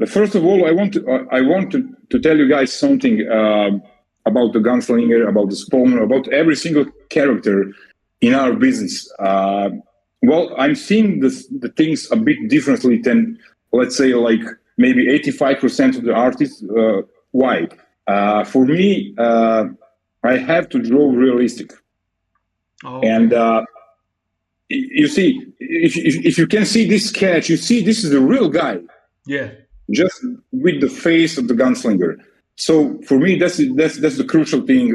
First of all, I want to tell you guys something about the Gunslinger, about the Spawner, about every single character in our business. Well, I'm seeing the things a bit differently than, let's say, like maybe 85% of the artists. Why? For me, I have to draw realistic. Oh, And you see, if you can see this sketch, you see this is the real guy, yeah. just with the face of the Gunslinger. So for me, that's the crucial thing.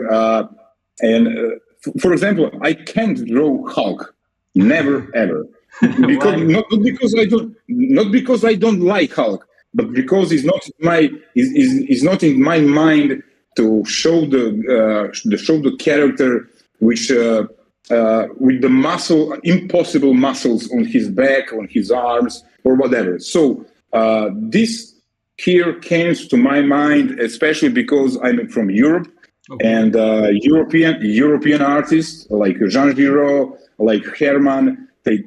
For example, I can't draw Hulk, never ever, because Why? not because I don't like Hulk, but because it's not is not in my mind to show the character which with the impossible muscles on his back, on his arms, or whatever. So this here came to my mind, especially because I'm from Europe, Okay. and European artists like Jean Giraud, like Herman, they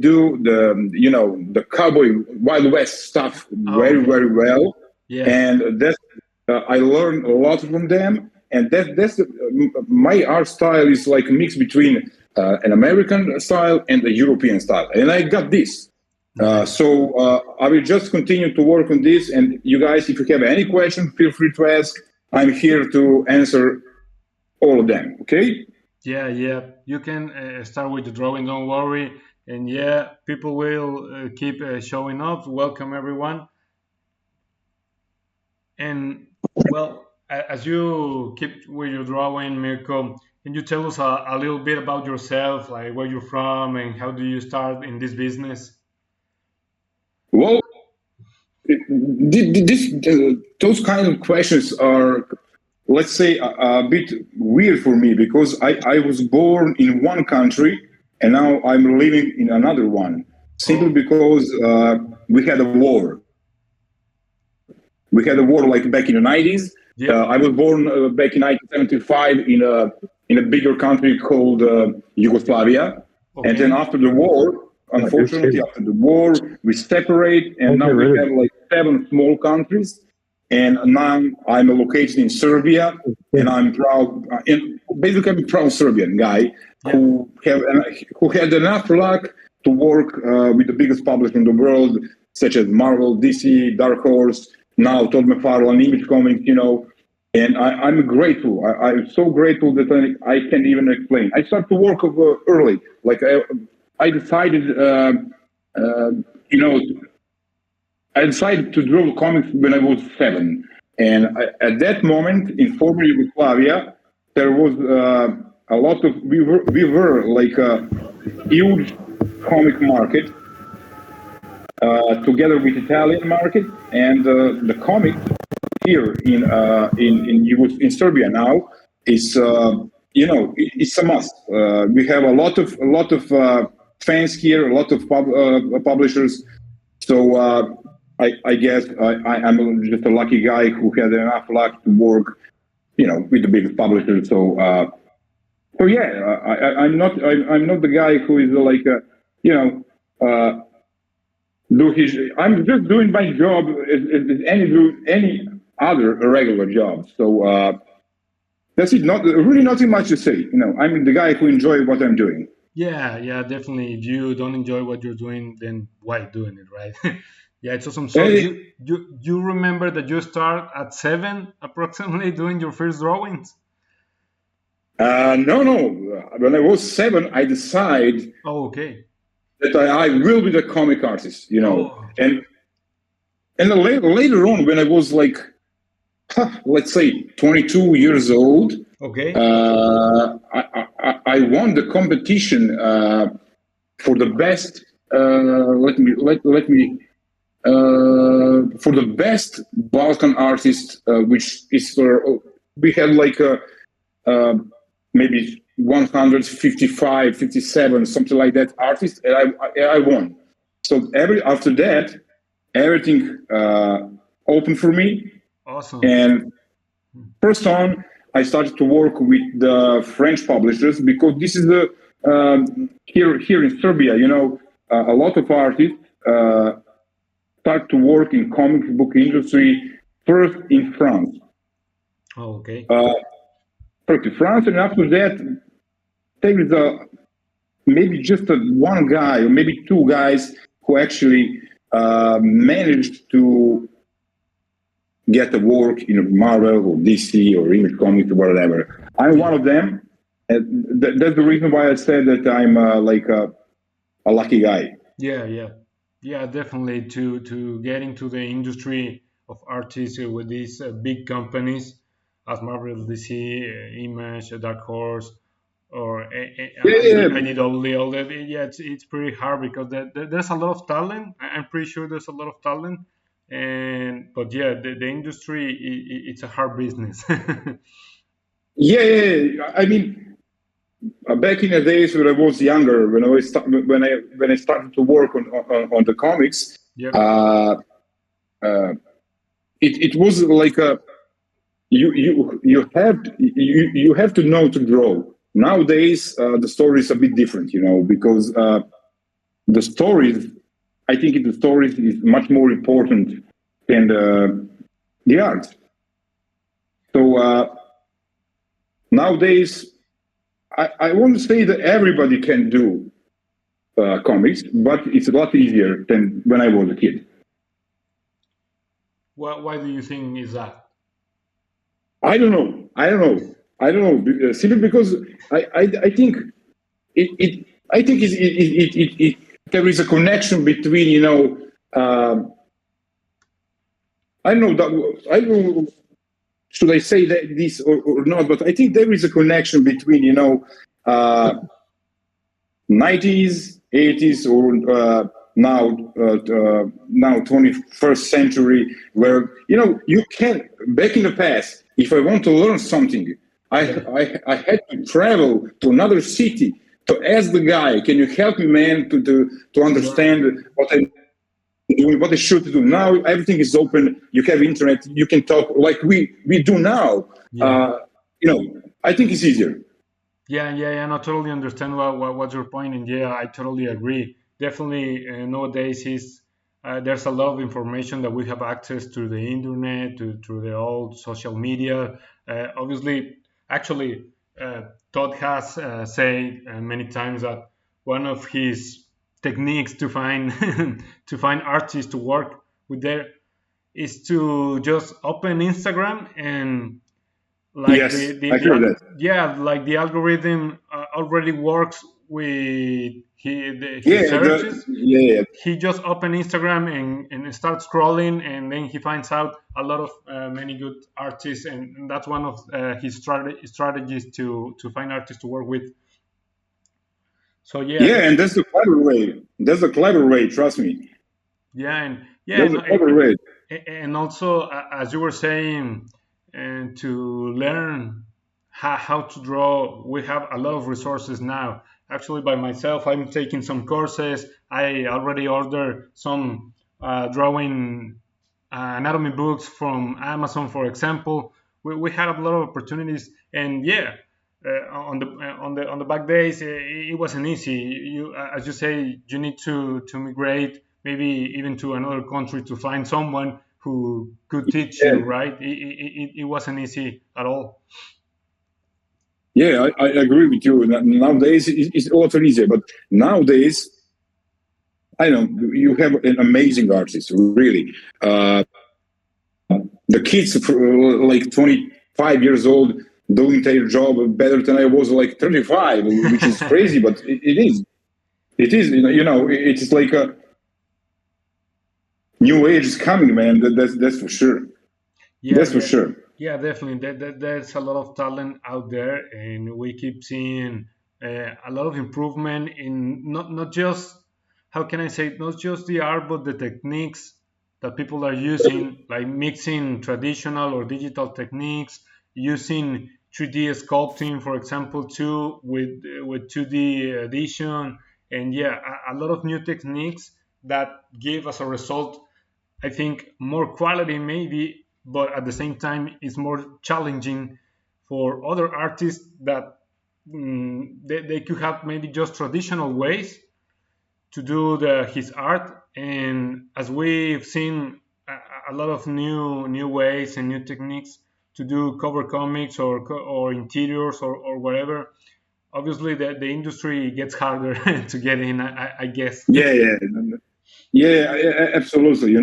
do the cowboy Wild West stuff very well, Yeah. and that's I learned a lot from them, and my art style is like a mix between an American style and a European style, and I got this. So I will just continue to work on this, and you guys, if you have any question, feel free to ask. I'm here to answer all of them. Okay? Yeah, yeah. You can start with the drawing, don't worry. And yeah, people will keep showing up. Welcome, everyone. And well, as you keep with your drawing, Mirko, can you tell us a little bit about yourself, like where you're from and how do you start in this business? Well, those kind of questions are, let's say, a bit weird for me because I was born in one country and now I'm living in another one, simply because we had a war. We had a war like back in the 90s. Yeah. I was born back in 1975 in a bigger country called Yugoslavia. Okay. And then after the war, unfortunately, after the war, we separate, and now we have like 7 small countries. And now I'm located in Serbia, and I'm proud. And basically, I'm a proud Serbian guy who had enough luck to work with the biggest publisher in the world, such as Marvel, DC, Dark Horse, now Todd McFarlane, Image Comics, and I'm grateful. I'm so grateful that I can't even explain. I started to work early. Like I decided, I decided to draw comics when I was 7. And at that moment, in former Yugoslavia, there was a lot of, we were like a huge comic market, together with Italian market, and the comic here in Serbia now is it's a must. We have a lot of fans here, a lot of publishers. So I guess I'm just a lucky guy who had enough luck to work, with the biggest publishers. So yeah, I'm not the guy who is like I'm just doing my job as any other regular job. So that's it. Really nothing much to say. I'm the guy who enjoys what I'm doing. Yeah, definitely. If you don't enjoy what you're doing, then why doing it, right? Yeah, it's awesome. So you remember that you start at 7 approximately doing your first drawings? No. When I was 7, I decided. Oh, okay. That I will be the comic artist, Oh, okay. and later on, when I was like, let's say 22 years old, okay, I won the competition for the best. For the best Balkan artist, which is we had like maybe 155, 57, something like that artist, and I won. So after that, everything opened for me. Awesome. And first on, I started to work with the French publishers because this is the here in Serbia. A lot of artists start to work in comic book industry first in France. Oh, okay. First in France, and after that, there is maybe just one guy or maybe two guys who actually managed to get the work in Marvel or DC or Image Comics or whatever. I'm one of them. And that's the reason why I said that I'm like a lucky guy. Yeah, definitely. To get into the industry of artists with these big companies as Marvel, DC, Image, Dark Horse, or Yeah, yeah, IDW, all that. Yeah, it's pretty hard because there's a lot of talent. I'm pretty sure there's a lot of talent, and but yeah, the industry it's a hard business. yeah. I mean, back in the days when I was younger, when I started to work on the comics, Yep. It was like a you have to know to draw. Nowadays, the story is a bit different, because the stories. I think the stories is much more important than the art. So nowadays, I won't say that everybody can do comics, but it's a lot easier than when I was a kid. Why do you think is that? I don't know. Simply because I think there is a connection between I don't know that I don't know, should I say that this or not, but I think there is a connection between 90s, 80s, or now 21st century, where you can back in the past. If I want to learn something, I had to travel to another city to ask the guy, "Can you help me, man, to understand what I'm doing, what I should do?" Now everything is open. You have internet. You can talk like we do now. Yeah. I think it's easier. Yeah. I totally understand what's your point, and yeah, I totally agree. Definitely, nowadays is there's a lot of information that we have access to the internet, to the old social media. Obviously, actually, Todd has said many times that one of his techniques to find to find artists to work with there is to just open Instagram and like Yes, I heard that. like the algorithm already works with his Yeah, searches. yeah. He just open Instagram and starts scrolling, and then he finds out a lot of many good artists, and that's one of his strategies to find artists to work with. So yeah, Yeah, and that's the clever way. That's the clever way. Trust me. yeah, and yeah, That's the clever way. and also as you were saying, and to learn how to draw, we have a lot of resources now. Actually, by myself, I'm taking some courses. I already ordered some drawing anatomy books from Amazon, for example. We had a lot of opportunities, and yeah, on the back days, it wasn't easy. You, as you say, you need to migrate, maybe even to another country to find someone who could teach Yeah, you. Right? It wasn't easy at all. yeah, I agree with you. Nowadays, it's a lot easier. But nowadays, I know you have an amazing artist. Really, the kids like 25 years old doing their job better than I was like 35, which is crazy, but it is. It is. It's like a new age is coming, man. That's for sure. Yeah, That's for sure. yeah, definitely. There's a lot of talent out there, and we keep seeing a lot of improvement in not just, how can I say, not just the art, but the techniques that people are using, like mixing traditional or digital techniques, using 3D sculpting, for example, too, with 2D edition, and yeah, a lot of new techniques that give as a result, I think, more quality maybe, but at the same time it's more challenging for other artists that they could have maybe just traditional ways to do his art, And as we've seen a lot of new ways and new techniques to do cover comics or interiors or whatever, obviously the industry gets harder to get in, I guess. Yeah, absolutely.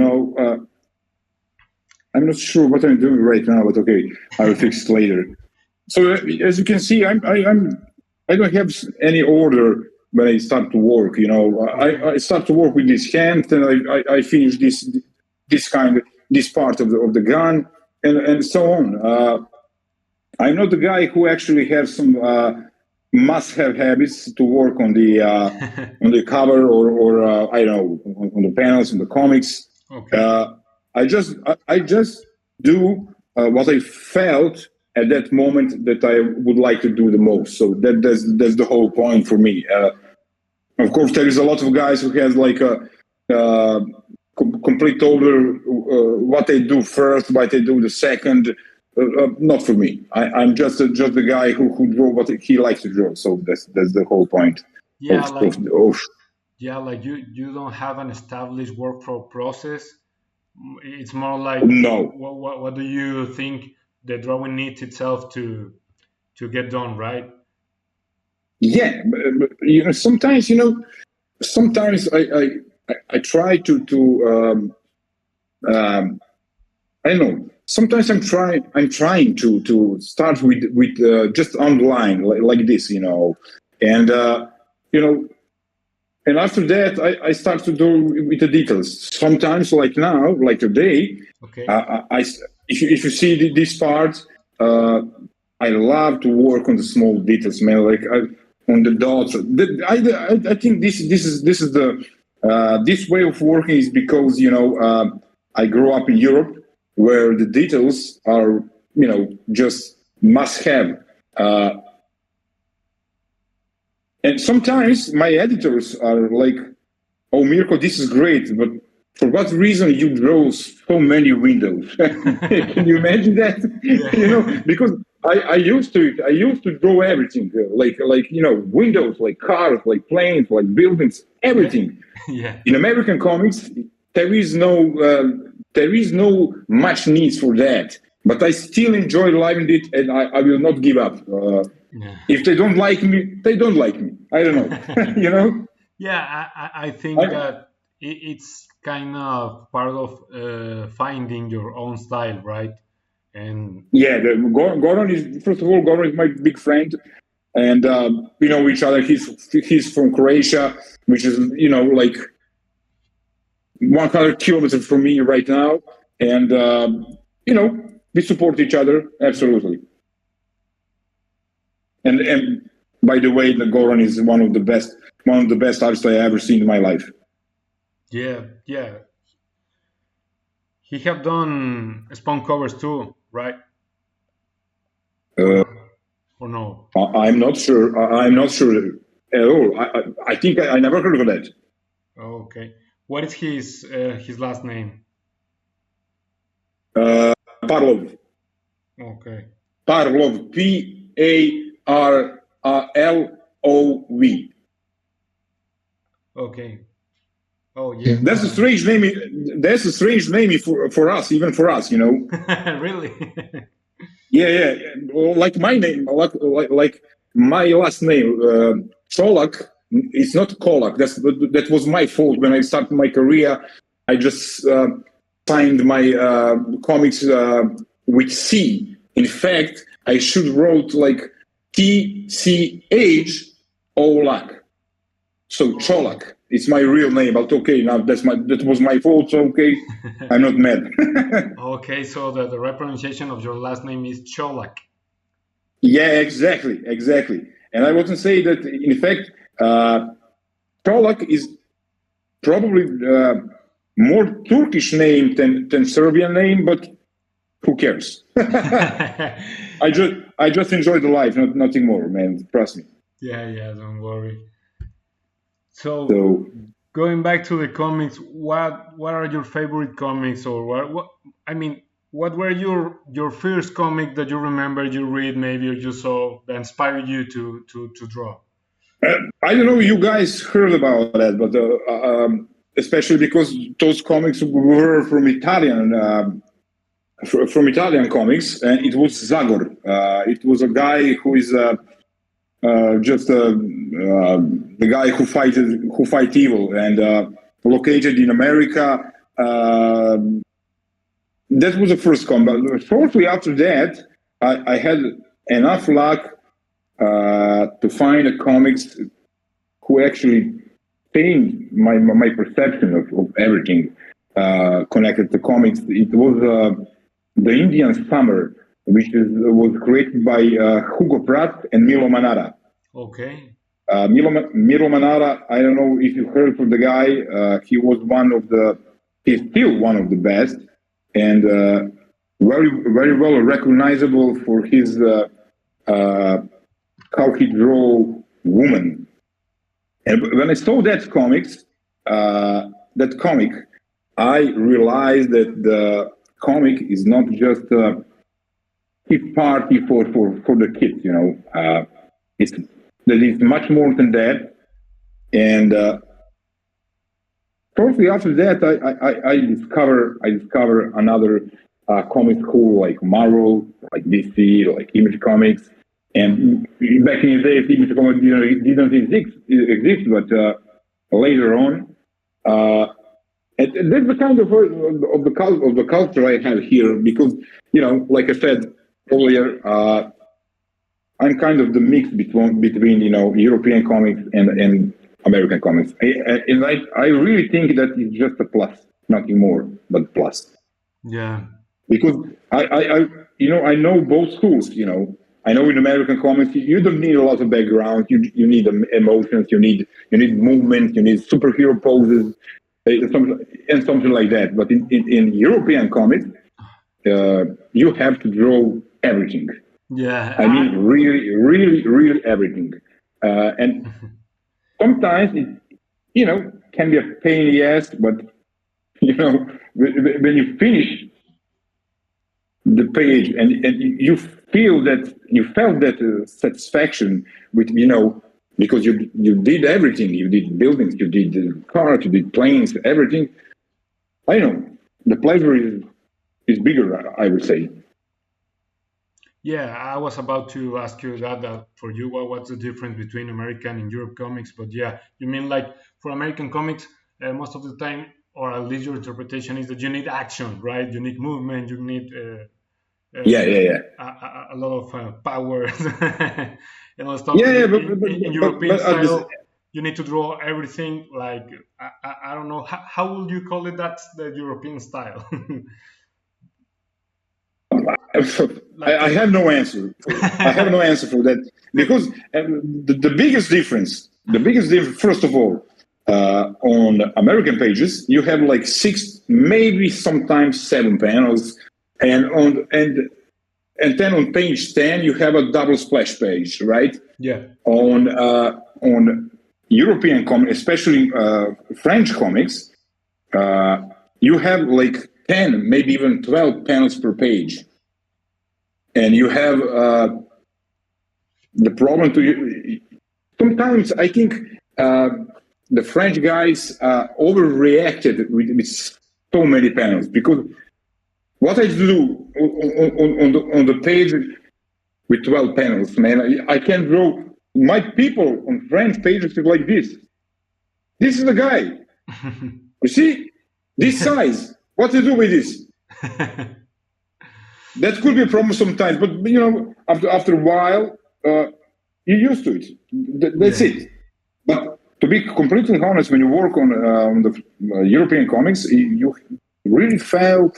I'm not sure what I'm doing right now, but okay, I will fix it later. So as you can see, I don't have any order when I start to work. I start to work with this hand, and I finish this part of the gun, and so on. I'm not the guy who actually has some must-have habits to work on the cover or I don't know, on the panels, on the comics. Okay. I just do what I felt at that moment that I would like to do the most. So that's the whole point for me. Of course, there is a lot of guys who has like a complete order what they do first, what they do the second. Not for me. I'm just the guy who draw what he likes to draw. So that's the whole point. Yeah, like you don't have an established workflow process. It's more like no. What do you think the drawing needs itself to get done, right? Yeah, but, sometimes I try to I don't know. Sometimes I'm trying to start with just online like this, and and after that I start to do with the details. Sometimes, like now, like today, okay. If you see this part, I love to work on the small details, man. Like on the dots. I think this is the this way of working is because I grew up in Europe, where the details are, just must have. And sometimes my editors are like, "Oh, Mirko, this is great, but for what reason you draw so many windows?" Can you imagine that? Yeah. Because I used to draw everything, like windows, like cars, like planes, like buildings, everything. Yeah. In American comics, there is no much needs for that, but I still enjoy living it, and I will not give up. If they don't like me, they don't like me. I don't know. Yeah, I think that it's kind of part of finding your own style, right? And yeah, Goran is, first of all, Goran is my big friend, and we know each other. He's from Croatia, which is like 100 kilometers from me right now, and we support each other absolutely. And by the way, the Goran is one of the best artists I ever seen in my life. Yeah. He have done Spawn covers too, right? Or no? I'm not sure. I'm not sure at all. I think I never heard of that. Okay. What is his last name? Parlov. Okay. Parlov. Parlov. Okay. Oh yeah. That's a strange name. That's a strange name for us, even for us. Really? Yeah. Like my name, like my last name, Colak. It's not Colak. That was my fault when I started my career. I just signed my comics with C. In fact, I should wrote like TCH Olak. So Colak. It's my real name, but okay, now that was my fault, so okay, I'm not mad. Okay, so the right pronunciation of your last name is Colak. Yeah, exactly. And I want to say that, in fact, Colak is probably more Turkish name than Serbian name, but who cares? I just enjoy the life, nothing more, man. Trust me. Yeah, don't worry. So going back to the comics, what are your favorite comics, or what I mean, what were your first comic that you remember you read, maybe, or you saw that inspired you to draw? I don't know if you guys heard about that, but especially because those comics were from Italian comics, and it was Zagor. It was a guy who is just the guy who fight evil, and located in America. That was the first comic. But shortly after that, I had enough luck to find a comics who actually changed my perception of everything connected to comics. It was the Indian Summer, which was created by Hugo Pratt and Milo Manara. Okay. Milo Manara, I don't know if you heard from the guy. He was he's still one of the best, and very, very well recognizable for his how he drew women. And when I saw that comic, I realized that the comic is not just a hit party for the kids, you know. It's much more than that. And shortly after that, I discover another comic school like Marvel, like DC, like Image Comics. And back in the days, Image Comics didn't exist, but later on, and that's the kind of the culture I have here, because, you know, like I said earlier, I'm kind of the mix between you know, European comics and American comics, and I really think that it's just a plus, nothing more but plus. Yeah. Because I know both schools. You know, I know in American comics you don't need a lot of background. You need emotions. You need movement. You need superhero poses. Something like that. But in European comics, you have to draw everything. Yeah. I mean, really, really, really everything. And sometimes it, you know, can be a pain in the ass, but, you know, when you finish the page and you felt that satisfaction with, you know, because you did everything. You did buildings, you did cars, you did planes, everything. I know the pleasure is bigger, I would say. Yeah, I was about to ask you that for you, what's the difference between American and Europe comics? But yeah, you mean like for American comics, most of the time, or at least your interpretation is that you need action, right? You need movement, you need a lot of power and all stuff. But in European style, you need to draw everything like I don't know how would you call it? That's the European style. I have no answer. I have no answer for that, because the biggest difference, first of all, on American pages, you have like 6, maybe sometimes 7 panels, and then on page 10 you have a double splash page, right? Yeah. On European comics, especially French comics, you have like 10, maybe even 12 panels per page. And you have the problem sometimes I think the French guys overreacted with so many panels, because what I do on the page with 12 panels, man, I can draw my people on French pages like this. This is the guy. You see? This size. What to do with this? That could be a problem sometimes, but, you know, after a while, you're used to it. That's it. But to be completely honest, when you work on the European comics, you really feel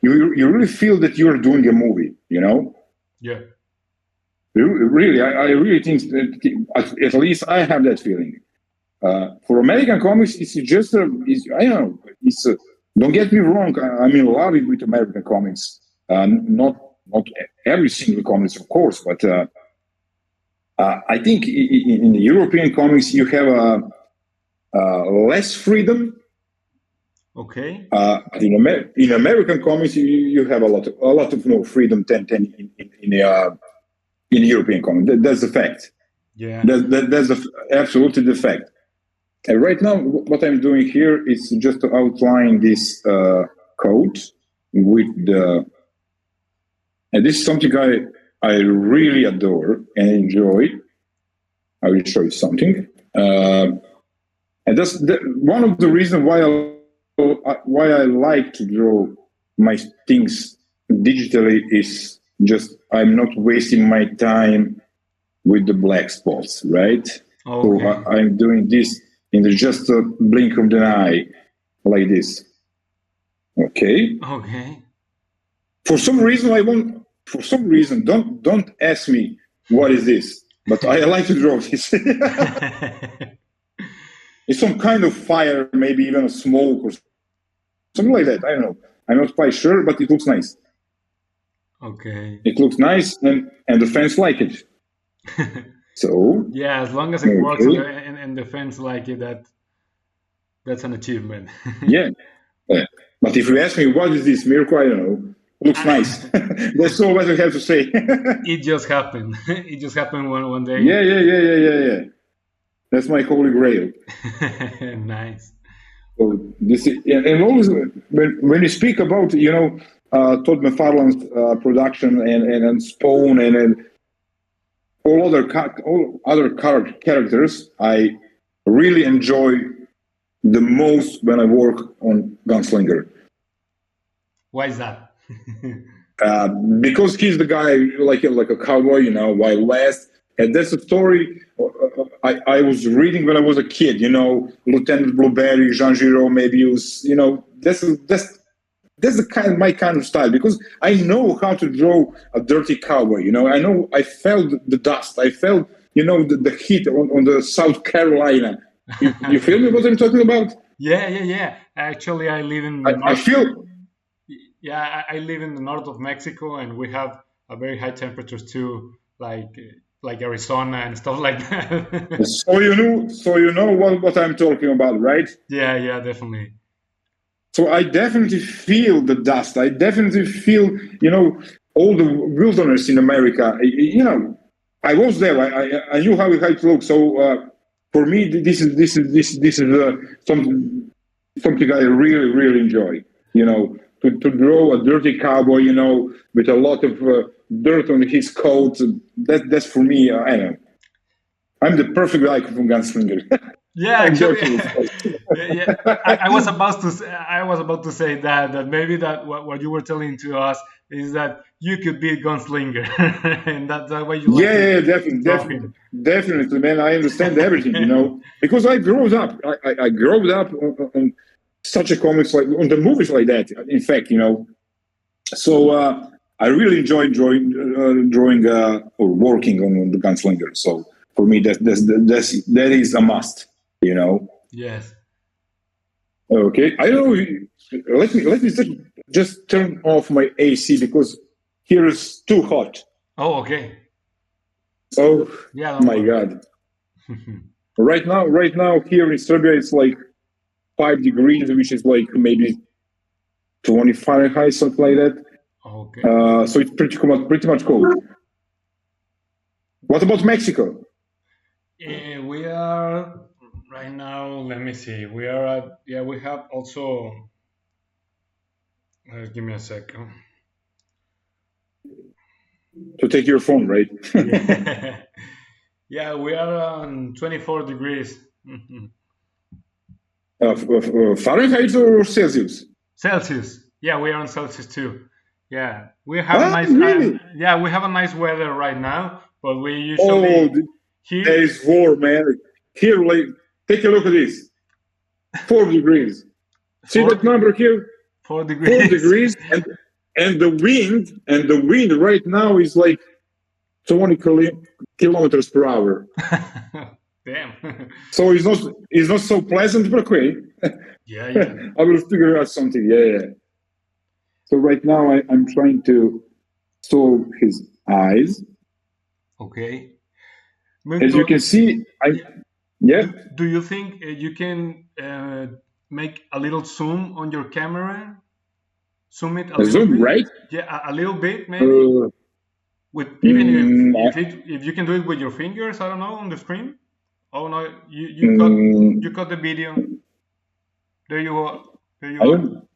that you're doing a movie, you know? Yeah. Really, I really think that, at least I have that feeling. For American comics, it's just, I don't know, don't get me wrong, I'm in love with American comics. Not every single comics, of course, but I think in the European comics you have less freedom. Okay. In American comics you have a lot of more freedom than in European comics. That's the fact. Yeah. That's absolutely the fact. Right now, what I'm doing here is just to outline this code with the. And this is something I really adore and enjoy. I will show you something. And that's one of the reasons why I like to draw my things digitally is just I'm not wasting my time with the black spots, right? Okay. So I'm doing this in just a blink of the eye, like this. Okay. Okay. For some reason, I won't. For some reason, don't ask me what is this, but I like to draw this. It's some kind of fire, maybe even a smoke or something like that. I don't know. I'm not quite sure, but it looks nice. Okay. It looks nice, and the fans like it. So yeah, as long as it works and the fans like it, that's an achievement. yeah. But if you ask me what is this, Mirko, I don't know. Looks nice. That's all what I have to say. It just happened. It just happened one day. Yeah. That's my holy grail. Nice. So this is, and always when you speak about Todd McFarlane's production and Spawn and all other characters, I really enjoy the most when I work on Gunslinger. Why is that? Because he's the guy like a cowboy, Wild West. And that's a story I was reading when I was a kid, Lieutenant Blueberry, Jean Giraud, Möbius, that's my kind of style, because I know how to draw a dirty cowboy, I felt the dust, I felt, the heat on the South Carolina. You feel me what I'm talking about? Yeah. Actually, I live in I feel... Yeah, I live in the north of Mexico, and we have a very high temperatures too, like Arizona and stuff like that. So you know what I'm talking about, right? Yeah, definitely. So I definitely feel the dust. I definitely feel, all the wilderness in America. I was there. I knew how it looks. So for me, this is something I really, really enjoy. To draw a dirty cowboy, with a lot of dirt on his coat. That's for me. I know. I'm the perfect guy from Gunslinger. Yeah, actually, yeah. I was about to say that maybe that what you were telling to us is that you could be a gunslinger, and that's why you like. Yeah, definitely, man. I understand everything, because I grew up. I grew up on such a comics like on the movies like that. In fact, so I really enjoy drawing or working on the Gunslinger. So for me, that is a must. Yes. Okay. I don't know. Let me just turn off my AC because here is too hot. Oh, okay. Oh, yeah. My God. Right now here in Serbia it's like 5 degrees, which is like maybe 20 Fahrenheit, something like that. Okay. So it's pretty much cold. What about Mexico? We are right now. Let me see. We are at. Yeah, we have also. Give me a second. To take your phone, right? Yeah, we are on 24 degrees. Fahrenheit or Celsius? Celsius. Yeah, we are on Celsius too. Yeah, we have a nice. Really? We have a nice weather right now, but we usually. Here is warm, man. Here, take a look at this. 4 degrees. See that number here? 4 degrees. 4 degrees, and the wind right now is like 20 kilometers per hour. Damn. So it's not so pleasant, but okay. Yeah. I will figure out something. Yeah. So right now I'm trying to solve his eyes. Okay. As you can see, Do you think you can make a little zoom on your camera? Zoom it a little bit, right? Yeah, a little bit, maybe. With even if you can do it with your fingers, I don't know, on the screen. Oh no, Mm, you cut the video. There you go. There you I go. don't.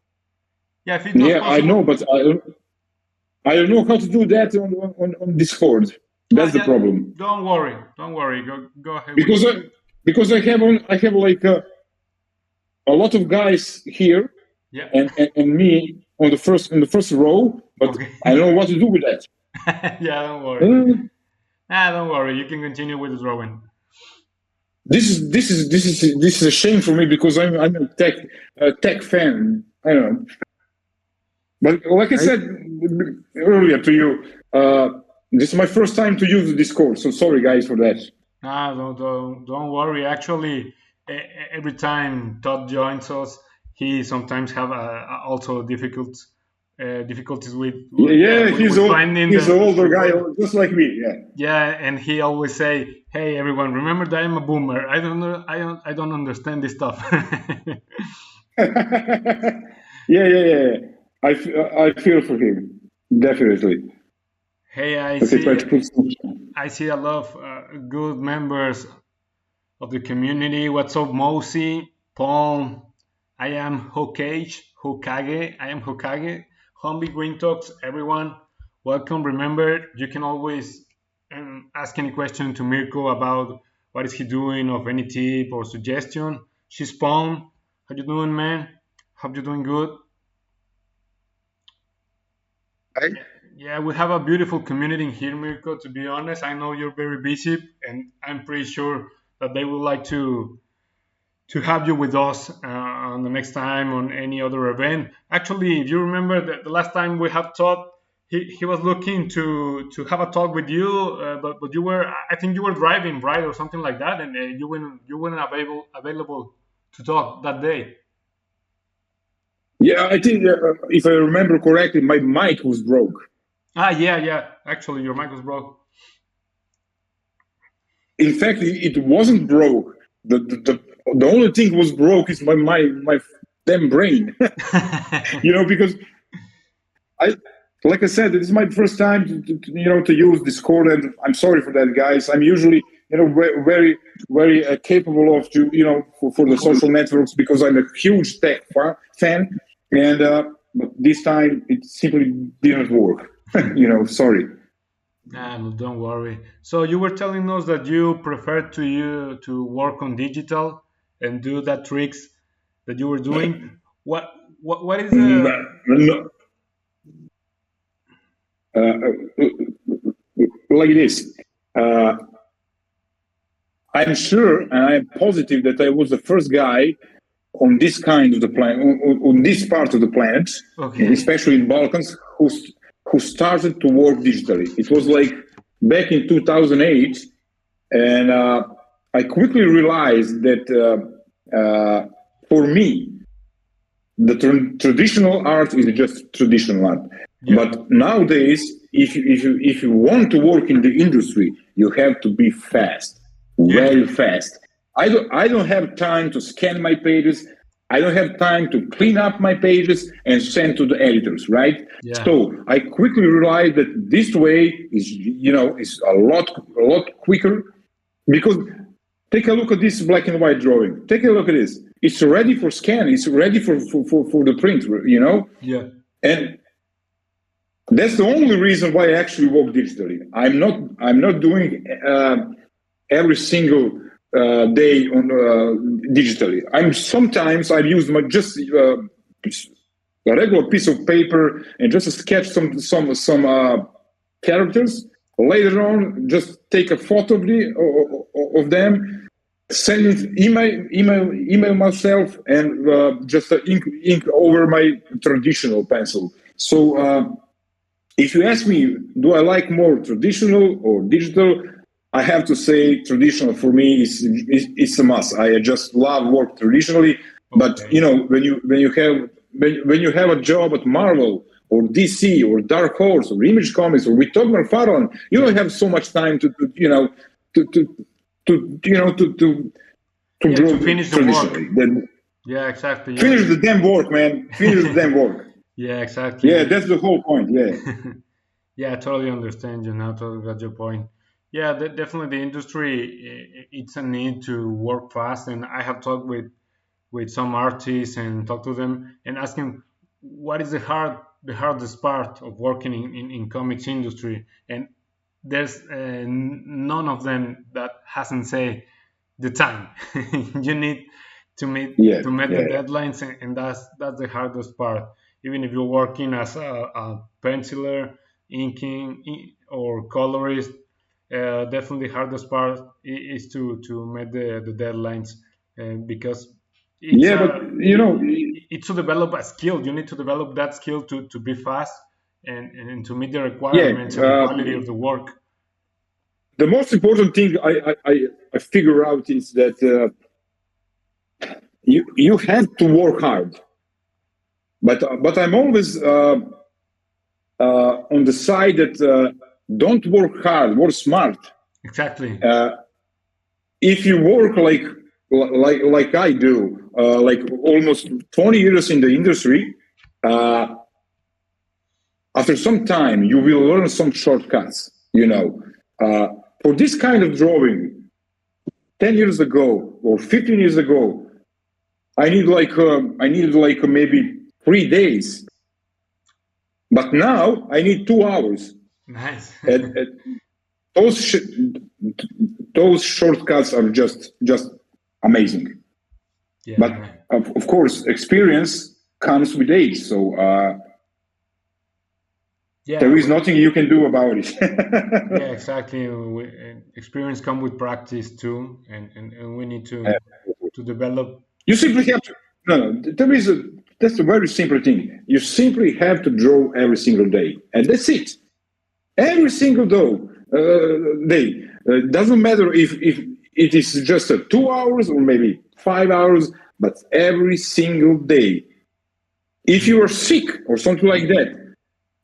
Yeah, if it's not Yeah, I know, possible. but I don't know how to do that on Discord. That's the Yeah, problem. don't worry. Don't worry. Go ahead with. Because I have like a lot of guys here Yeah. and me on the first row, but Okay. I don't know what to do with that. Yeah, don't worry. Uh, Don't worry. You can continue with the drawing. this is a shame for me because I'm a tech fan. I don't know, but like I said earlier to you, this is my first time to use Discord. So sorry guys for that. Don't worry. Actually, every time Todd joins us, he sometimes have also difficulties Yeah, with finding he's an older guy, the. just like me. Yeah. Yeah, and he always say, "Hey, everyone, remember that I'm a boomer. I don't understand this stuff." Yeah. I feel for him definitely. Hey, Okay, try to put some. I see a lot of good members of the community. What's up, Mosi, Paul? I am Hokage. I am Hokage. Homie Green Talks, everyone. Welcome. Remember, you can always ask any question to Mirko about what is he doing, of any tip or suggestion. She's Paul. How you doing, man? Hope you're doing good. Hi. Yeah, we have a beautiful community in here, Mirko. To be honest, I know you're very busy, and I'm pretty sure that they would like to have you with us on the next time on any other event. Actually, if you remember the last time we had talked, he was looking to have a talk with you, but you were, I think you were driving, right, or something like that, and you weren't available to talk that day. Yeah, I think if I remember correctly, my mic was broke. Yeah. Actually, your mic was broke. In fact, it wasn't broke. The only thing was broke is my damn brain. Because I, like I said, this is my first time to use Discord, and I'm sorry for that, guys. I'm usually very very capable of for the social networks because I'm a huge tech fan, and but this time it simply didn't work. Sorry. No, don't worry. So you were telling us that you prefer to work on digital and do that tricks that you were doing. What is the. No, like this. Uh, I'm sure and I'm positive that I was the first guy on this kind of the planet, on this part of the planet, Okay. especially in Balkans, who started to work digitally. It was like back in 2008, and I quickly realized that for me, the traditional art is just traditional art. Yeah. But nowadays, if you want to work in the industry, you have to be fast, very fast. I don't have time to scan my pages. I don't have time to clean up my pages and send to the editors, right? Yeah. So I quickly realized that this way is a lot quicker, because take a look at this black and white drawing. Take a look at this. It's ready for scan. It's ready for the print, Yeah. And that's the only reason why I actually work digitally. I'm not doing every single day on digitally. Sometimes I use just a regular piece of paper and just sketch some characters. Later on, just take a photo of them, send it, email myself, and just ink over my traditional pencil. So if you ask me, do I like more traditional or digital? I have to say traditional for me is a must. I just love work traditionally. Okay. But when you have a job at Marvel or DC or Dark Horse or Image Comics or with Todd McFarlane, you don't have so much time to finish the work. Yeah, exactly. Yeah. Finish the damn work, man. Finish the damn work. Yeah, exactly. Yeah, that's the whole point. Yeah. Yeah, I totally understand you now. Totally got your point. Yeah, definitely the industry. It's a need to work fast, and I have talked with some artists and talk to them and ask them what is the hardest part of working in comics industry, and there's none of them that hasn't say the time. You need to meet Yeah, to meet the yeah, deadlines, and that's the hardest part. Even if you're working as a penciler, inking, or colorist, definitely the hardest part is to meet the deadlines, because it's yeah. But a you know, it's to develop a skill. You need to develop that skill to be fast and to meet the yeah. requirements and the quality of the work. The most important thing I figure out is that you have to work hard, but I'm always on the side that don't work hard, work smart. Exactly. If you work like I do, like almost 20 years in the industry, after some time you will learn some shortcuts. For this kind of drawing, 10 years ago or 15 years ago, I needed like maybe 3 days, but now I need 2 hours. Nice. And those shortcuts are just amazing. Yeah. But of course, experience comes with age, so there is nothing you can do about it. Yeah, exactly. Experience come with practice too, and we need to develop. You simply have to. No, that's a very simple thing. You simply have to draw every single day, and that's it. Every single day. Doesn't matter if it is just 2 hours or maybe 5 hours, but every single day. If you are sick or something like that,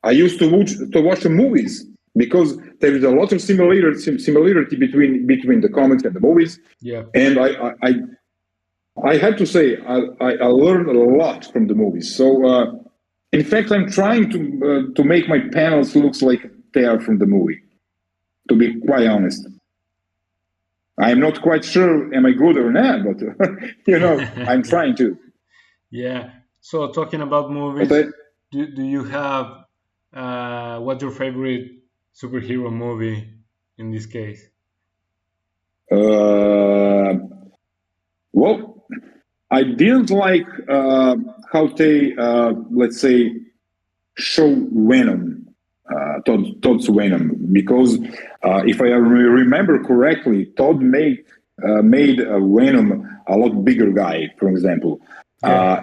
I used to watch the movies because there is a lot of similarity between the comics and the movies. Yeah. And I have to say I learned a lot from the movies. So in fact, I'm trying to make my panels look like they are from the movie. To be quite honest, I'm not quite sure am I good or not, but I'm trying to. Yeah. So talking about movies, do you have what's your favorite superhero movie in this case? Well, I didn't like how they let's say show Venom. Todd's Venom, because if I remember correctly, Todd made Venom a lot bigger guy. For example,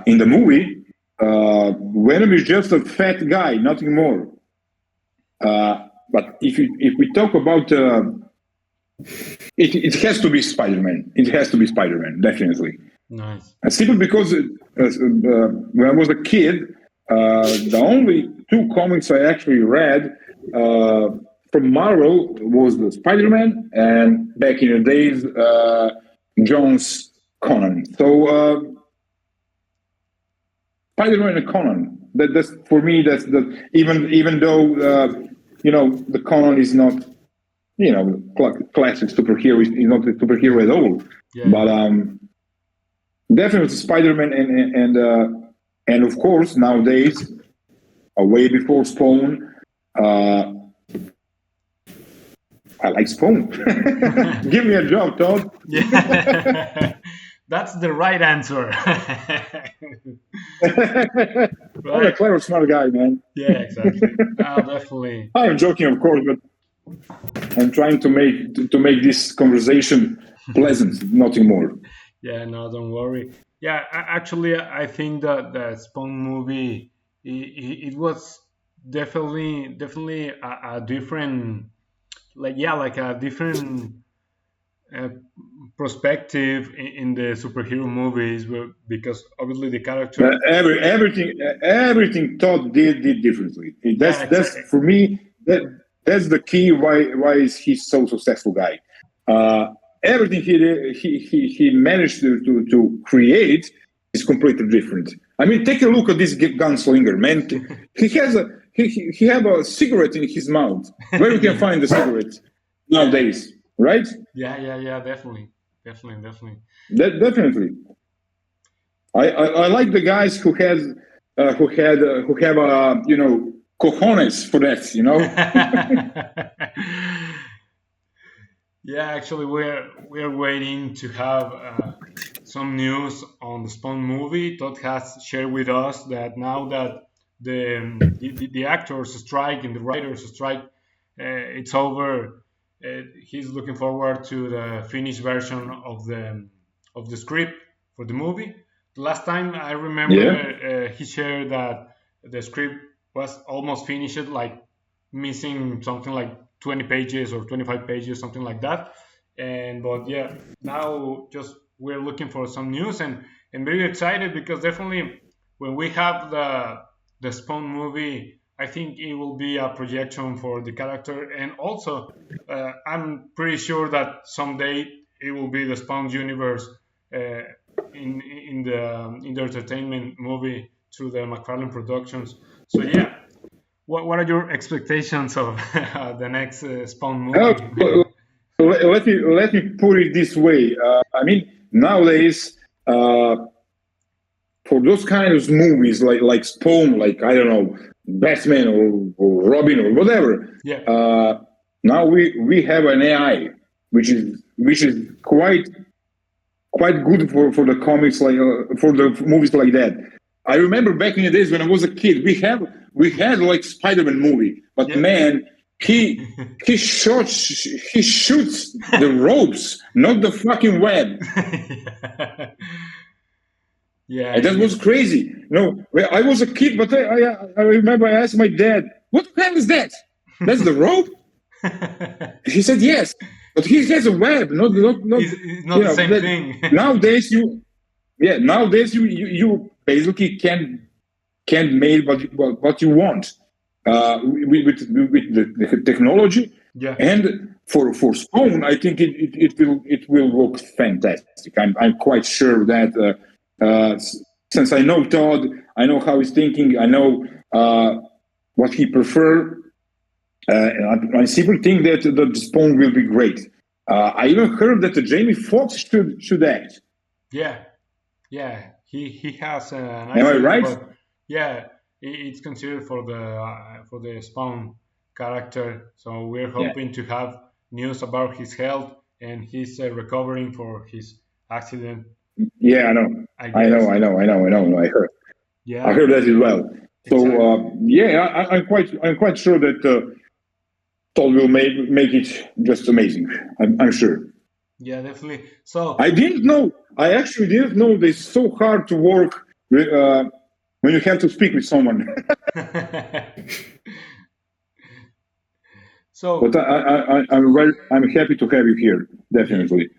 in the movie, Venom is just a fat guy, nothing more. But if we talk about it has to be Spider-Man. It has to be Spider-Man, definitely. Nice. Simply because when I was a kid, the only 2 comics I actually read from Marvel was the Spider-Man and back in the days, John's Conan. So Spider-Man and Conan. That's for me. That's even though the Conan is not classic superhero. He's not a superhero at all. Yeah. But definitely Spider-Man and of course nowadays, way before Spawn, I like Spawn. Give me a job, Todd. Yeah. That's the right answer. Right. I'm a clever, smart guy, man. Yeah, exactly. Definitely. I'm joking, of course, but I'm trying to make this conversation pleasant, nothing more. Yeah, no, don't worry. Yeah, actually, I think that the Spawn movie it was definitely a different, like a different perspective in the superhero movies, because obviously the character everything Todd did differently. That's for me that's the key why he's so successful guy. Everything he managed to create is completely different. I mean, take a look at this Gunslinger, man. He has he have a cigarette in his mouth. Where you can find the cigarette? nowadays, right? Yeah, definitely. Definitely. I like the guys who have cojones for that, Yeah, actually, we're waiting to have some news on the Spawn movie. Todd has shared with us that now that the actors strike and the writers strike, it's over. He's looking forward to the finished version of the script for the movie. The last time I remember, he shared that the script was almost finished, like missing something like 20 pages or 25 pages, something like that. But yeah, now just we're looking for some news, and very excited because definitely when we have the Spawn movie, I think it will be a projection for the character, and also I'm pretty sure that someday it will be the Spawn universe uh, in the entertainment movie through the McFarlane Productions. So yeah, what are your expectations of the next Spawn Uh, movie? let me put it this way. I mean, nowadays, for those kind of movies like Spawn, like I don't know, Batman or Robin or whatever. Yeah. Now we have an AI, which is quite good for the comics, like for the movies like that. I remember back in the days when I was a kid, we had like Spider-Man movie, but man, he shoots the ropes, not the fucking web. Yeah, And that was crazy. I was a kid, but I remember I asked my dad, "What the hell is that? That's the rope?" He said, "Yes, but he has a web, not it's not the same thing. Nowadays, you basically can't make what you want with the technology. Yeah. And for Spawn, I think it will look fantastic. I'm quite sure that since I know Todd, I know how he's thinking, I know what he prefer. I simply think that the Spawn will be great. I even heard that Jamie Foxx should act. Yeah. He has an Am I right? But yeah, it's considered for the Spawn character. So we're hoping to have news about his health and he's recovering for his accident. Yeah, I know. I know. I heard. Yeah, I heard that as well. So exactly. I'm quite sure that Todd will make it just amazing. I'm sure. Yeah, definitely. So I didn't know. I actually didn't know that it's so hard to work when you have to speak with someone. So, but I'm happy to have you here. Definitely.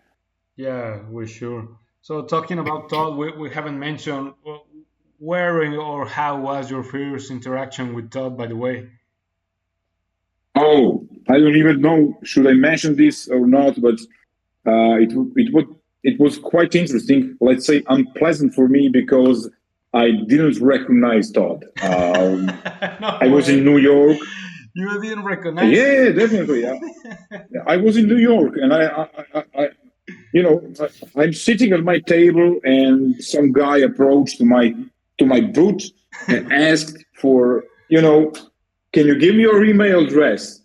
Yeah, we're sure. So talking about Todd, we haven't mentioned where or how was your first interaction with Todd, by the way. Oh, I don't even know should I mention this or not, but it was quite interesting. Let's say unpleasant for me because I didn't recognize Todd. I was in New York. You didn't recognize? Yeah, definitely. I was in New York, and I'm sitting at my table, and some guy approached my booth and asked for, can you give me your email address?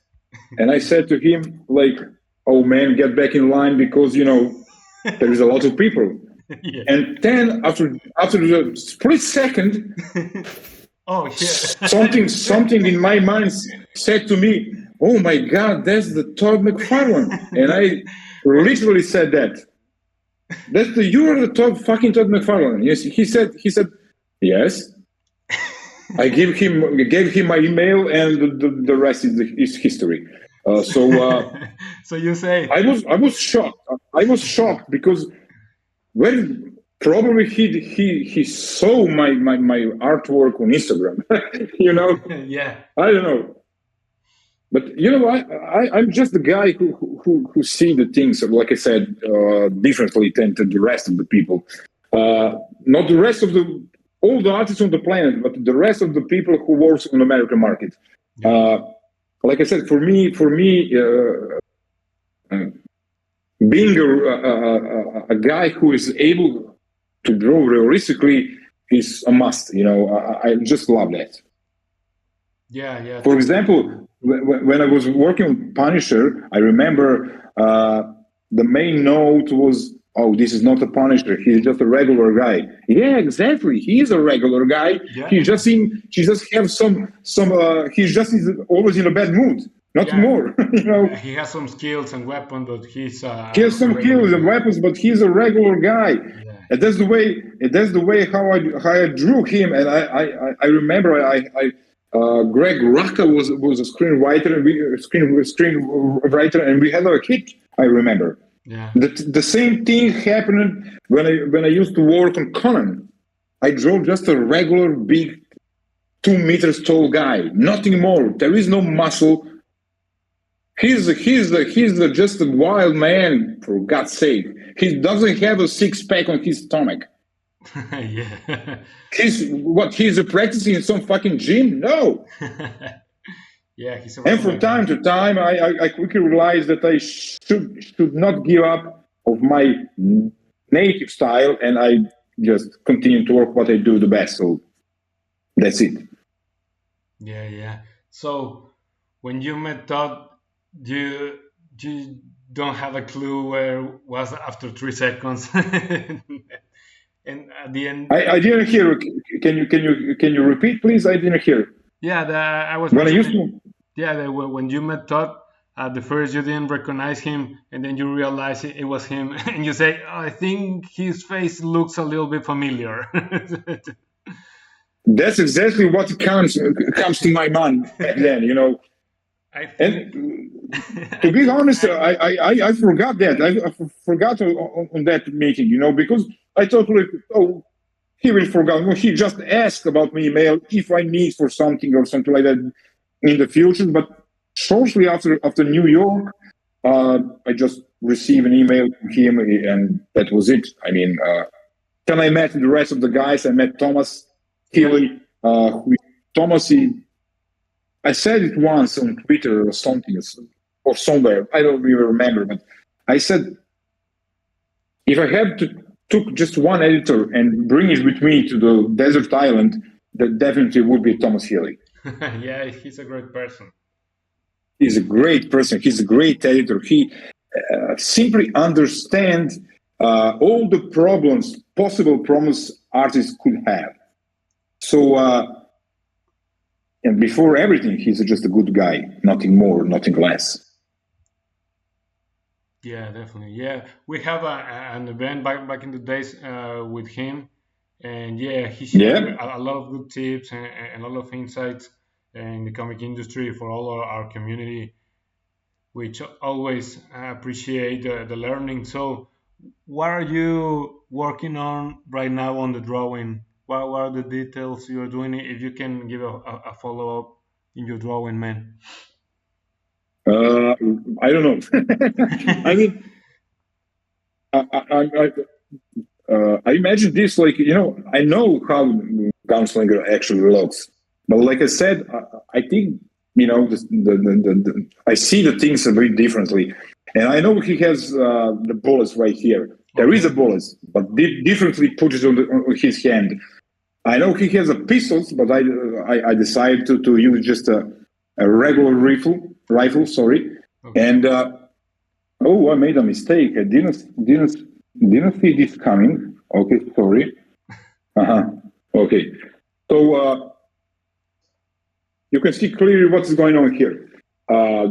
And I said to him, like, oh man, get back in line because there is a lot of people. Yeah. And then after the split second, oh yeah, something in my mind said to me, "Oh my God, that's the Todd McFarlane," and I literally said that. You're the fucking Todd McFarlane. Yes, he said yes. I gave him my email, and the rest is history. So you say I was shocked. I was shocked because probably he saw my artwork on Instagram. Yeah. I don't know. But I'm just the guy who see the things, like I said, differently than the rest of the people. Not the rest of all the artists on the planet, but the rest of the people who works on the American market. Yeah. Like I said, for me, being a guy who is able to draw realistically is a must. I just love that. Yeah. For example, when I was working on Punisher, I remember the main note was, "Oh, this is not a Punisher. He's just a regular guy." Yeah, exactly. He is a regular guy. Yeah. He just have some. He's just always in a bad mood. Not more. He has some skills and weapons, but he has some skills and weapons, but he's a regular guy. Yeah. And that's the way. That's the way how I drew him. And I remember Greg Rucka was a screenwriter and we had a hit. I remember. Yeah. The same thing happened when I used to work on Conan. I drew just a regular big 2 meters tall guy, nothing more. There is no muscle. He's just a wild man, for God's sake. He doesn't have a six-pack on his stomach. Yeah. He's practicing in some fucking gym? No. Yeah, he's and from time to time, I quickly realized that I should not give up of my native style, and I just continue to work what I do the best. So that's it. Yeah. So when you met Todd, you don't have a clue where it was after 3 seconds. And at the end, I didn't hear. Can you repeat, please? I didn't hear. Yeah, I was. When I used to. Yeah, when you met Todd, at the first you didn't recognize him, and then you realize it was him, and you say, oh, "I think his face looks a little bit familiar." That's exactly what comes to my mind then. And to be honest, I forgot that. I forgot on that meeting, because I thought, he will forget. Well, he just asked about my email if I need for something or something like that in the future. But shortly after New York, I just received an email from him, and that was it. I mean, then I met the rest of the guys. I met Thomas Healy. Thomas, I said it once on Twitter or something, or somewhere. I don't even remember, but I said, if I had to took just one editor and bring it with me to the desert island, that definitely would be Thomas Healy. Yeah, he's a great person. He's a great person. He's a great editor. He simply understands all the possible problems artists could have. So, and before everything, he's just a good guy. Nothing more, nothing less. Yeah, definitely. Yeah, we have an event back in the days with him, and yeah, he shared a lot of good tips and a lot of insights in the comic industry for all our community, which always appreciate the learning. So, what are you working on right now on the drawing? What are the details you're doing? If you can give a follow up in your drawing, man. I don't know. I mean, I imagine this like, I know how Gunslinger actually looks, but like I said, I think, I see the things very differently. And I know he has the bullets right here. There is a bullet, but differently put it on his hand. I know he has a pistols, but I decided to use just a regular rifle. Sorry, okay. And I made a mistake. I didn't see this coming. Okay, sorry. Okay, so you can see clearly what's going on here.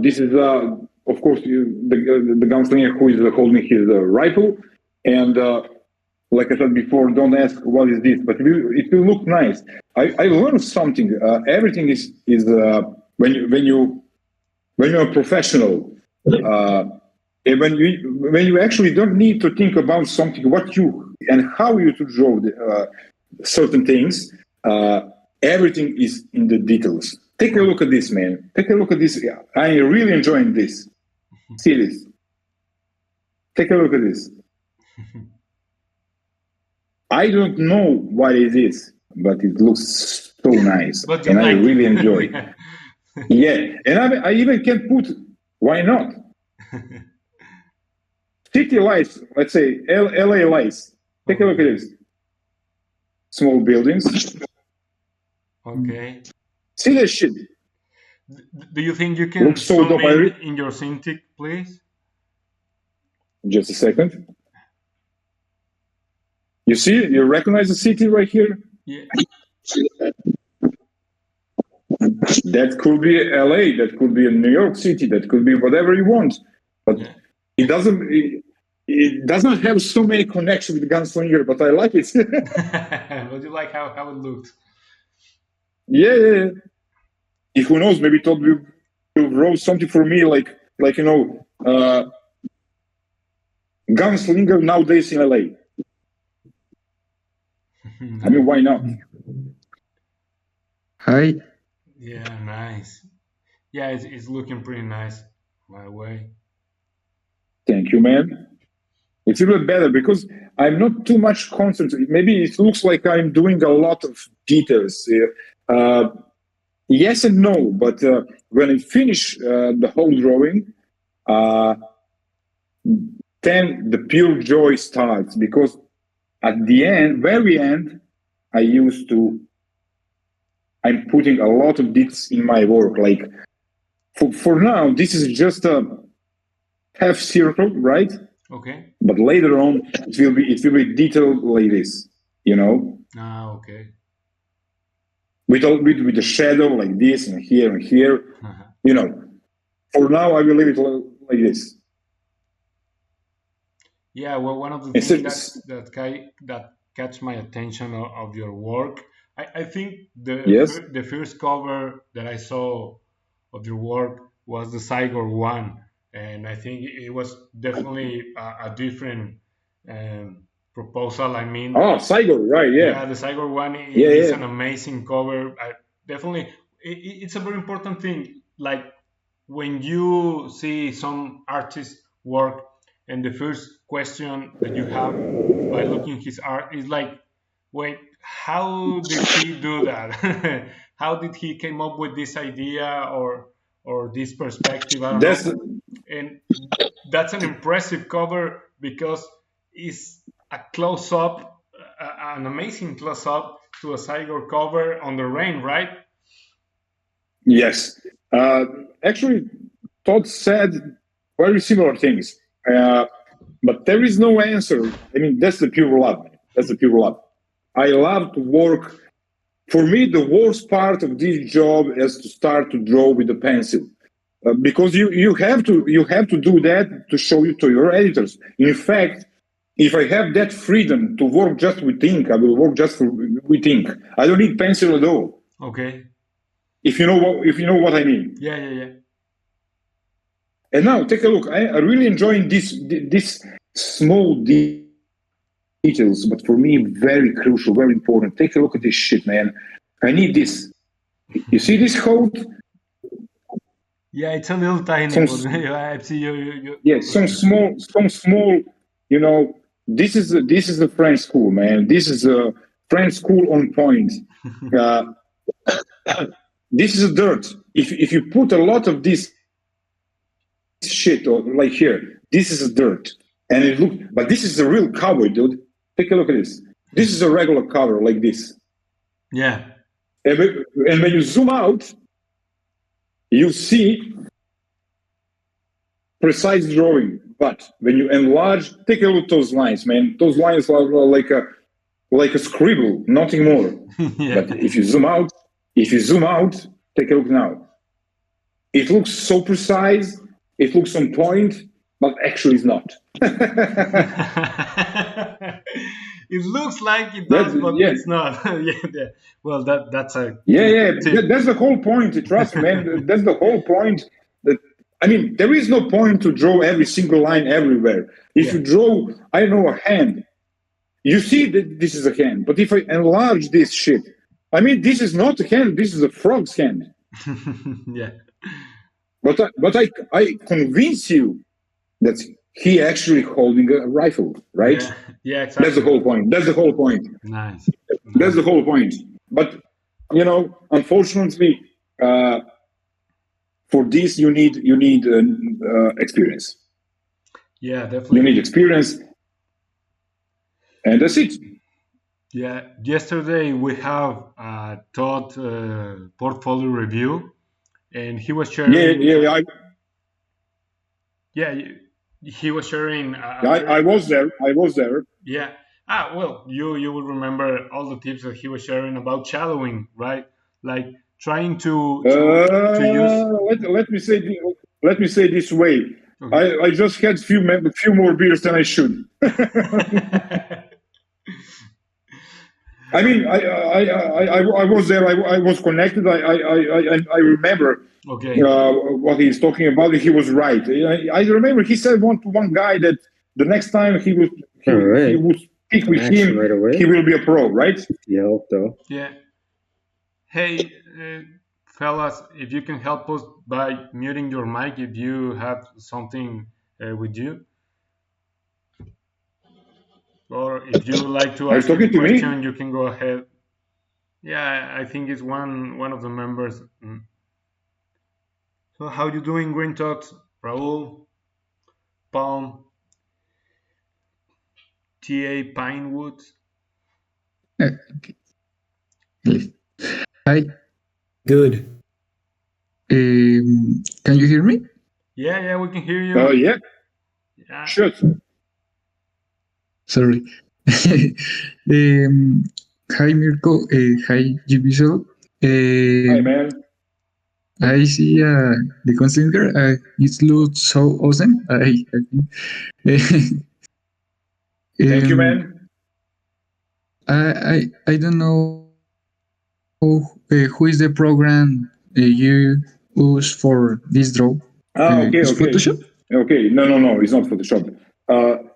This is, of course, the gunslinger who is holding his rifle, and like I said before, don't ask what is this, but it will look nice. I learned something. Everything is when you're a professional, and when you actually don't need to think about something, what you and how you to draw certain things. Everything is in the details. Take a look at this, man. Take a look at this. I'm really enjoying this. See this. Take a look at this. I don't know what it is, but it looks so nice, and I really enjoy it. Yeah, and I even can put, why not? city lights, let's say LA lights. Take a look at this. Small buildings. Okay. See that shit? Do you think you can Looks so zoom dope. in your Cintiq, please? Just a second. You see? You recognize the city right here? Yeah. That could be LA. That could be New York City. That could be whatever you want. But it doesn't. It does not have so many connections with Gunslinger, but I like it. But you like how it looked? Yeah. If who knows, maybe Todd will wrote something for me like Gunslinger nowadays in LA. I mean, why not? Hi. Yeah, nice. Yeah, it's looking pretty nice, by the way. Thank you, man. It's a little better because I'm not too much concentrated. Maybe it looks like I'm doing a lot of details. Yes and no, but when I finish the whole drawing, then the pure joy starts, because at the end, very end, I'm putting a lot of details in my work. Like for now, this is just a half circle, right? Okay. But later on, it will be detailed like this, Okay. With the shadow like this and here and here, For now, I will leave it like this. Yeah, well, one of the things that catch my attention of your work, I think the first cover that I saw of your work was the Cygor one, and I think it was definitely a different proposal. I mean, Cygor, right? Yeah, the Cygor one is an amazing cover. It's a very important thing. Like when you see some artist work, and the first question that you have by looking his art is like, wait, how did he do that? How did he came up with this idea or this perspective? I don't know. And that's an impressive cover because it's a close up, an amazing close up to a Cygor cover on the rain, right? Yes. Actually, Todd said very similar things. But there is no answer. I mean, that's the pure love. That's the pure love. I love to work. For me, the worst part of this job is to start to draw with the pencil, because you have to do that to show it to your editors. In fact, if I have that freedom to work just with ink, I will work just with ink. I don't need pencil at all. Okay. If you know what I mean. Yeah. And now take a look. I'm really enjoying this small details, but for me, very crucial, very important. Take a look at this shit, man. I need this. You see this coat? Yeah, it's a little tiny. I see you. Yeah, some small. This is a French school, man. This is a French school on point. This is dirt. If you put a lot of this shit or like here, this is dirt, and but this is a real cover, dude. Take a look at this. This is a regular cover like this. Yeah. And when you zoom out, you see precise drawing. But when you enlarge, take a look at those lines, man. Those lines are like a scribble, nothing more. Yeah. But if you zoom out, take a look now. It looks so precise. It looks on point, but actually it's not. It looks like it does, but it's not. Yeah. Well, that's a that's the whole point. Trust me, man. That's the whole point. There is no point to draw every single line everywhere. If you draw, I don't know, a hand, you see that this is a hand. But if I enlarge this shit, this is not a hand. This is a frog's hand. Yeah. But I convince you that he actually holding a rifle, right? Yeah, exactly. That's the whole point. Nice. That's the whole point. But unfortunately, for this you need experience. Yeah, You need definitely. experience, and that's it. Yeah, yesterday we have taught portfolio review, and he was Yeah, sharing. yeah, Yeah, he was sharing a I very. was there. I was there. Yeah. Well, you will remember all the tips that he was sharing about shadowing, right? Like trying to use. Let me say let me say this way. Okay. I just had few more beers than I should. I mean, I was there. I was connected. I remember Okay. what he's talking about. He was right. I remember he said one guy that the next time All right. he would speak with Action him, right away. he will be a pro, right? You help though. Yeah. Hey, fellas, if you can help us by muting your mic if you have something with you, or if you like to Are you ask any talking to question, me? you can go ahead. Yeah, I think it's one of the members. So how you doing, Green Talks? Raul, Palm, T.A. Pinewood. Okay. Hi. Good. Can you hear me? Yeah, we can hear you. Yeah, Yeah. should. Sorry. Hi, Mirko. Hi, Gibiso. Hi, man. I see the Gunslinger. It looks so awesome. I think. Thank you, um, man. I don't know who is the program you use for this draw. Okay, Is okay. Photoshop? Okay, no, it's not Photoshop.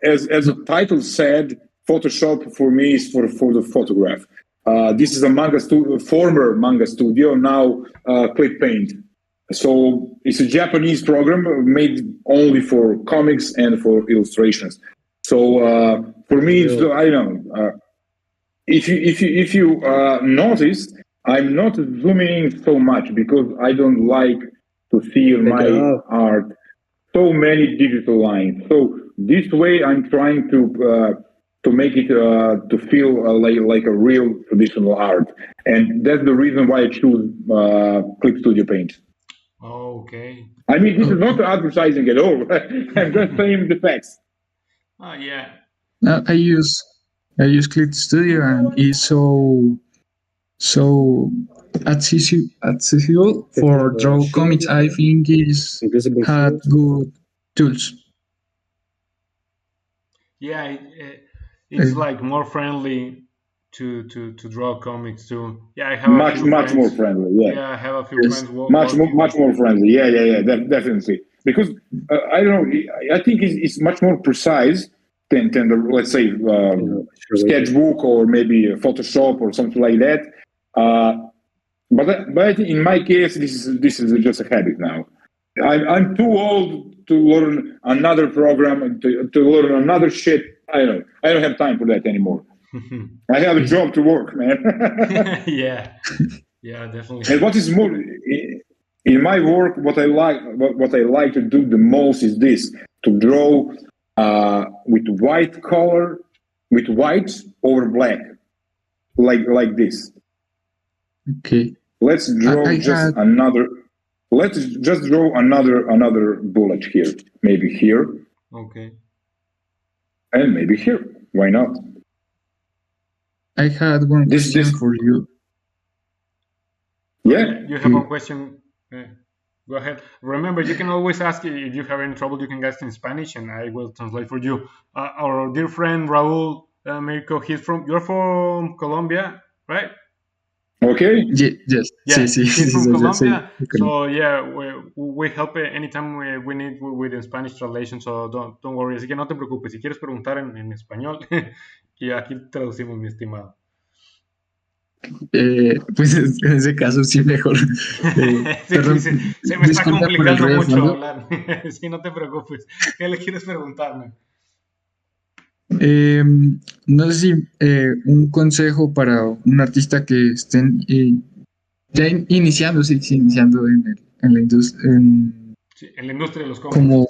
As the No. title said, Photoshop for me is for the photograph. This is a former manga studio, now Clip Paint. So it's a Japanese program made only for comics and for illustrations. So for me, it's I don't know. If you noticed, I'm not zooming in so much because I don't like to see my art so many digital lines. So this way, I'm trying to make it to feel like a real traditional art, and that's the reason why I choose Clip Studio Paint. Okay. I mean, this is not Okay. advertising at all. I'm just saying the facts. Oh yeah. I use Clip Studio and it's so accessible for draw comics. I think is Invisible had shields. good tools. Yeah, it's Uh, like more friendly to draw comics too. Yeah, I have a Much few much more friends. friendly. Yeah. Yeah, I have a few yes. friends working Much with. more friendly. Yeah, definitely. Because I don't know. I think it's much more precise than the, let's say sketchbook or maybe Photoshop or something like that. But in my case, this is just a habit now. I'm too old to learn another program and to learn another shit. I don't know. I don't have time for that anymore. I have a job to work, man. Yeah, definitely. And what is more, in my work, what I like to do the most is this: to draw with white color, with white over black, like this. Okay. Let's draw I just had another. Let's just draw another bullet here, maybe here, Okay. and maybe here. Why not? one This question for you. yeah. You have one question. Go ahead. Remember, you can always ask if you have any trouble. You can ask in Spanish, and I will translate for you. Our dear friend Raul Mirko, you're from Colombia, right? Okay. Yes. Yeah, Sí, he's from sí. Colombia. So yeah, we help anytime we need with the Spanish translation. So don't worry. Así que no te preocupes. Si quieres preguntar en español, y aquí traducimos, mi estimado. Pues en ese caso sí mejor. Perdón, Se me está disculpa por el complicando ruido de mucho fondo. hablar. Sí, no te preocupes. ¿Qué le quieres preguntarme? No sé si un consejo para un artista que estén ya iniciando, sí, iniciando en la industria, Sí, en la industria de los cómics. como,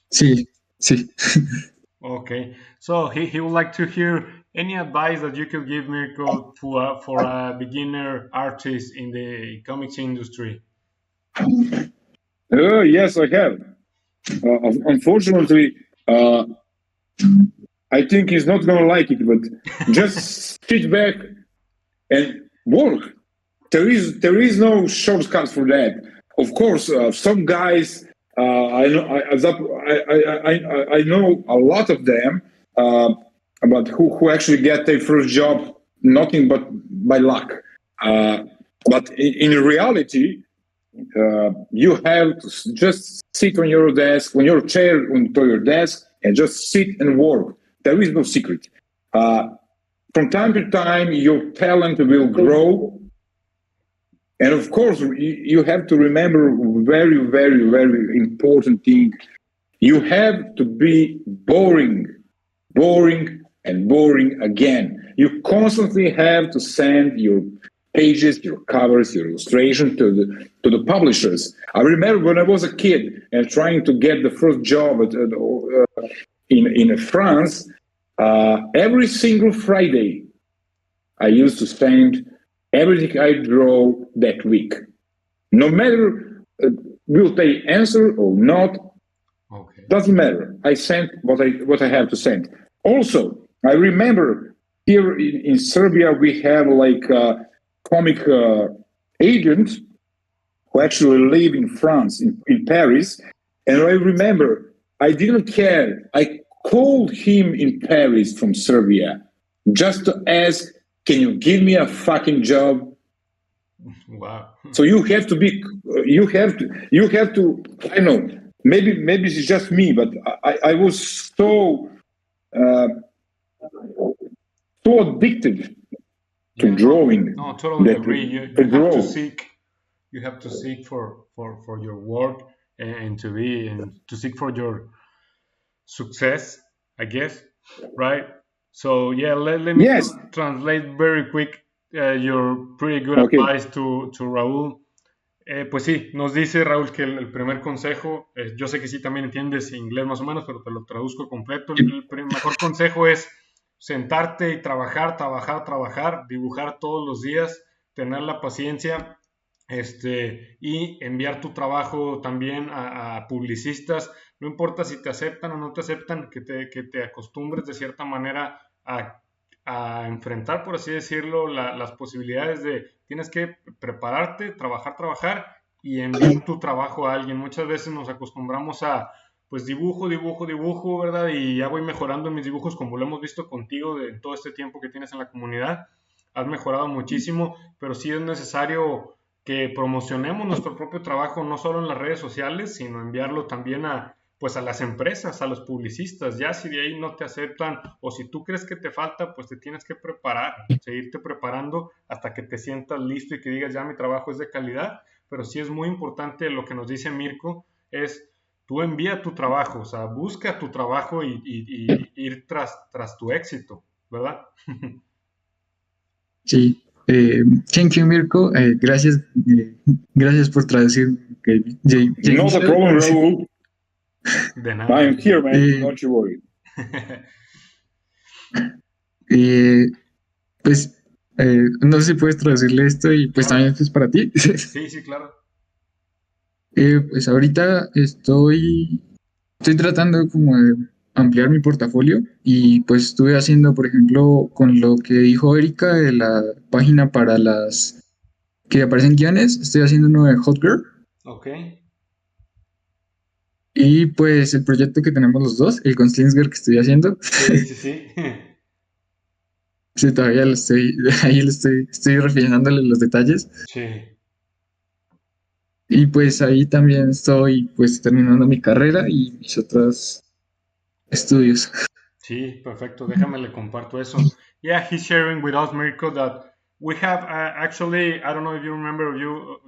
sí, Sí. Okay, so he would like to hear any advice that you could give Mirko for a beginner artist in the comics industry. Yes, I have. Unfortunately, I think he's not going to like it, but just sit back and work. There is no shortcuts for that. Of course, some guys I know a lot of them, but who actually get their first job nothing but by luck. But in reality, you have to just sit on your desk, on your chair, onto your desk, and just sit and work. There is no secret. From time to time, your talent will grow. And of course, you have to remember very, very, very important thing. You have to be boring, and boring again. You constantly have to send your pages, your covers, your illustration to the publishers. I remember when I was a kid and trying to get the first job in France. Every single Friday, I used to send everything I draw that week. No matter will they answer or not, Okay. doesn't matter. I sent what I have to send. Also, I remember here in Serbia we have like a comic agent who actually live in France, in Paris, and I remember I didn't care. I called him in Paris from Serbia just to ask, can you give me a fucking job? Wow. So you have to I know, maybe it's just me, but I was so addicted to drawing. No, totally agree. You have to seek for your work and to seek for your success, I guess, right? So yeah, let me Yes. translate very quick your pretty good Okay. advice to Raúl. Pues sí, nos dice Raúl que el primer consejo, yo sé que sí también entiendes inglés más o menos, pero te lo traduzco completo. El mejor consejo es sentarte y trabajar, dibujar todos los días, tener la paciencia, y enviar tu trabajo también a publicistas. No importa si te aceptan o no te aceptan, que te acostumbres de cierta manera a enfrentar, por así decirlo, las posibilidades de tienes que prepararte, trabajar y enviar tu trabajo a alguien. Muchas veces nos acostumbramos a pues dibujo, ¿verdad? Y ya voy mejorando en mis dibujos como lo hemos visto contigo de todo este tiempo que tienes en la comunidad. Has mejorado muchísimo, pero sí es necesario que promocionemos nuestro propio trabajo no solo en las redes sociales, sino enviarlo también a las empresas, a los publicistas. Ya si de ahí no te aceptan o si tú crees que te falta, pues te tienes que preparar, seguirte preparando hasta que te sientas listo y que digas ya mi trabajo es de calidad. Pero sí es muy importante lo que nos dice Mirko, es tú envía tu trabajo, o sea, busca tu trabajo y ir tras tu éxito, ¿verdad? Sí. Thank you, Mirko. Gracias por traducir. Not a problem, Raúl. De nada. I'm here, man. Don't you worry. Pues no sé si puedes traducirle esto y pues también esto es para ti. Sí, claro. Pues ahorita estoy tratando como de ampliar mi portafolio y pues estuve haciendo, por ejemplo, con lo que dijo Erika de la página para las que aparecen guiones, estoy haciendo uno de Hot Girl. Ok. Y pues el proyecto que tenemos los dos, el Gunslinger que estoy haciendo. Sí. Sí, todavía estoy refinándole los detalles. Sí. Y pues ahí también estoy pues terminando mi carrera y mis otros estudios. Sí, perfecto. Déjame le comparto eso. Yeah, he's sharing with us, Mirko, that we have actually, I don't know if you remember, if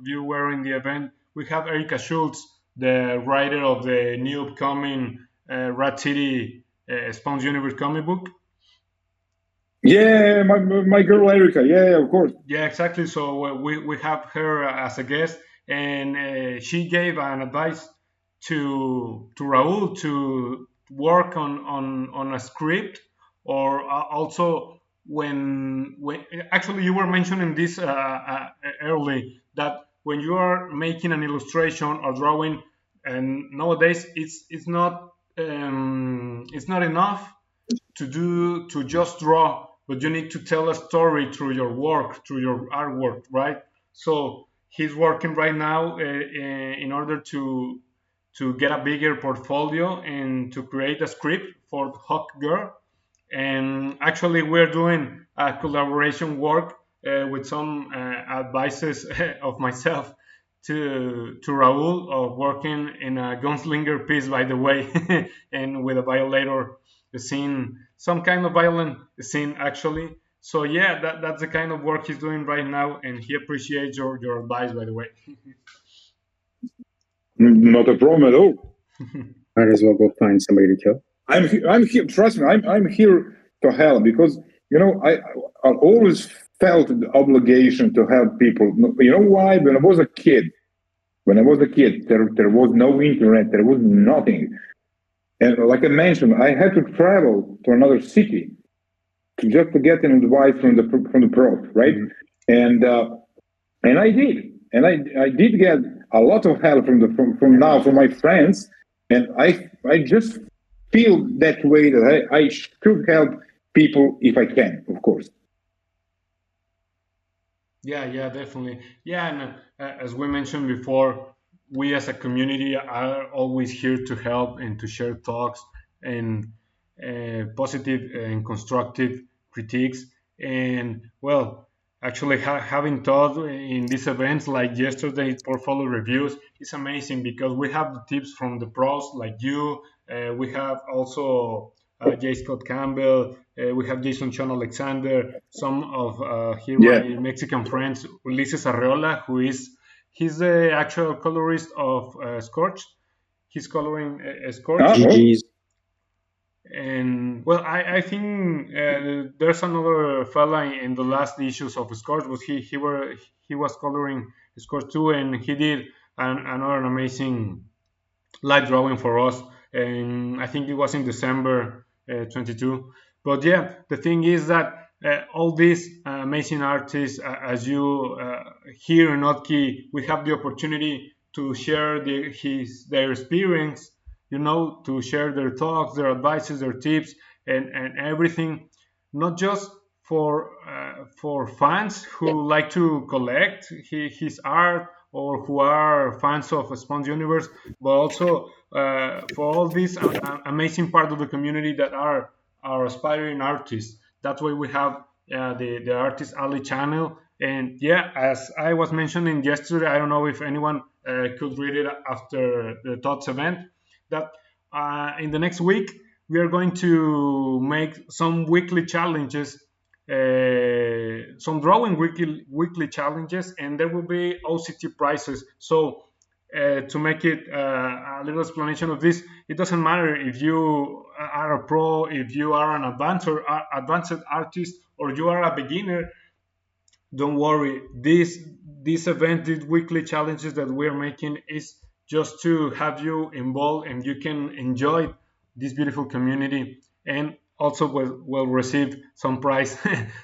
you were in the event, we have Erika Schultz, the writer of the new upcoming Rat City Spawn's Universe comic book. Yeah, my girl Erika. Yeah, of course. Yeah, exactly. So we have her as a guest, and she gave an advice to Raúl to work on a script, or also when actually you were mentioning this early, that when you are making an illustration or drawing, and nowadays it's not enough to just draw, but you need to tell a story through your work, through your artwork, right? So he's working right now in order to get a bigger portfolio and to create a script for Hawk Girl. And actually, we're doing a collaboration work with some advices of myself to Raul, of working in a Gunslinger piece, by the way, and with a violator scene, some kind of violent scene, actually. So yeah, that's the kind of work he's doing right now, and he appreciates your advice, by the way. Not a problem at all. Might as well go find somebody to kill. I'm here. Trust me, I'm here to help, because I always felt the obligation to help people. You know why? When I was a kid, there was no internet, there was nothing, and like I mentioned, I had to travel to another city just to get an advice from the prof, right? Mm-hmm. And I did, and I did get a lot of help from my friends, and I just feel that way, that I should help people if I can, of course. Yeah, definitely. Yeah, and as we mentioned before, we as a community are always here to help and to share thoughts and positive and constructive critiques. And well, actually, having taught in these events like yesterday, portfolio reviews, it's amazing because we have the tips from the pros like you. We have also J. Scott Campbell. We have Jason Sean Alexander. Some of here my Mexican friends, Ulises Arreola, he's the actual colorist of Scorch. He's coloring Scorch. GG's. And well, I think there's another fella in the last issues of Scorch, but he was coloring Scorch too, and he did another amazing light drawing for us. And I think it was in December 22. But yeah, the thing is that all these amazing artists, as you here in Otki, we have the opportunity to share their experience, to share their thoughts, their advices, their tips, and everything, not just for fans who like to collect his art, or who are fans of Spawn's universe, but also for all these amazing part of the community that are aspiring artists. That's why we have the Artist Alley channel. And yeah, as I was mentioning yesterday, I don't know if anyone could read it after the Thoughts event, that in the next week we are going to make some weekly challenges, some drawing weekly challenges, and there will be OCT prizes. So to make it a little explanation of this, it doesn't matter if you are a pro, if you are an advanced artist, or you are a beginner. Don't worry, this event, these weekly challenges that we're making, is just to have you involved, and you can enjoy this beautiful community, and also will receive some prize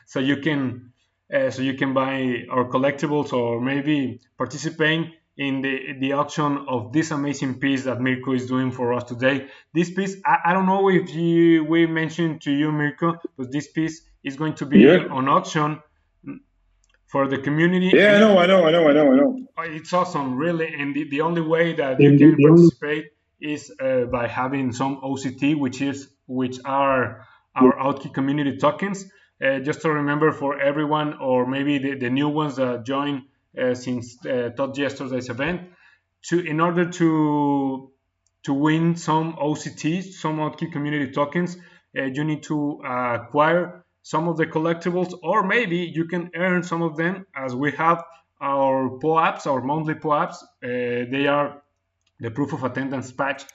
so you can buy our collectibles, or maybe participate in the auction of this amazing piece that Mirko is doing for us today. This piece, I don't know if we mentioned to you, Mirko, but this piece is going to be on auction for the community. Yeah, I know. It's awesome, really. And the only way that you can participate is by having some OCT, which are our Outkey community tokens. Just to remember for everyone, or maybe the new ones that joined since yesterday's event, in order to win some OCTs, some Outkey community tokens, you need to acquire some of the collectibles, or maybe you can earn some of them, as we have our POAPs, our monthly POAPs. They are the proof of attendance patch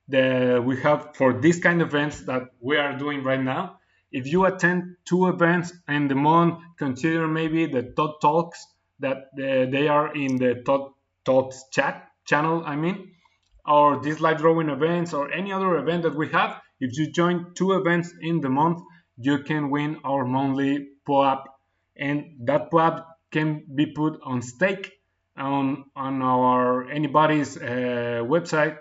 that we have for this kind of events that we are doing right now. If you attend 2 events in the month, consider maybe the Thought Talks that they are in the Thought Talks chat channel, or these live drawing events, or any other event that we have. if you join 2 events in the month, you can win our monthly POAP, and that POAP can be put on stake on our anybody's website,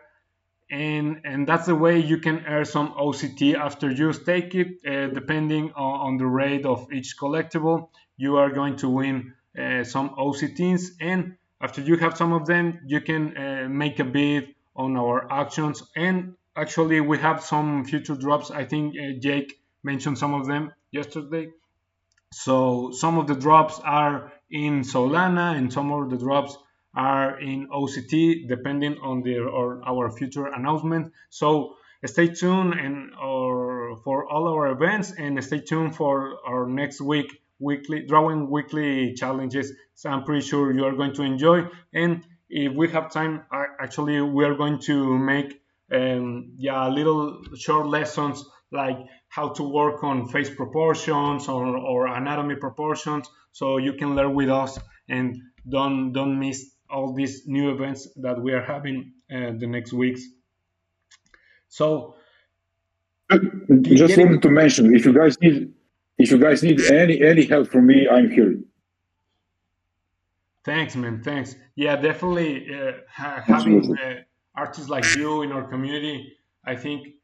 and that's the way you can earn some OCT after you stake it. Depending on the rate of each collectible, you are going to win some OCTs, and after you have some of them, you can make a bid on our auctions. And actually, we have some future drops. I think Jake mentioned some of them yesterday. So some of the drops are in Solana, and some of the drops are in OCT, depending on our future announcement. So stay tuned for all our events, and stay tuned for our next weekly weekly challenges. So I'm pretty sure you are going to enjoy. And if we have time, actually, we are going to make little short lessons like how to work on face proportions or anatomy proportions, so you can learn with us and don't miss all these new events that we are having the next weeks. So just wanted to mention, if you guys need any help from me, I'm here. Thanks, man. Thanks. Yeah, definitely. Having artists like you in our community, I think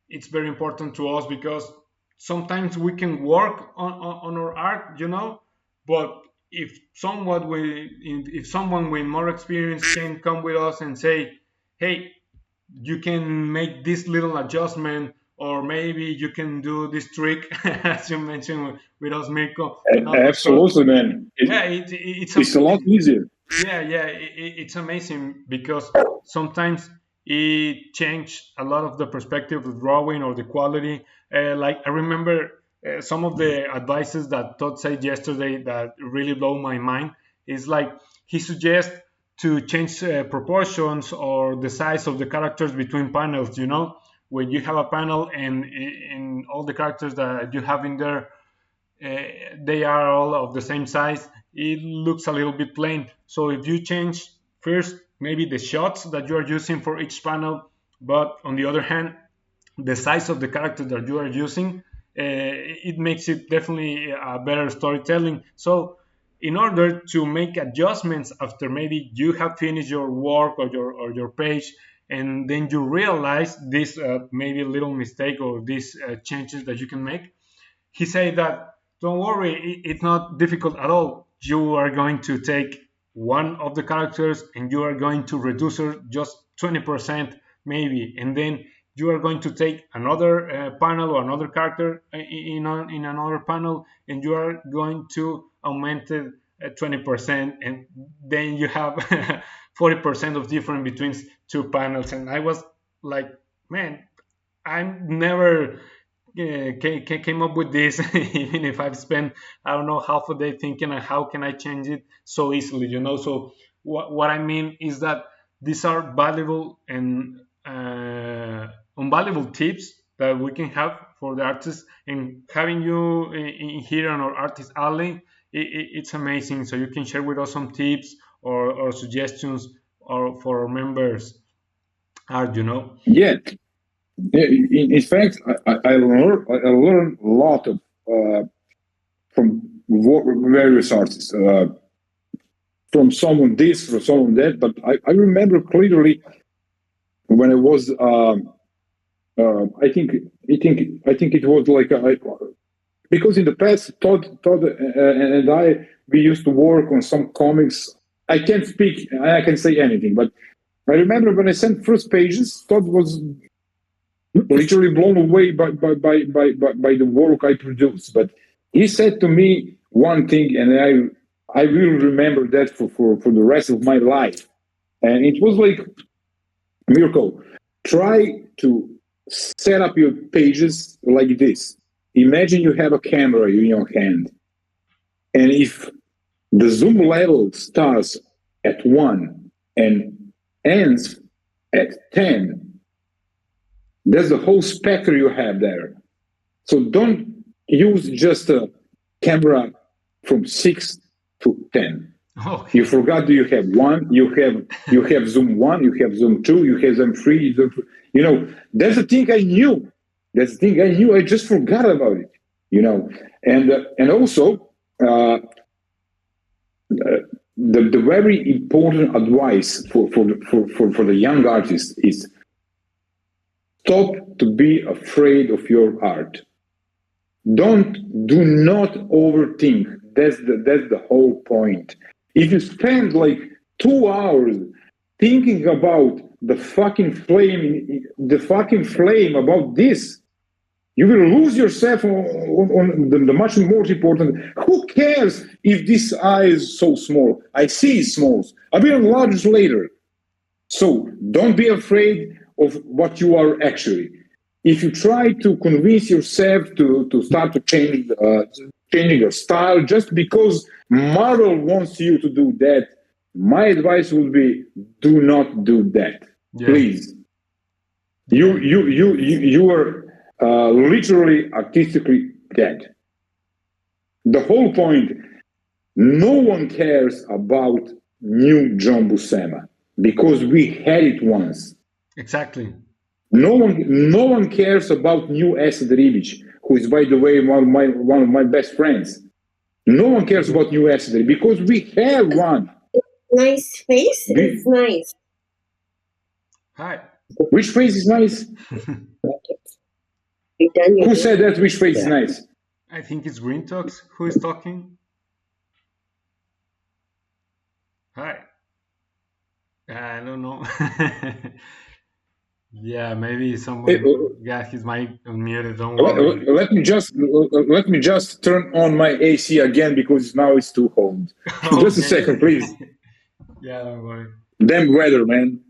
it's very important to us, because sometimes we can work on our art, but if someone with more experience can come with us and say, hey, you can make this little adjustment, or maybe you can do this trick, as you mentioned with us, Mirko. Absolutely, man. It's a lot easier. Yeah, it's amazing, because sometimes it changed a lot of the perspective of drawing or the quality. Like I remember some of the advices that Todd said yesterday that really blow my mind. Is like he suggests to change proportions or the size of the characters between panels. When you have a panel and all the characters that you have in there, they are all of the same size, it looks a little bit plain. So if you change first maybe the shots that you are using for each panel, but on the other hand, the size of the character that you are using, it makes it definitely a better storytelling. So in order to make adjustments after maybe you have finished your work or your page, and then you realize this maybe little mistake or these changes that you can make, he said that don't worry, it's not difficult at all. You are going to take one of the characters and you are going to reduce her just 20% maybe, and then you are going to take another panel or another character in another panel, and you are going to augment it 20%, and then you have 40% of difference between two panels. And I was like, man, I never came up with this, even if I've spent, I don't know, half a day thinking how can I change it so easily, So what I mean is that these are valuable and invaluable tips that we can have for the artists, and having you in here on our Artist Alley, it's amazing. So you can share with us some tips or suggestions or for our members art, Yeah. In fact, I learned a lot from various artists, from someone this, from someone that. But I remember clearly when I was, I think it was like because in the past, Todd and we used to work on some comics. I can't speak, I can say anything, but I remember when I sent first pages, Todd was literally blown away by the work I produced. But he said to me one thing, and I will remember that for the rest of my life. And it was like, Mirko, try to set up your pages like this. Imagine you have a camera in your hand, and if the zoom level starts at 1 and ends at 10, that's the whole spectrum you have there. So don't use just a camera from 6 to 10. Okay. You forgot you have 1, you have zoom 1, you have zoom 2, you have zoom 3, that's the thing I knew. That's the thing I knew. I just forgot about it, and also the very important advice for the young artist is stop to be afraid of your art. Do not overthink. That's the whole point. If you spend like 2 hours thinking about the fucking flame about this, you will lose yourself on the much more important. Who cares if this eye is so small? I see it's small. I will enlarge later. So don't be afraid of what you are actually. If you try to convince yourself to start to changing your style just because Marvel wants you to do that, my advice would be do not do that. Yeah. Please. You are literally artistically dead. The whole point, no one cares about new John Buscema because we had it once. Exactly. No one cares about new Asad Ribic, who is, by the way, one of my best friends. No one cares about new Asad Ribic because we have one. Nice face. It's nice. Hi. Which face is nice? Who said that? Which face is nice? I think it's Green Talks. Who is talking? Hi. I don't know. Yeah, maybe someone got his mic unmuted. Don't worry. Let me just turn on my AC again because now it's too cold. Okay. Just a second, please. Yeah, don't worry. Damn weather, man.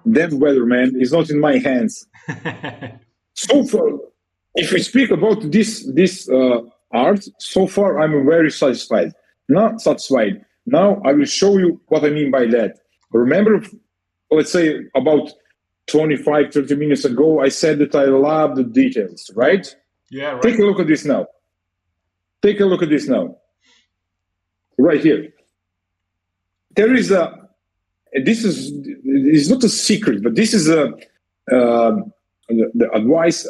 It's not in my hands. So far, if we speak about this art, so far I'm very satisfied. Not satisfied. Now I will show you what I mean by that. Remember, let's say about 25, 30 minutes ago, I said that I love the details, right? Yeah, right. Take a look at this now. Right here. There is it's not a secret, but this is the advice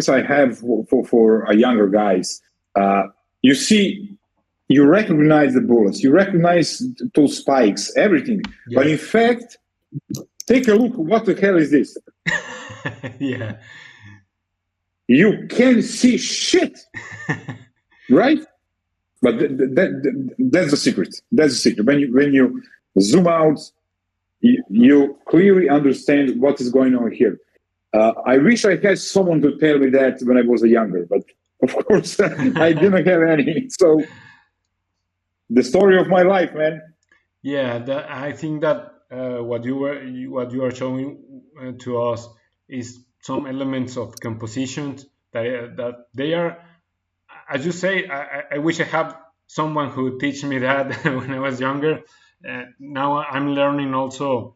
I have for younger guys. You see, you recognize the bullets, you recognize those spikes, everything. Yeah. But in fact, take a look. What the hell is this? Yeah. You can't see shit, right? But that's the secret. That's the secret. When you zoom out, you clearly understand what is going on here. I wish I had someone to tell me that when I was younger, but of course I didn't have any. So the story of my life, man. Yeah, I think that what you are showing to us is some elements of composition that they are, as you say. I wish I had someone who teach me that when I was younger. Now I'm learning also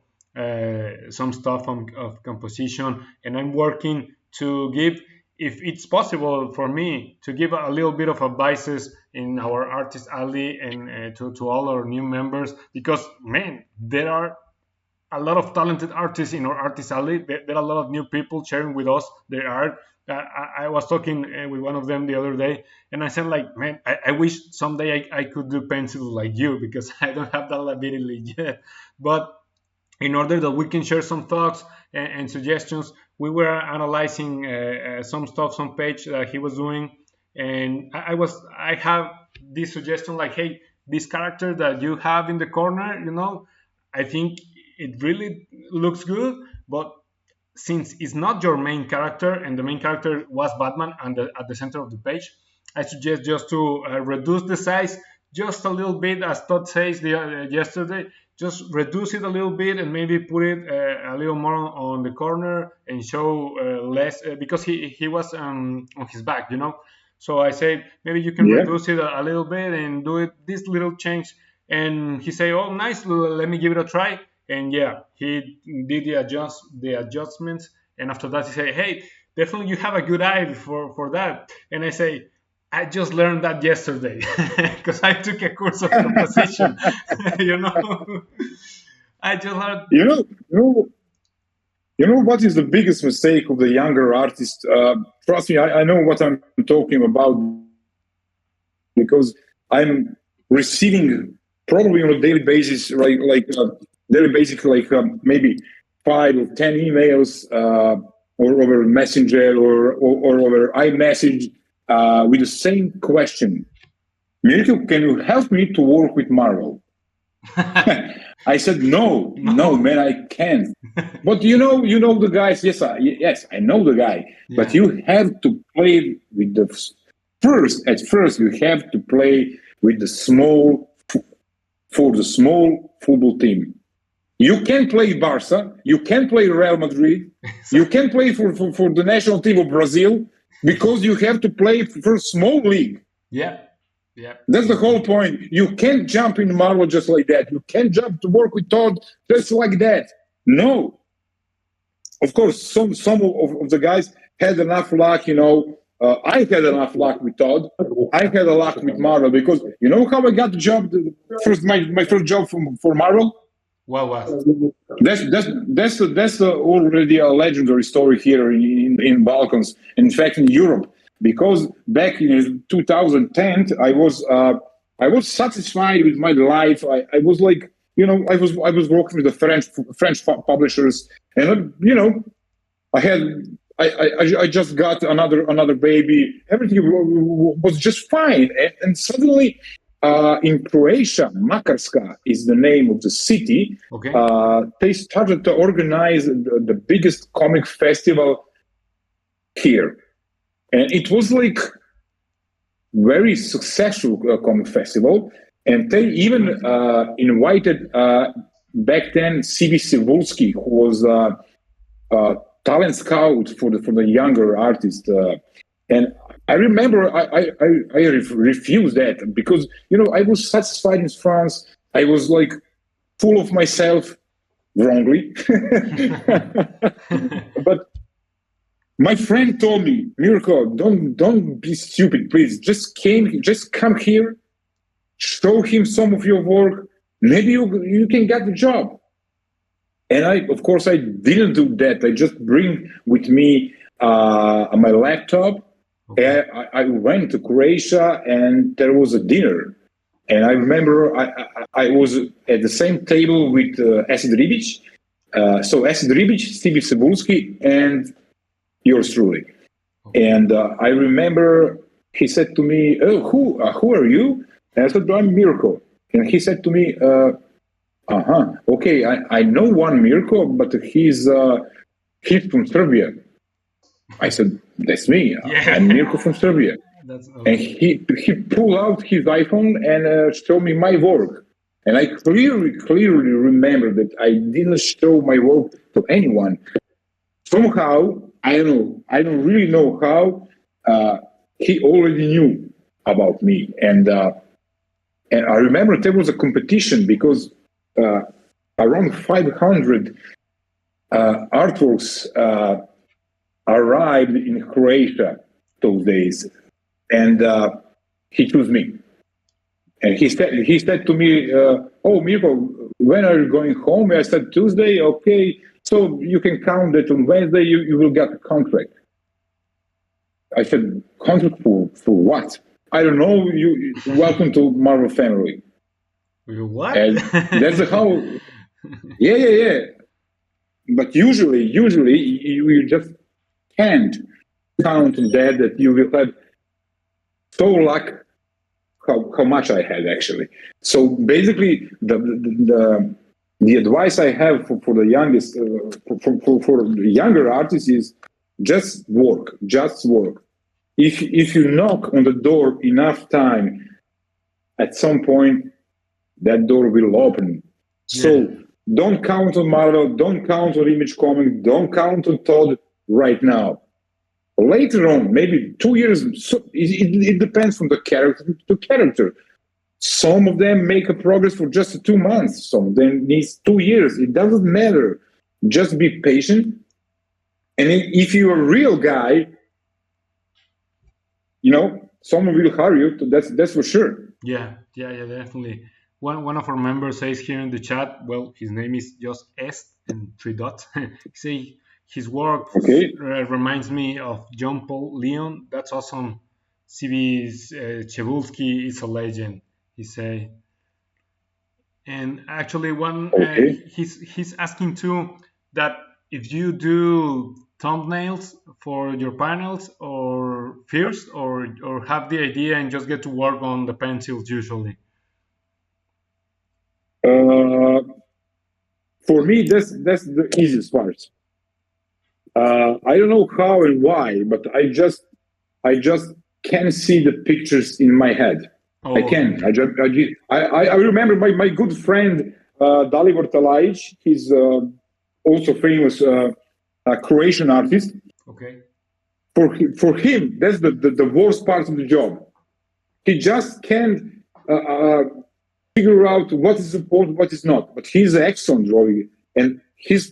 some stuff of composition, and I'm working to give, if it's possible for me, to give a little bit of advices in our artist alley and to all our new members, because man, there are a lot of talented artists in our artist alley. There are a lot of new people sharing with us their art. I was talking with one of them the other day, and I said, like, man, I wish someday I could do pencils like you, because I don't have that ability yet. But in order that we can share some thoughts and suggestions, we were analyzing some stuff, some page that he was doing, and I have this suggestion, like, hey, this character that you have in the corner, I think it really looks good, but since it's not your main character, and the main character was Batman at the center of the page, I suggest just to reduce the size just a little bit, as Todd says yesterday. Just reduce it a little bit and maybe put it a little more on the corner and show less, because he was on his back, So I said, maybe you can reduce it a little bit and do this little change. And he said, oh, nice, let me give it a try. And yeah, he did the adjustments. And after that, he said, hey, definitely you have a good eye for that. And I say, I just learned that yesterday because I took a course of composition. I just learned. You know what is the biggest mistake of the younger artists? Trust me, I know what I'm talking about because I'm receiving probably on a daily basis, right? Maybe 5 or 10 emails or over Messenger or over iMessage with the same question. Mirko, can you help me to work with Marvel? I said, no, man, I can't. But you know the guys. Yes, I know the guy. Yeah. But you have to play with the first. At first, you have to play with the small football team. You can play Barca. You can play Real Madrid. You can play for the national team of Brazil because you have to play for small league. Yeah. Yeah, that's the whole point. You can't jump in Marvel just like that. You can't jump to work with Todd just like that. No. Of course, some of the guys had enough luck. I had enough luck with Todd. I had a luck with Marvel because you know how I got the job. My first job for Marvel. What was? That's already a legendary story here in Balkans. In fact, in Europe. Because back in 2010, I was satisfied with my life. I was like, I was working with the French publishers, and I just got another baby. Everything was just fine, and suddenly in Croatia, Makarska is the name of the city. Okay. They started to organize the biggest comic festival here. And it was like very successful comic festival, and they even invited back then C.B. Cebulski, who was a talent scout for the younger artists. And I remember I refused that because I was satisfied in France. I was like full of myself, wrongly, but. My friend told me, Mirko, don't be stupid, please. Just come here, show him some of your work. Maybe you can get the job. And of course, I didn't do that. I just bring with me my laptop. Okay. I went to Croatia, and there was a dinner. And I remember I was at the same table with Acid Ribic. So Acid Ribic, Stevie Cebulski, and yours truly. And I remember he said to me, "Oh, who are you?" And I said, "I'm Mirko." And he said to me, okay, I know one Mirko, but he's from Serbia." I said, "That's me. Yeah. I'm Mirko from Serbia." And he pulled out his iPhone and showed me my work. And I clearly remember that I didn't show my work to anyone. Somehow, I don't really know how, he already knew about me. And I remember there was a competition because around 500 artworks arrived in Croatia those days. And he chose me. And he said to me, "Oh, Mirko, when are you going home?" I said, "Tuesday." "Okay. So you can count that on Wednesday you will get a contract." I said, "Contract for what?" "I don't know. You welcome to Marvel family." What? And that's how. Yeah. But usually you just can't count on that you will have so luck how much I had actually. So basically the advice I have for the youngest, for the younger artists is just work. If you knock on the door enough time, at some point, that door will open. Yeah. So don't count on Marvel, don't count on Image Comics, don't count on Todd right now. Later on, maybe 2 years, it depends from the character to character. Some of them make a progress for just 2 months. Some of them needs 2 years. It doesn't matter. Just be patient. And if you're a real guy, someone will hire you. That's for sure. Yeah, definitely. One of our members says here in the chat, well, his name is just Est and 3 dots. He say, his work Okay. reminds me of John Paul Leon. That's awesome. CB's Cebulski is a legend, he say. And actually, Okay. he's asking too that if you do thumbnails for your panels or first, or have the idea and just get to work on the pencils usually. For me, that's the easiest part. I don't know how and why, but I just can see the pictures in my head. Oh, I can. I remember my good friend Dalibor Talajic. He's also famous Croatian artist. Okay. For him, that's the worst part of the job. He just can't figure out what is important, what is not. But he's an excellent drawing, and his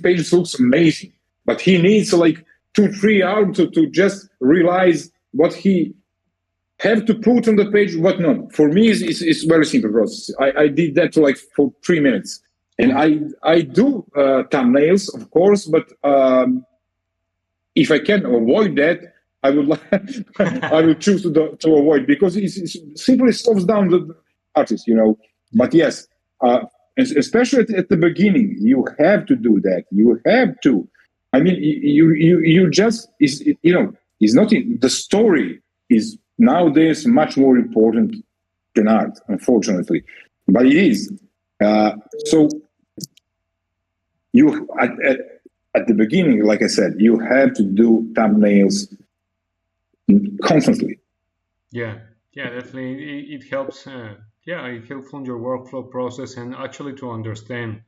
page looks amazing. But he needs like 2-3 hours to just realize what he have to put on the page, what not. For me, it's very simple process. I did that like for 3 minutes, and I do thumbnails, of course, but if I can avoid that, I would I will choose to avoid, because it simply slows down the artist, you know. But yes, especially at the beginning, you have to do that. You have to. I mean, you just it's not the story is nowadays much more important than art, unfortunately, but it is. So you at the beginning, like I said, you have to do thumbnails constantly. Yeah, definitely. It helps. It helps on your workflow process and actually to understand.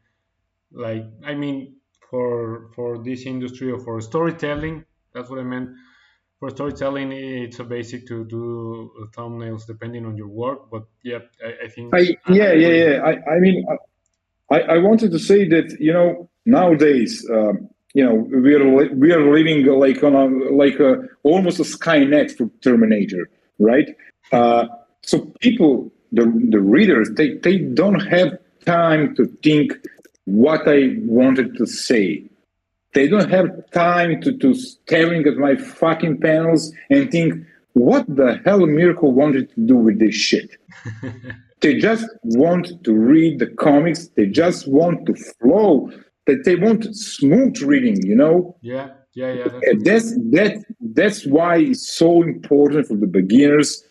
Like, I mean, for this industry or for storytelling, that's what I meant. For storytelling, it's a basic to do thumbnails depending on your work. But yeah, I think. I mean, I wanted to say that, you know, nowadays, we are living like on almost a Skynet for Terminator, right? So people, the readers, they don't have time to think what I wanted to say. They don't have time to staring at my fucking panels and think, what the hell Mirko wanted to do with this shit? They just want to read the comics. They just want to flow. That they want smooth reading, you know. Yeah. That's why it's so important for the beginners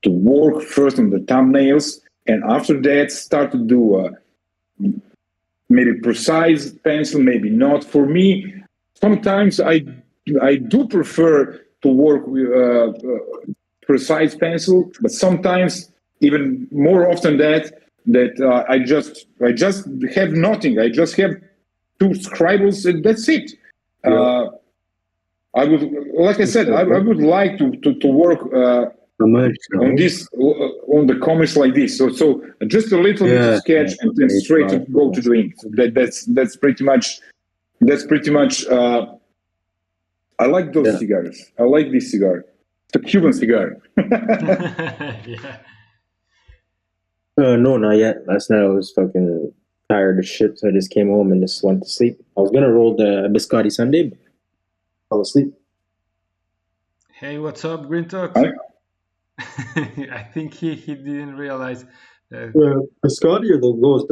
to work first on the thumbnails, and after that start to do maybe precise pencil, maybe not. For me, sometimes I do prefer to work with precise pencil, but sometimes even more often that I just have nothing. I just have 2 scribbles and that's it. Yeah. I would, like I said, I would like to work on this on the comics like this. So just a little bit of sketch and then straight to go to the ink. That's pretty much. I like those cigars. I like this cigar. It's a Cuban cigar. Yeah. No, not yet. Last night I was fucking tired as shit, so I just came home and just went to sleep. I was gonna roll the biscotti Sunday, but fell asleep. Hey, what's up, Green Talk? I think he didn't realize that. Biscotti or the ghost?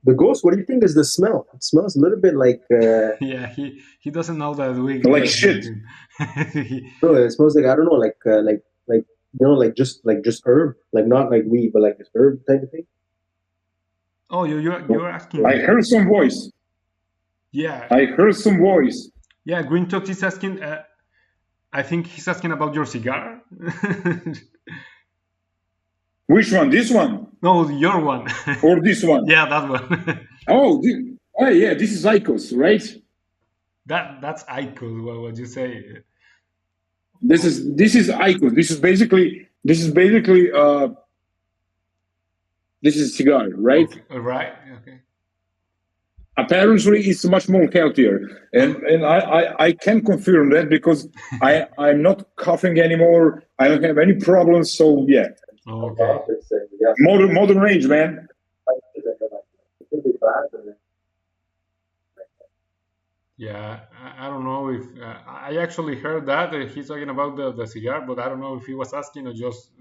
The ghost. What do you think is the smell? It smells a little bit like. Yeah, he doesn't know that we like shit. No, it smells like, I don't know, like you know, like just herb, like not like weed, but like this herb type of thing. Oh, you're asking. I heard some voice. Yeah. I heard some voice. Yeah, Green Talk is asking. I think he's asking about your cigar. Which one? This one? No, your one. Or this one? Yeah, that one. Yeah, this is Icos, right? That's Icos. What would you say? This is Icos. This is basically this is cigar, right? Okay. Right. Okay. Apparently, it's much more healthier, and I can confirm that because I'm not coughing anymore. I don't have any problems. So yeah. Okay. Modern age, man. Yeah, I don't know if I actually heard that he's talking about the cigar, but I don't know if he was asking or just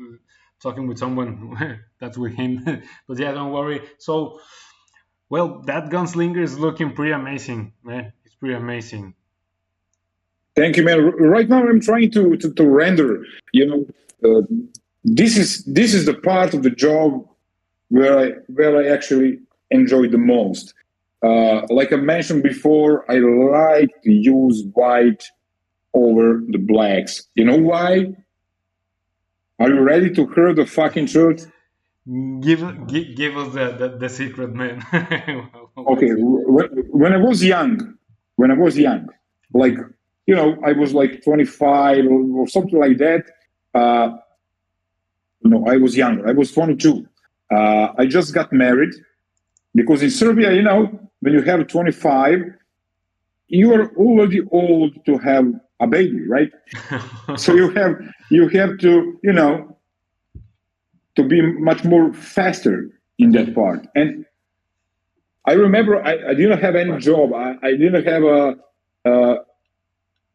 talking with someone that's with him. But yeah, don't worry. So, well, that gunslinger is looking pretty amazing, man. It's pretty amazing. Thank you, man. Right now, I'm trying to render. You know, this is the part of the job where I actually enjoy the most. Like I mentioned before, I like to use white over the blacks. You know why? Are you ready to hear the fucking truth? Give us the secret, man. Okay, when I was young, like I was like 25 or something like that. Uh, no, I was young. I was 22. I just got married because in Serbia, when you have 25, you are already old to have a baby, right? So you have to be much more faster in that part. And I remember I didn't have any job. I didn't have a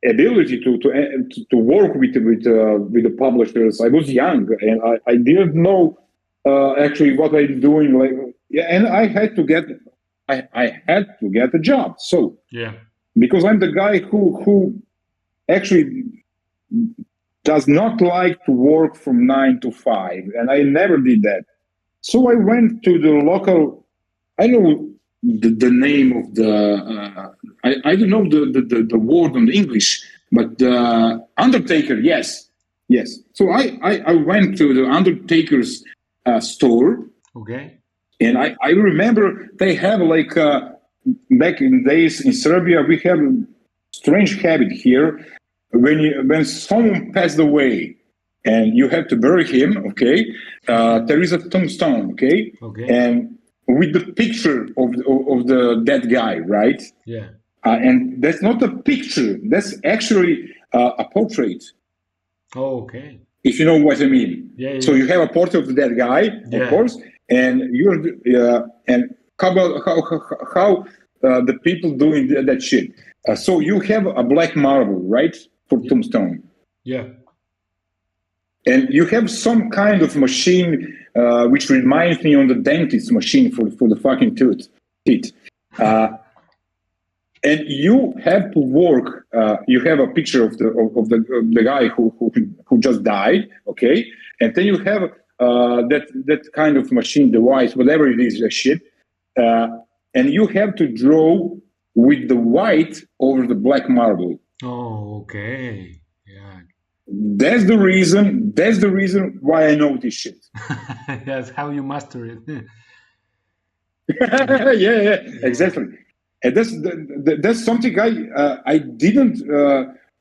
ability to work with the publishers. I was young and I didn't know actually what I'm doing. Like, yeah, and I had to get a job. So yeah, because I'm the guy who actually does not like to work from 9 to 5, and I never did that. So I went to the local. I know the name of the. I don't know the word in English, but undertaker. Yes, yes. So I went to the undertaker's store, okay, and I remember they have like back in days in Serbia we have a strange habit here when someone passed away and you have to bury him, okay, there is a tombstone, okay, okay, and with the picture of the dead guy, right? yeah. And that's not a picture, that's actually a portrait, Oh, okay. if you know what I mean. Yeah, So yeah, you have a portrait of that guy, of yeah. course, and you're and how about how the people doing that shit. So you have a black marble, right, for tombstone, Yeah. and you have some kind of machine which reminds me on the dentist machine for the fucking teeth. And you have to work. You have a picture of the guy who just died, okay, and then you have that kind of machine device, whatever it is, shit, and you have to draw with the white over the black marble. Oh, okay. Yeah. That's the reason. That's the reason why I know this shit. That's how you master it. Yeah, exactly. And that's something I didn't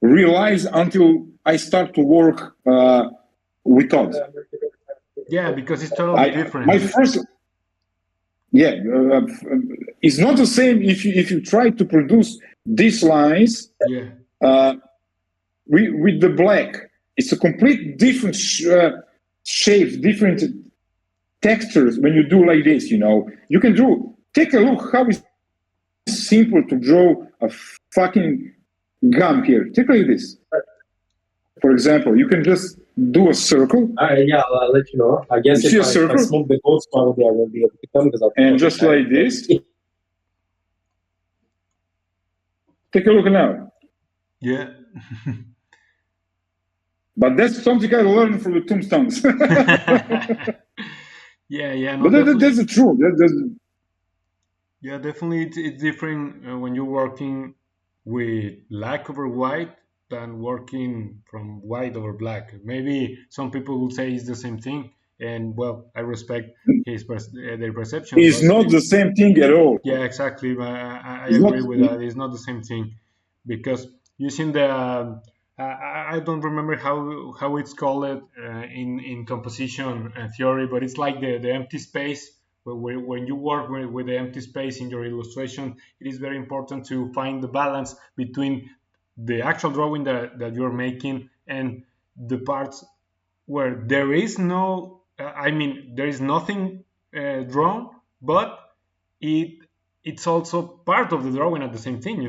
realize until I start to work with Todd. Yeah, because it's totally different. My first, yeah, it's not the same if you try to produce these lines. Yeah. With the black. It's a complete different shapes, different textures when you do like this. You can do. Take a look how it's simple to draw a fucking gum here. Take a look at this. For example, you can just do a circle. Yeah, I'll let you know. I guess if I smoke the ghost, probably I won't be able to come because and just like this. Take a look now. Yeah. But that's something I learned from the tombstones. Yeah. No, but that's the truth. Yeah, definitely, it's different when you're working with black over white than working from white over black. Maybe some people will say it's the same thing, and well, I respect their perception. It's not the same thing at all. Yeah, exactly. But I agree with that. It's not the same thing because using the I don't remember how it's called in composition theory, but it's like the empty space. When you work with the empty space in your illustration, it is very important to find the balance between the actual drawing that you're making and the parts where there is no, there is nothing drawn, but it's also part of the drawing at the same thing,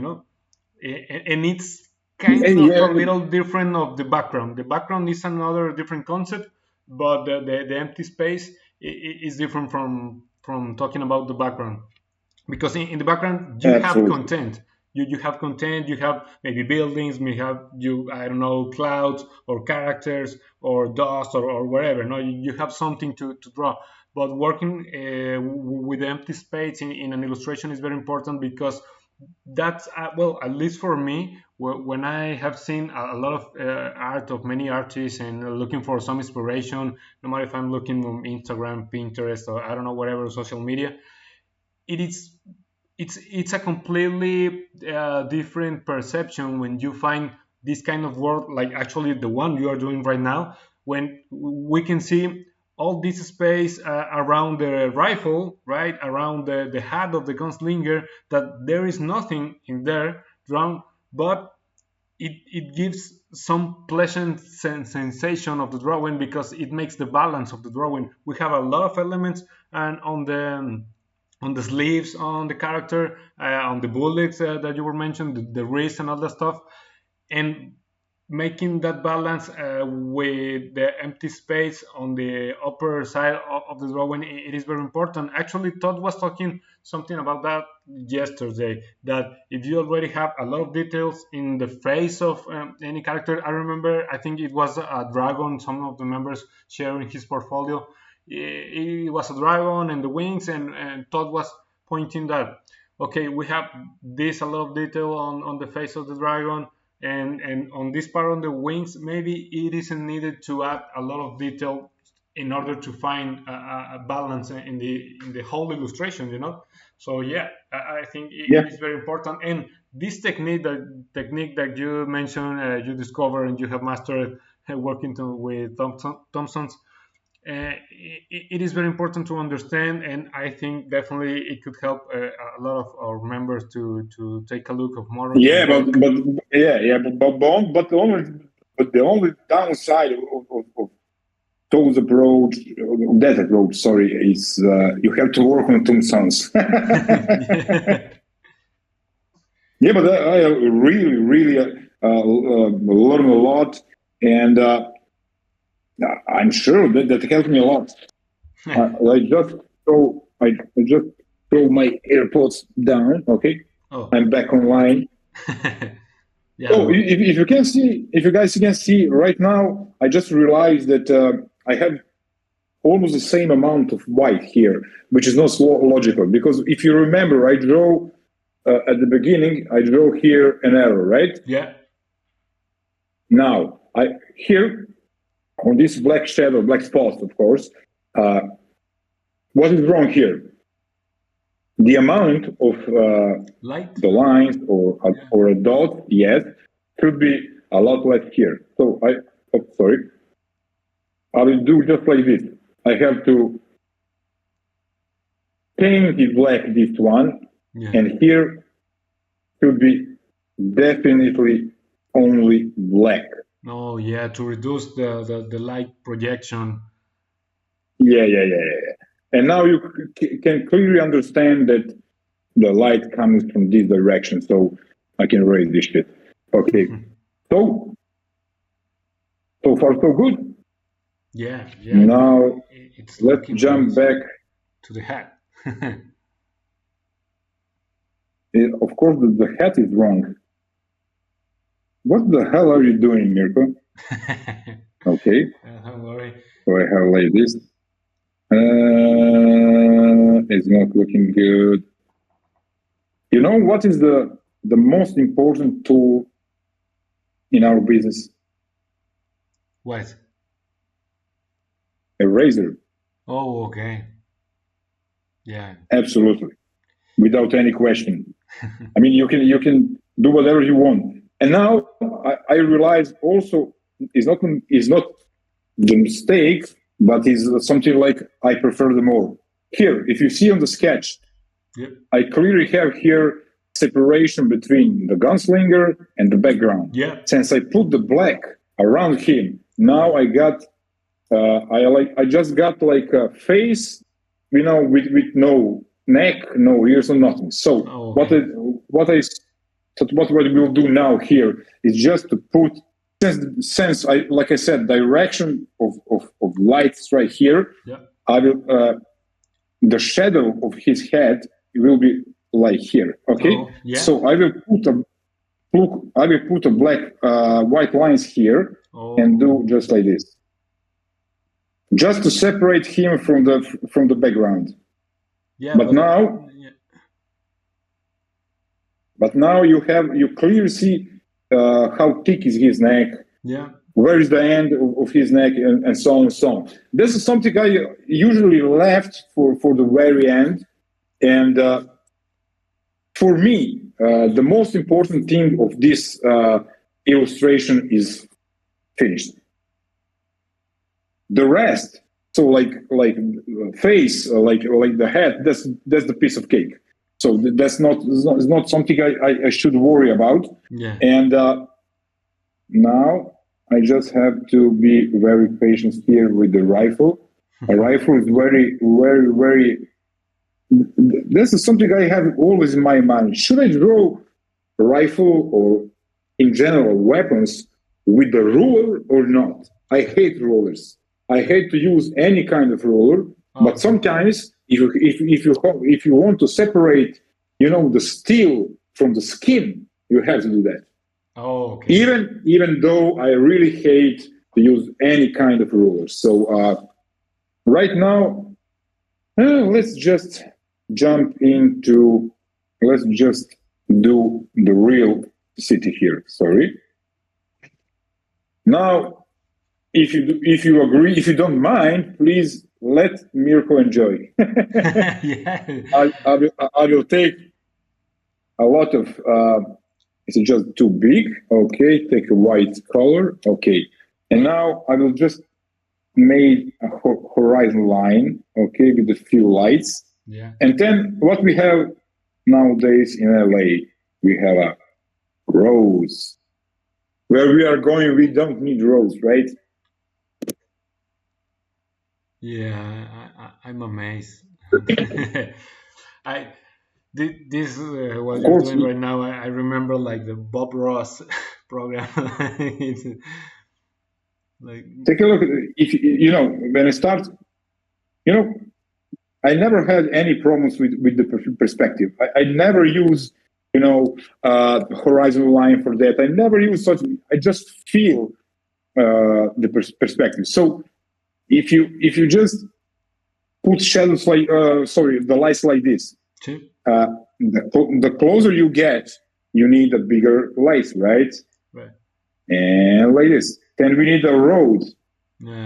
and it's kind of a little different of the background. The background is another different concept, but the empty space is different from talking about the background, because in the background you have content. You have content, you have maybe buildings, I don't know, clouds or characters or dust or whatever. No, you have something to draw. But working with the empty space in an illustration is very important, because that's well, at least for me, when I have seen a lot of art of many artists and looking for some inspiration, no matter if I'm looking on Instagram, Pinterest, or I don't know, whatever social media, it's a completely different perception when you find this kind of work, like actually the one you are doing right now, when we can see all this space around the rifle, right, around the hat of the gunslinger, that there is nothing in there drawn, but it gives some pleasant sensation of the drawing, because it makes the balance of the drawing. We have a lot of elements, and on the sleeves, on the character, on the bullets that you were mentioning, the wrist and all that stuff, and making that balance with the empty space on the upper side of the drawing, it is very important. Actually, Todd was talking something about that yesterday, that if you already have a lot of details in the face of any character, I remember, I think it was a dragon, some of the members sharing his portfolio, it was a dragon and the wings, and Todd was pointing that, okay, we have a lot of detail on the face of the dragon, and on this part on the wings, maybe it isn't needed to add a lot of detail in order to find a balance in the whole illustration, So yeah, I think it is very important. And this technique that you mentioned, you discovered and you have mastered working with Thompson's, it is very important to understand, and I think definitely it could help a lot of our members to take a look of more. Yeah, but the only downside of those approach, of that approach, sorry, is you have to work on Thompson's. Yeah, but I really learn a lot, and I'm sure that helped me a lot. I just throw my AirPods down. Okay, I'm back online. Yeah. So if you guys can see right now, I just realized that I have almost the same amount of white here, which is not logical, because if you remember, I draw at the beginning, I draw here an arrow, right? Yeah. Now here on this black shadow, black spot, of course, what is wrong here? The amount of light, the lines or a dot, yes, could be a lot less here. So I will do just like this. I have to paint it black, this one, and here should be definitely only black. Oh yeah, to reduce the light projection. Yeah. And now you can clearly understand that the light comes from this direction, so I can erase this shit. Okay. So far so good. Yeah. Now let's jump back to the hat. Of course, the hat is wrong. What the hell are you doing, Mirko? Okay. Don't worry. So I have like this. It's not looking good. You know what is the most important tool in our business? What? A razor. Oh, okay. Yeah. Absolutely. Without any question. I mean, you can do whatever you want. And now I realize also is not the mistake, but is something like I prefer them all. Here, if you see on the sketch, I clearly have here separation between the gunslinger and the background. Yeah. Since I put the black around him, now I got I just got like a face, with no neck, no ears, or nothing. So what I So what we'll do now here is just to put since I like I said direction of lights right here. Yeah. I will the shadow of his head will be like here. Okay. Oh, yeah. So I will put a black white lines here and do just like this, just to separate him from the background. Yeah. But now you clearly see how thick is his neck. Yeah. Where is the end of his neck, and so on and so on. This is something I usually left for the very end. And for me, the most important thing of this illustration is finished. The rest, so like face, like the head, that's the piece of cake. So that's not something I should worry about. Yeah. And now I just have to be very patient here with the rifle. A rifle is very, very, very. This is something I have always in my mind. Should I draw a rifle or, in general, weapons with the ruler or not? I hate rulers. I hate to use any kind of ruler. But sometimes, if you want to separate, the steel from the skin, you have to do that. Oh, okay. Even though I really hate to use any kind of ruler. So right now, let's just do the real city here. Sorry. Now, if you agree, if you don't mind, please let Mirko enjoy. Yeah. I will take a lot of. It's just too big. Okay, take a white color. Okay, and now I will just make a horizon line. Okay, with a few lights. Yeah. And then what we have nowadays in LA, we have a roads. Where we are going, we don't need roads, right? Yeah, I'm amazed. This what you're doing right now. I remember like the Bob Ross program. It's like, take a look at it. If when I start, I never had any problems with the perspective. I never use horizon line for that. I never use such. I just feel the perspective. So if you just put shadows like the lights like this, the closer you get, you need a bigger light, right? Right. And like this. Then we need a road.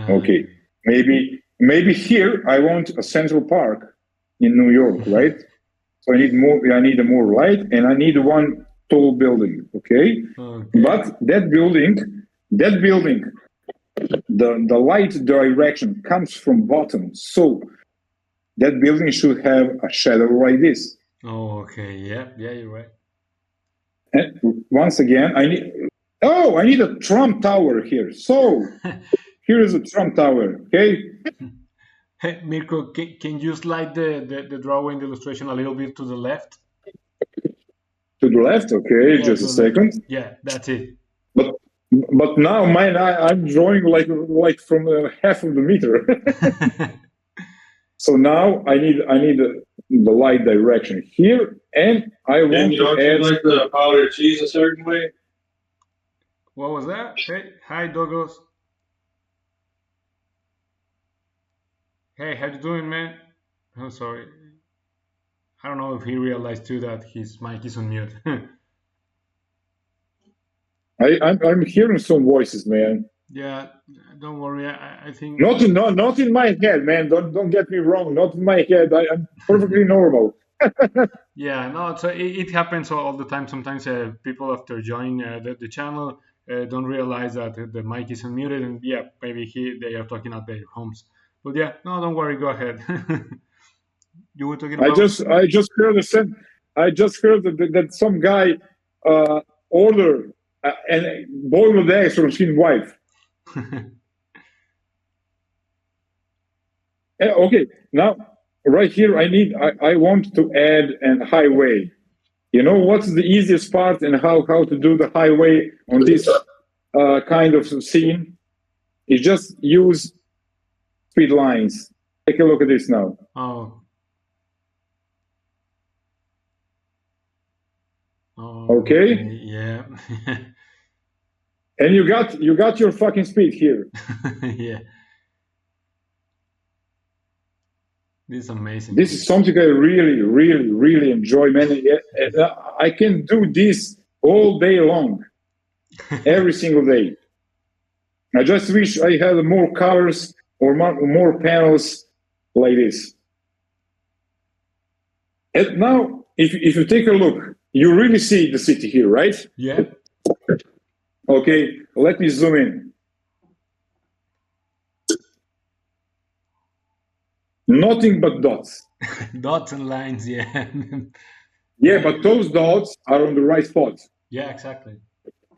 Okay, maybe here I want a Central Park in New York, right? So I need more. I need a more light, and I need one tall building. Okay, but that building, the light direction comes from bottom, so that building should have a shadow like this. Oh, okay. Yeah, you're right. And once again, I need a Trump Tower here. So here is a Trump Tower. Okay. Hey, Mirko, can you slide the drawing, the illustration a little bit to the left? To the left, okay. Just a second. Left. Yeah, that's it. But now I'm drawing like from half of the meter. So now I need the light direction here, and I want to add. Like the powdered cheese a certain way. What was that? Hey, hi Douglas. Hey, how you doing, man? I'm sorry. I don't know if he realized too that his mic is on mute. I'm hearing some voices, man. Yeah, don't worry. I think not in my head, man. Don't get me wrong. Not in my head. I'm perfectly normal. Yeah, no. So it happens all the time. Sometimes people after joining the channel don't realize that the mic is unmuted, and yeah, maybe they are talking at their homes. But yeah, no, don't worry. Go ahead. You were talking about. I just heard that some guy ordered and boiled eggs from his wife. Okay, now right here I want to add an highway. You know what's the easiest part and how to do the highway on this kind of scene? Is just use speed lines. Take a look at this now. Oh. Okay. Yeah. And you got your fucking speed here. Yeah. This is amazing. This is something I really, really, really enjoy, man. I can do this all day long, every single day. I just wish I had more colors or more panels like this. And now, if you take a look, you really see the city here, right? Yeah. Okay, let me zoom in. Nothing but dots. Dots and lines, yeah. Yeah, but those dots are on the right spot. Yeah, exactly. So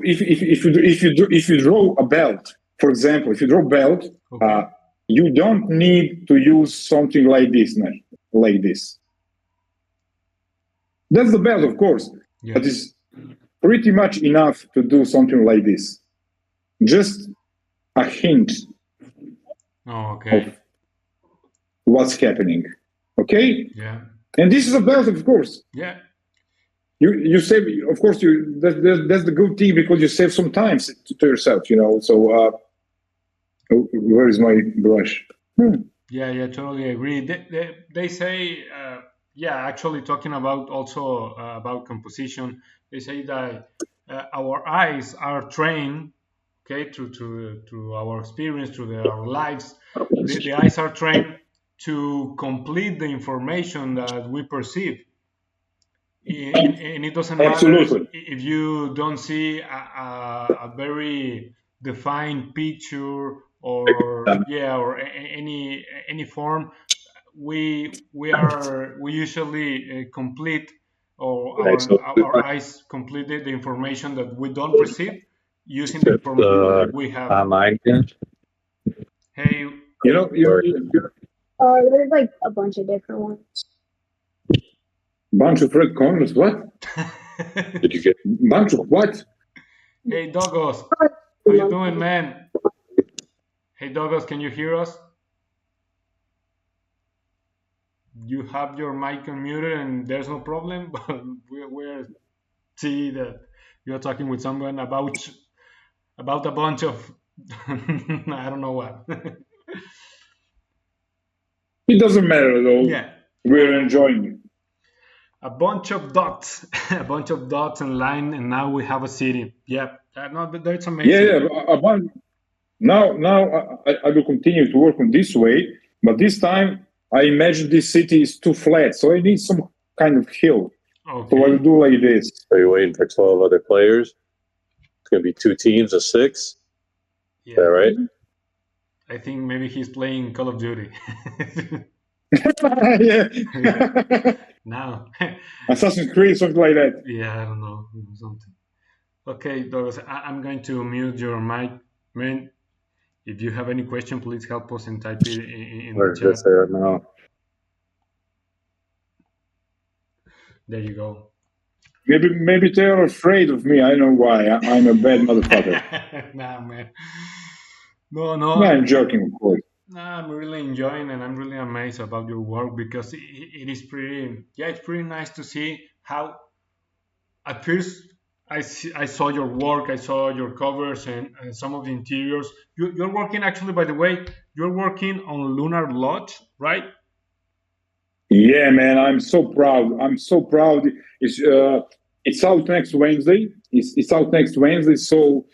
if you draw a belt, for example, if you draw a belt, Okay. you don't need to use something like this, man, like this. That's the belt, of course, Yeah. but it's pretty much enough to do something like this. Just a hint Oh, okay. of what's happening. Okay, Yeah. and this is a belt, of course. Yeah. You save, of course. That's the good thing because you save some time to yourself, you know. So where is my brush? Yeah, totally agree. They say, yeah, actually talking about also about composition, they say that our eyes are trained, okay, through our experience, through our lives. The eyes are trained to complete the information that we perceive. And it doesn't matter Absolutely. if you don't see a very defined picture or any form. We usually complete, or our eyes complete the information that we don't perceive using the information that we have. Hey, You know, There's like a bunch of different ones. bunch of red corners. What? Did you get? Bunch of what? hey Douglas, how you doing, man? Hey Douglas, can you hear us? You have your mic unmuted and there's no problem, but we're see that you're talking with someone about a bunch of I don't know what. It doesn't matter though. Yeah, We're enjoying it. a bunch of dots, a bunch of dots and line, and now we have a city. Yeah, that's amazing. Yeah. Now I will continue to work on this way, but this time I imagine this city is too flat, so I need some kind of hill. Okay. So I will do like this. Are you waiting for 12 other players? It's gonna be 2 teams of 6. Yeah. Is that right? I think maybe he's playing Call of Duty. Yeah. Now. Assassin's Creed, something like that. Yeah, I don't know, something. Okay, Douglas, I'm going to mute your mic, man. If you have any question, please help us and type it in the chat. There now. There you go. Maybe they're afraid of me. I don't know why. I'm a bad motherfucker. Nah, man. No. No, I'm joking, of course. Nah, I'm really enjoying and I'm really amazed about your work because it is pretty. Yeah, it's pretty nice to see how. At first, I saw your work, I saw your covers and some of the interiors. You're working actually, by the way, you're working on Lunar Lodge, right? Yeah, man, I'm so proud. It's out next Wednesday. It's out next Wednesday. So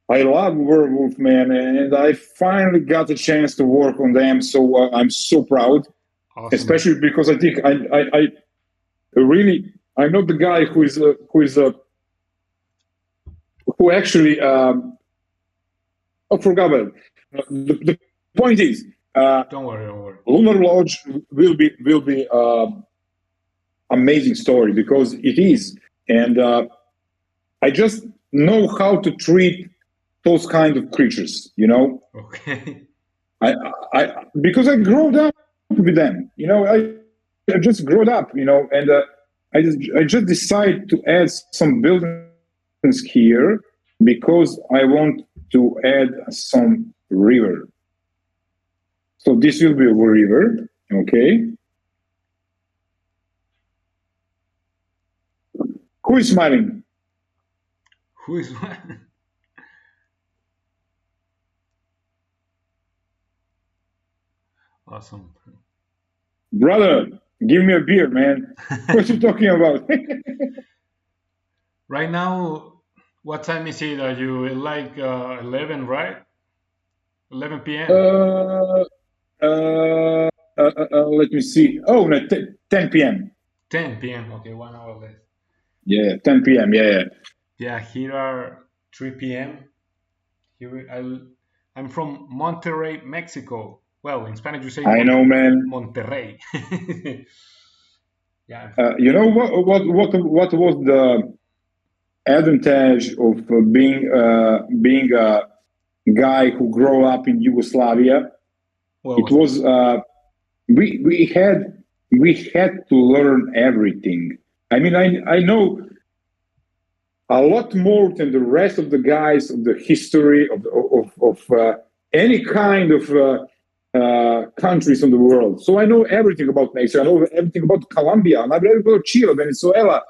I love Werewolf, man, and I finally got a chance to work on them. So I'm so proud, Awesome. Especially because I think I really I'm not the guy who actually I forgot about it. The point is. Don't worry. Lunar Lodge will be amazing story because it is, and I just know how to treat those kind of creatures. You know, Okay. I because I grew up with them. You know, just grew up, and I just decided to add some buildings here because I want to add some river. So this will be a river, okay? Who is smiling? Who is Awesome. Brother, give me a beer, man. What you talking about? Right now, what time is it? Are you like 11, right? 11 p.m. Let me see. Oh, no, 10 p.m. 10 p.m. Okay, 1 hour less. Yeah, 10 p.m. Yeah. Yeah, here are 3 p.m. I'm from Monterrey, Mexico. Well, in Spanish you say I know, man. Monterrey. Yeah. You know what was the advantage of being a guy who grew up in Yugoslavia? It was we had to learn everything. I mean, I know a lot more than the rest of the guys of the history of any kind of countries in the world. So I know everything about Mexico. I know everything about Colombia. I know everything about Chile, Venezuela.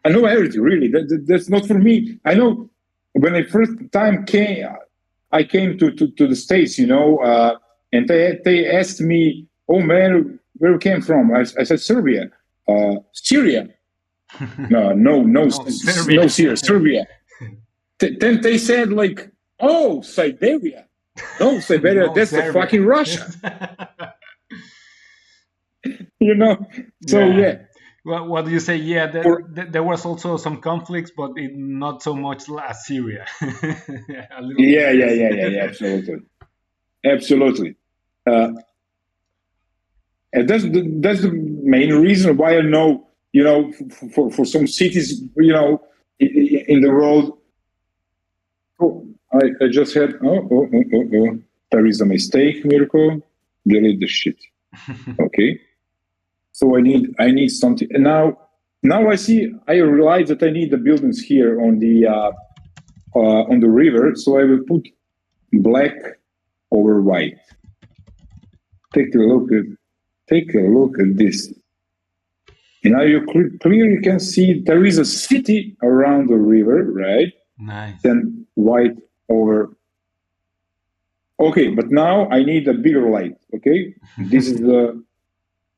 I know everything, really. That's not for me. I know when I first time I came to the States, and they asked me, "Oh man, where you came from?" I said Serbia, Syria. No, Syria, Serbia. Then they said like, "Oh, Siberia." No, Siberia, that's Serbia. The fucking Russia. So yeah. Well, what do you say? Yeah, there was also some conflicts, but not so much as Syria. Yeah, absolutely. And that's the main reason why I know, for some cities, in the world. Oh, I just had. Oh. There is a mistake, Mirko. Delete the shit. Okay. So I need something. And now I realize that I need the buildings here on the river. So I will put black over white. Take a look at this. And now you clearly can see there is a city around the river, right? Nice. Then white over. Okay, but now I need a bigger light. Okay, this is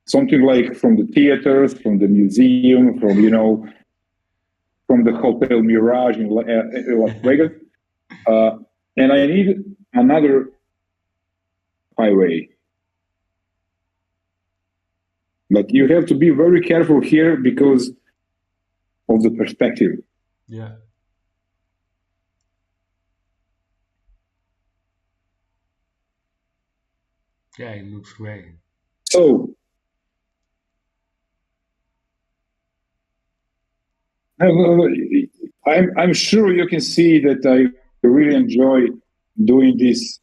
something like from the theaters, from the museum, from the Hotel Mirage in Las Vegas, and I need another highway. But you have to be very careful here because of the perspective. Yeah. Yeah, it looks great. So, I'm sure you can see that I really enjoy doing this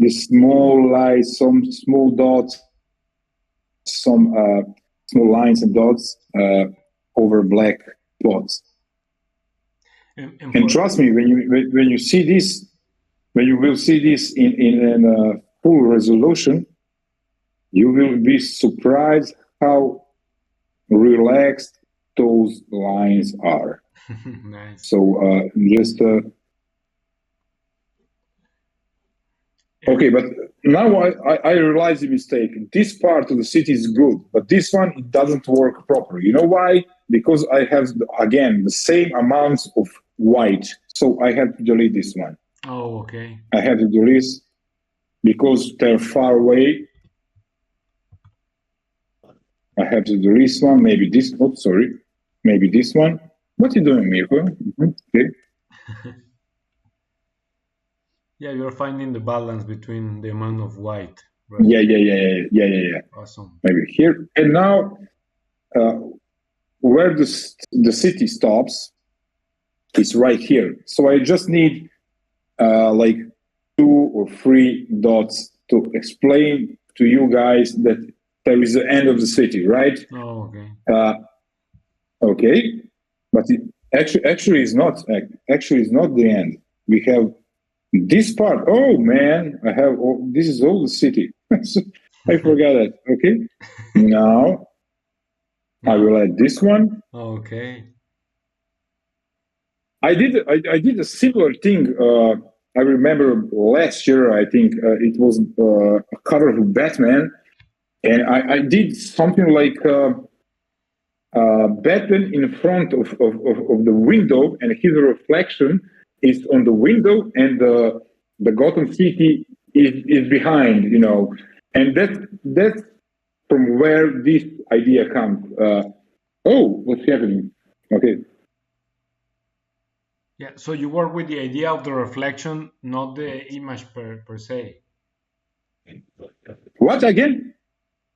small lights, some small dots, some small lines and dots over black spots. And trust me, when you see this, when you will see this in full resolution, you will be surprised how relaxed those lines are. Nice. So just okay, but now I realize the mistake. This part of the city is good, but this one, it doesn't work properly. You know why? Because I have, again, the same amounts of white. So I have to delete this one. Oh, okay. I have to delete because they're far away. I have to delete this one. Maybe this. Oh, sorry. Maybe this one. What are you doing, Mirko? Okay. Yeah, you're finding the balance between the amount of white. Right? Yeah. Awesome. Maybe here. And now, where the city stops is right here. So I just need like 2 or 3 dots to explain to you guys that there is the end of the city, right? Oh, okay. Okay, but it actually is not. Actually, is not the end. We have this part. Oh man, I have. This is all the city. I forgot that. Okay, now I will add this one. Okay. I did a similar thing. I remember last year. I think it was a cover of Batman, and I did something like Batman in front of the window, and his reflection is on the window, and the Gotham City is behind. And that's from where this idea comes. Oh, what's happening? Okay. Yeah, so you work with the idea of the reflection, not the image per se. What again?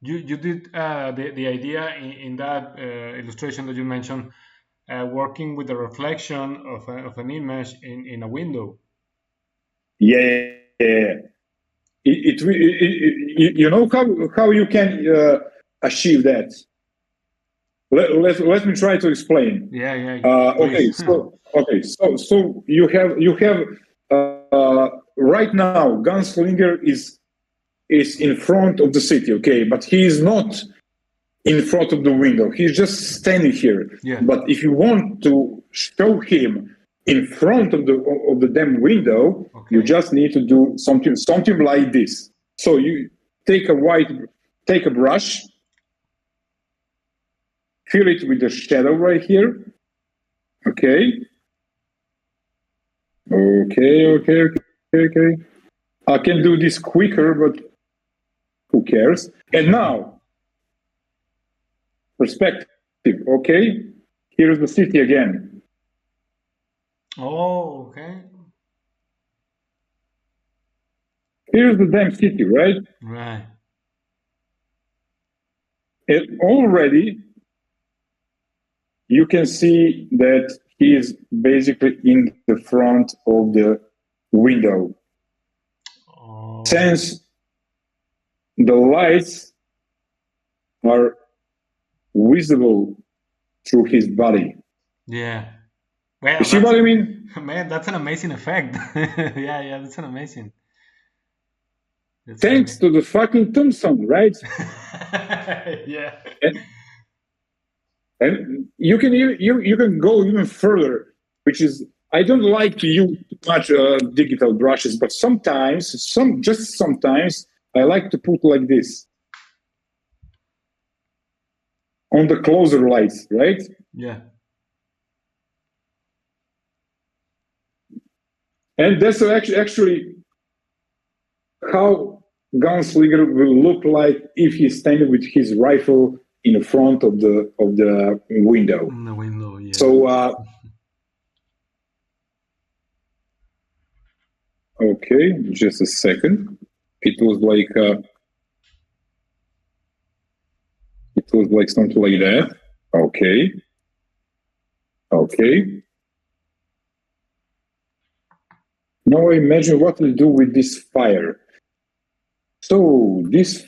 You did the idea in that illustration that you mentioned, working with the reflection of an image in a window. Yeah. You know how you can achieve that. Let me try to explain. Yeah. Okay, so you have right now Gunslinger is in front of the city, okay, but he is not in front of the window. He's just standing here. Yeah. But if you want to show him in front of the damn window, Okay. you just need to do something like this. So you take a brush, fill it with the shadow right here. Okay. I can do this quicker, but who cares? And now, perspective. Okay. Here's the city again. Oh, okay. Here's the damn city, right? Right. And already you can see that he is basically in the front of the window. Oh. Since the lights are visible through his body. Yeah. Well, You see what I mean? Man, that's an amazing effect. Yeah, that's an amazing. Thanks to the fucking tombstone, right? Yeah. And you can go even further, which is I don't like to use too much digital brushes, but sometimes I like to put like this on the closer lights, right? Yeah. And that's actually how Gunslinger will look like if he's standing with his rifle in front of the window. In the window, yeah. So okay, just a second. It was like something like that. Okay. Now imagine what we'll do with this fire. So this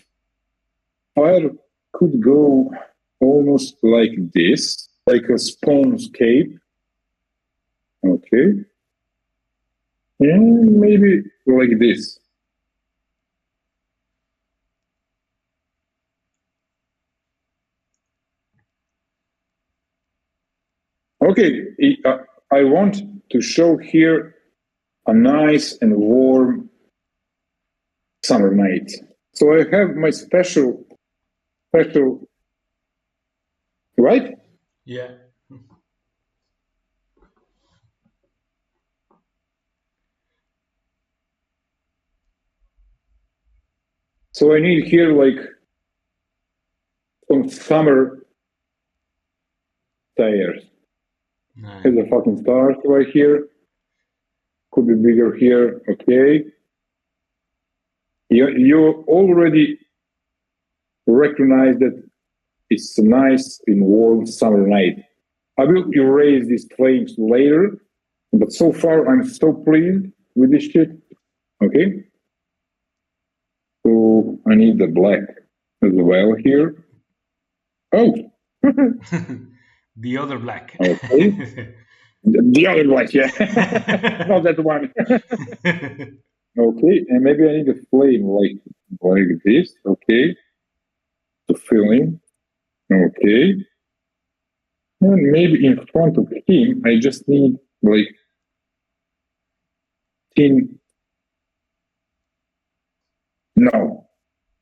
fire could go almost like this, like a spawnscape. Okay. And maybe like this. Okay, I want to show here a nice and warm summer night. So I have my special, right? Yeah. So I need here like some summer tires. Nice. Here's the fucking stars right here. Could be bigger here. Okay. You already recognize that it's a nice and warm summer night. I will erase these claims later, but so far I'm so pleased with this shit. Okay. So I need the black. as well here. Oh, The other black. okay. The other black, yeah. Not that one. Okay, and maybe I need a flame like this. Okay, to fill in. Okay, and maybe in front of him, I just need like thin. No,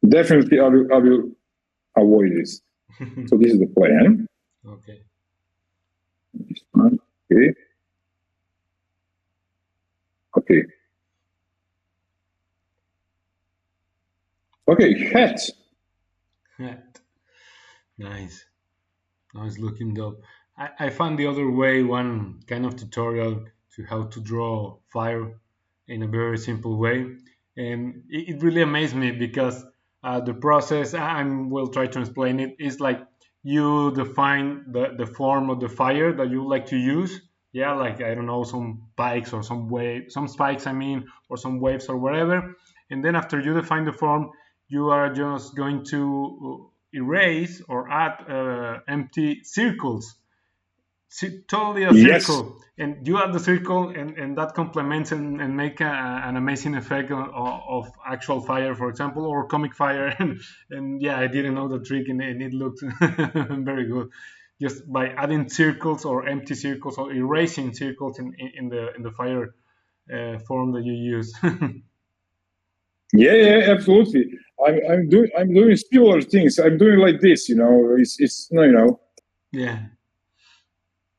definitely I will avoid this. So this is the plan. Okay. This one. Okay. Okay. Okay, hat. Nice. Nice looking dope. I found the other way one kind of tutorial to how to draw fire in a very simple way. And it really amazed me because the process, I will try to explain it, is like you define the form of the fire that you like to use. Yeah, like I don't know, some spikes or some spikes, I mean, or some waves or whatever. And then after you define the form, you are just going to erase or add empty circles. Totally a Yes. circle, and you add the circle, and that complements and make an amazing effect of actual fire, for example, or comic fire. And yeah, I didn't know the trick, and it looked very good. Just by adding circles or empty circles or erasing circles in the fire form that you use. Yeah, absolutely. I'm doing similar things. I'm doing like this, It's Yeah.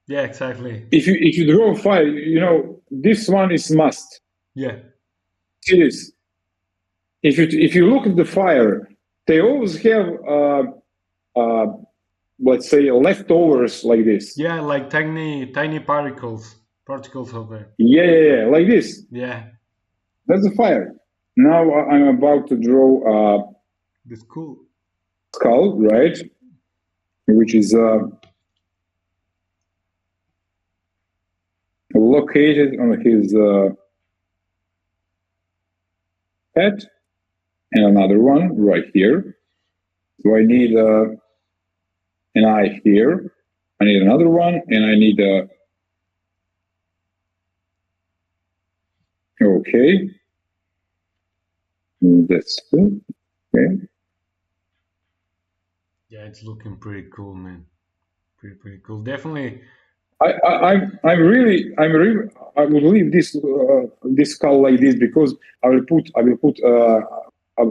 Yeah, exactly. if you draw a fire, this one is must. Yeah. See this. If you look at the fire, they always have let's say leftovers like this. Yeah, like tiny particles of it. Yeah, like this. Yeah. That's the fire. Now I'm about to draw The skull. skull, right? Which is located on his head, and another one right here. So I need an eye here. I need another one, and I need a. Okay. That's good. Okay. Yeah, it's looking pretty cool, man. Pretty cool. Definitely. I'm really I will leave this skull like this because I will put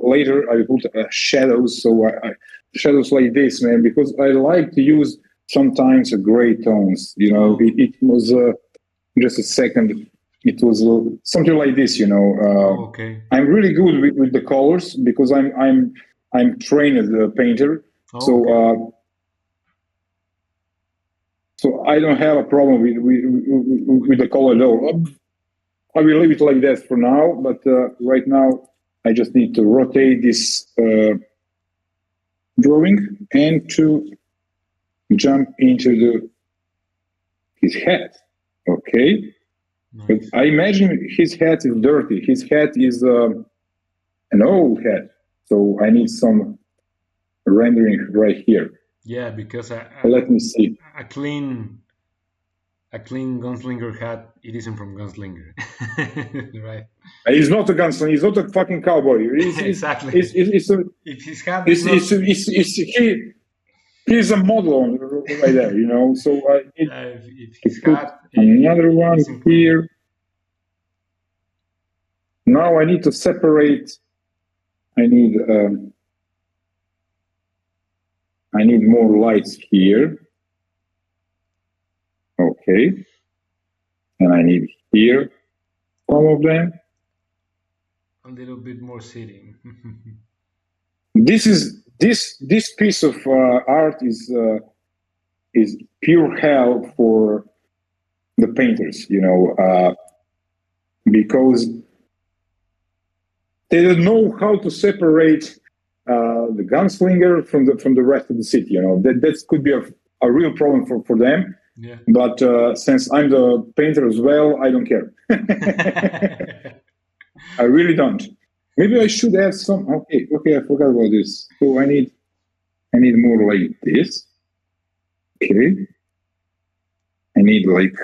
later I will put shadows, so shadows like this, man, because I like to use sometimes gray tones. It was just a second. It was something like this. Okay. I'm really good with the colors because I'm trained as a painter. Okay. So I don't have a problem with the color though. I will leave it like that for now, but right now I just need to rotate this drawing and to jump into his head. Okay. Nice. But I imagine his head is dirty. His head is an old head. So I need some rendering right here. Yeah, because Let me see. a clean gunslinger hat, it isn't from Gunslinger. Right. He's not a gunslinger. He's not a fucking cowboy. Exactly. If his hat he's a model right there, So I need if his put hat, another one isn't clean. here. Now I need to separate. I need more lights here. Okay. And I need here some of them. A little bit more sitting. This piece of art is pure hell for the painters, because they don't know how to separate the gunslinger from the rest of the city. That could be a real problem for them. Yeah. But since I'm the painter as well, I don't care. I really don't. Maybe I should add some. Okay, I forgot about this. So I need I need more like this. Okay. I need like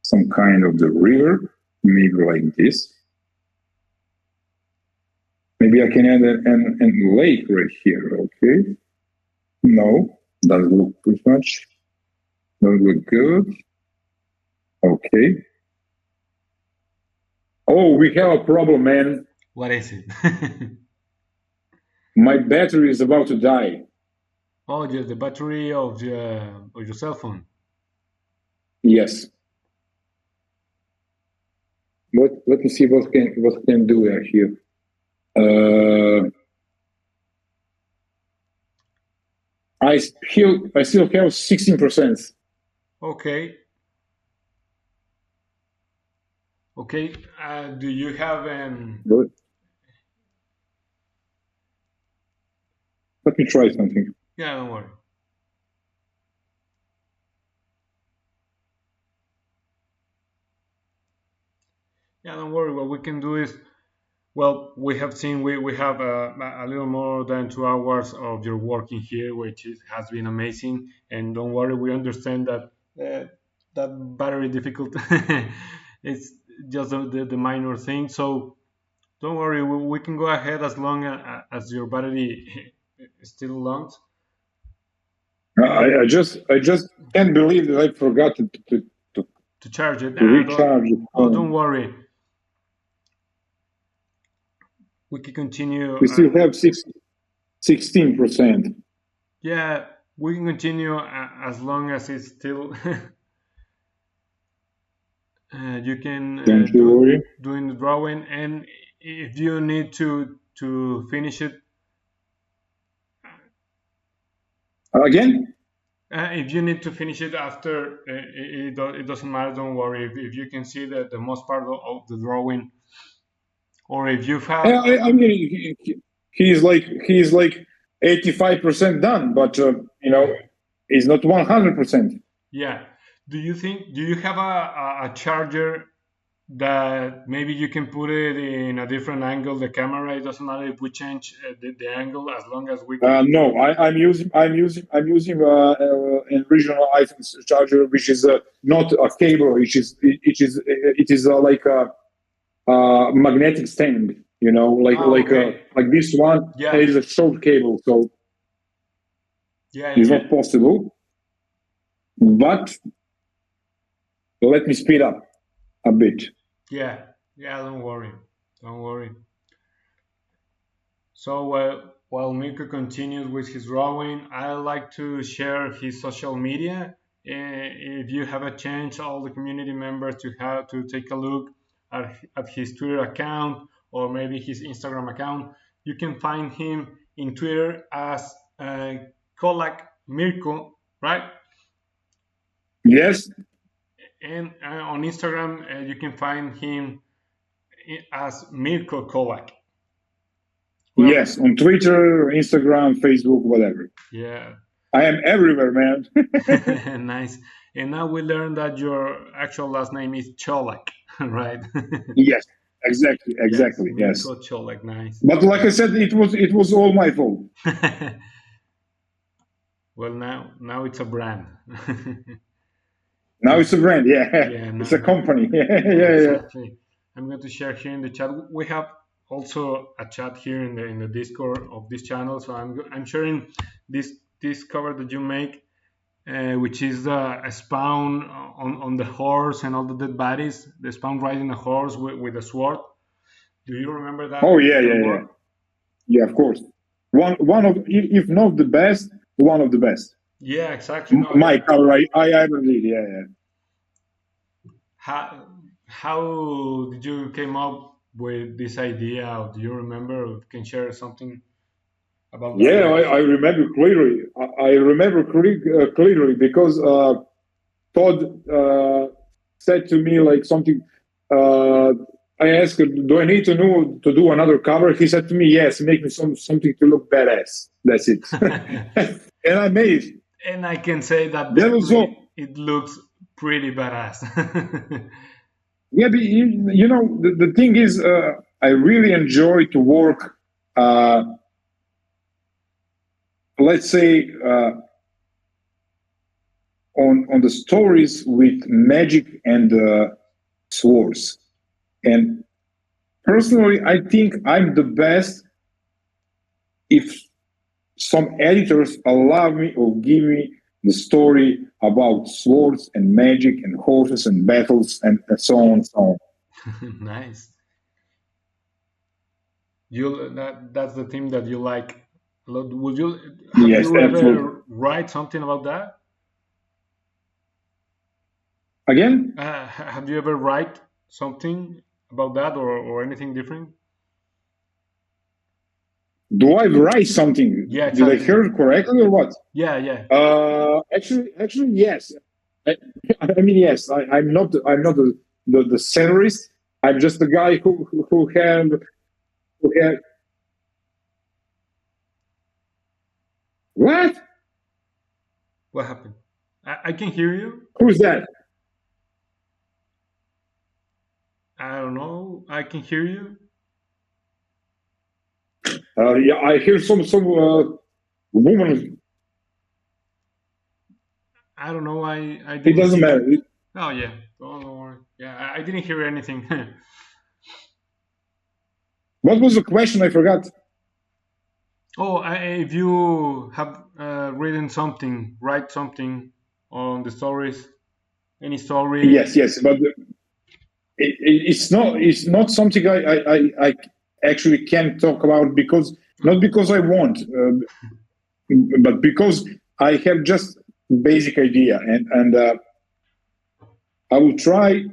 some kind of the river, maybe like this. Maybe I can add a lake right here. Okay. No, doesn't look too much. Doesn't look good. Okay. Oh, we have a problem, man. What is it? My battery is about to die. Oh, just the battery of your cell phone. Yes. Let me see what can do here. I still have 16%. Okay. Okay. Do you have Good. Let me try something. Yeah, don't worry. Yeah, don't worry. What we can do is, well, we have seen we have a little more than 2 hours of your working here, which has been amazing. And don't worry, we understand that that battery difficult. It's just the minor thing. So don't worry, we can go ahead as long as your battery still longs. I just can't believe that I forgot To charge it. to recharge the Oh, phone. don't worry. We can continue. We still have 16%. Yeah, we can continue as long as it's still. You can Don't you worry. doing the drawing, and if you need to finish it Again? if you need to finish it after, it doesn't matter. Don't worry. If you can see the most part of the drawing, or if you have. I mean, he's like 85% done, but he's not 100%. Yeah. Do you have a charger that maybe you can put it in a different angle? The camera, it doesn't matter if we change the angle, as long as we can. No, I'm using an original iPhone charger, which is not a cable. It is like a magnetic stand. Okay. Like this one. Yeah. It is a short cable, so Yeah, it's not possible. But let me speed up a bit. Yeah, don't worry. So while Mirko continues with his drawing, I like to share his social media. If you have a chance, all the community members to take a look at his Twitter account or maybe his Instagram account. You can find him in Twitter as Colak Mirko, right? Yes. And on Instagram, you can find him as Mirko Colak. Well, yes, on Twitter, Instagram, Facebook, whatever. Yeah. I am everywhere, man. Nice. And now we learned that your actual last name is Colak, right? Yes, exactly. Yes. Mirko Colak, nice. But like I said, it was all my fault. Well, now it's a brand. Now it's a brand, yeah. It's a company. Exactly. I'm going to share here in the chat. We have also a chat here in the Discord of this channel. So I'm sharing this cover that you make, which is a spawn on the horse and all the dead bodies. The spawn riding a horse with a sword. Do you remember that? Oh yeah. Yeah, of course. One of, if not the best, one of the best. Yeah, exactly. My cover, I ever did. Yeah. How did you came up with this idea? Do you remember? Can share something about that? Yeah, I remember clearly. I remember clearly because Todd said to me like something. I asked, "Do I need to do another cover?" He said to me, "Yes, make me something to look badass." That's it. And I made it. And I can say that it looks pretty badass. Yeah, but the thing is, I really enjoy to work let's say, on the stories with magic and swords. And personally, I think I'm the best if some editors allow me or give me the story about swords and magic and horses and battles and so on and so on. Nice. That's the theme that you like a lot. Would you have Yes, you ever absolutely. write something about that? Again, Have you ever write something about that or anything different? do I write something? Yeah, Did I exactly. hear it correctly or what? Yeah. Actually, yes. I mean, yes. I'm not the scenarist. I'm just the guy who had what? What happened? I can hear you. Who's that? I don't know. I can hear you. Yeah, I hear some woman. I don't know. I It didn't doesn't see. matter. Oh yeah. Don't worry. Yeah, I didn't hear anything. What was the question? I forgot. Oh, if you have written something, write something on the stories, any story. Yes, but it's not something I actually can talk about because not because I want, but because I have just basic idea and I will try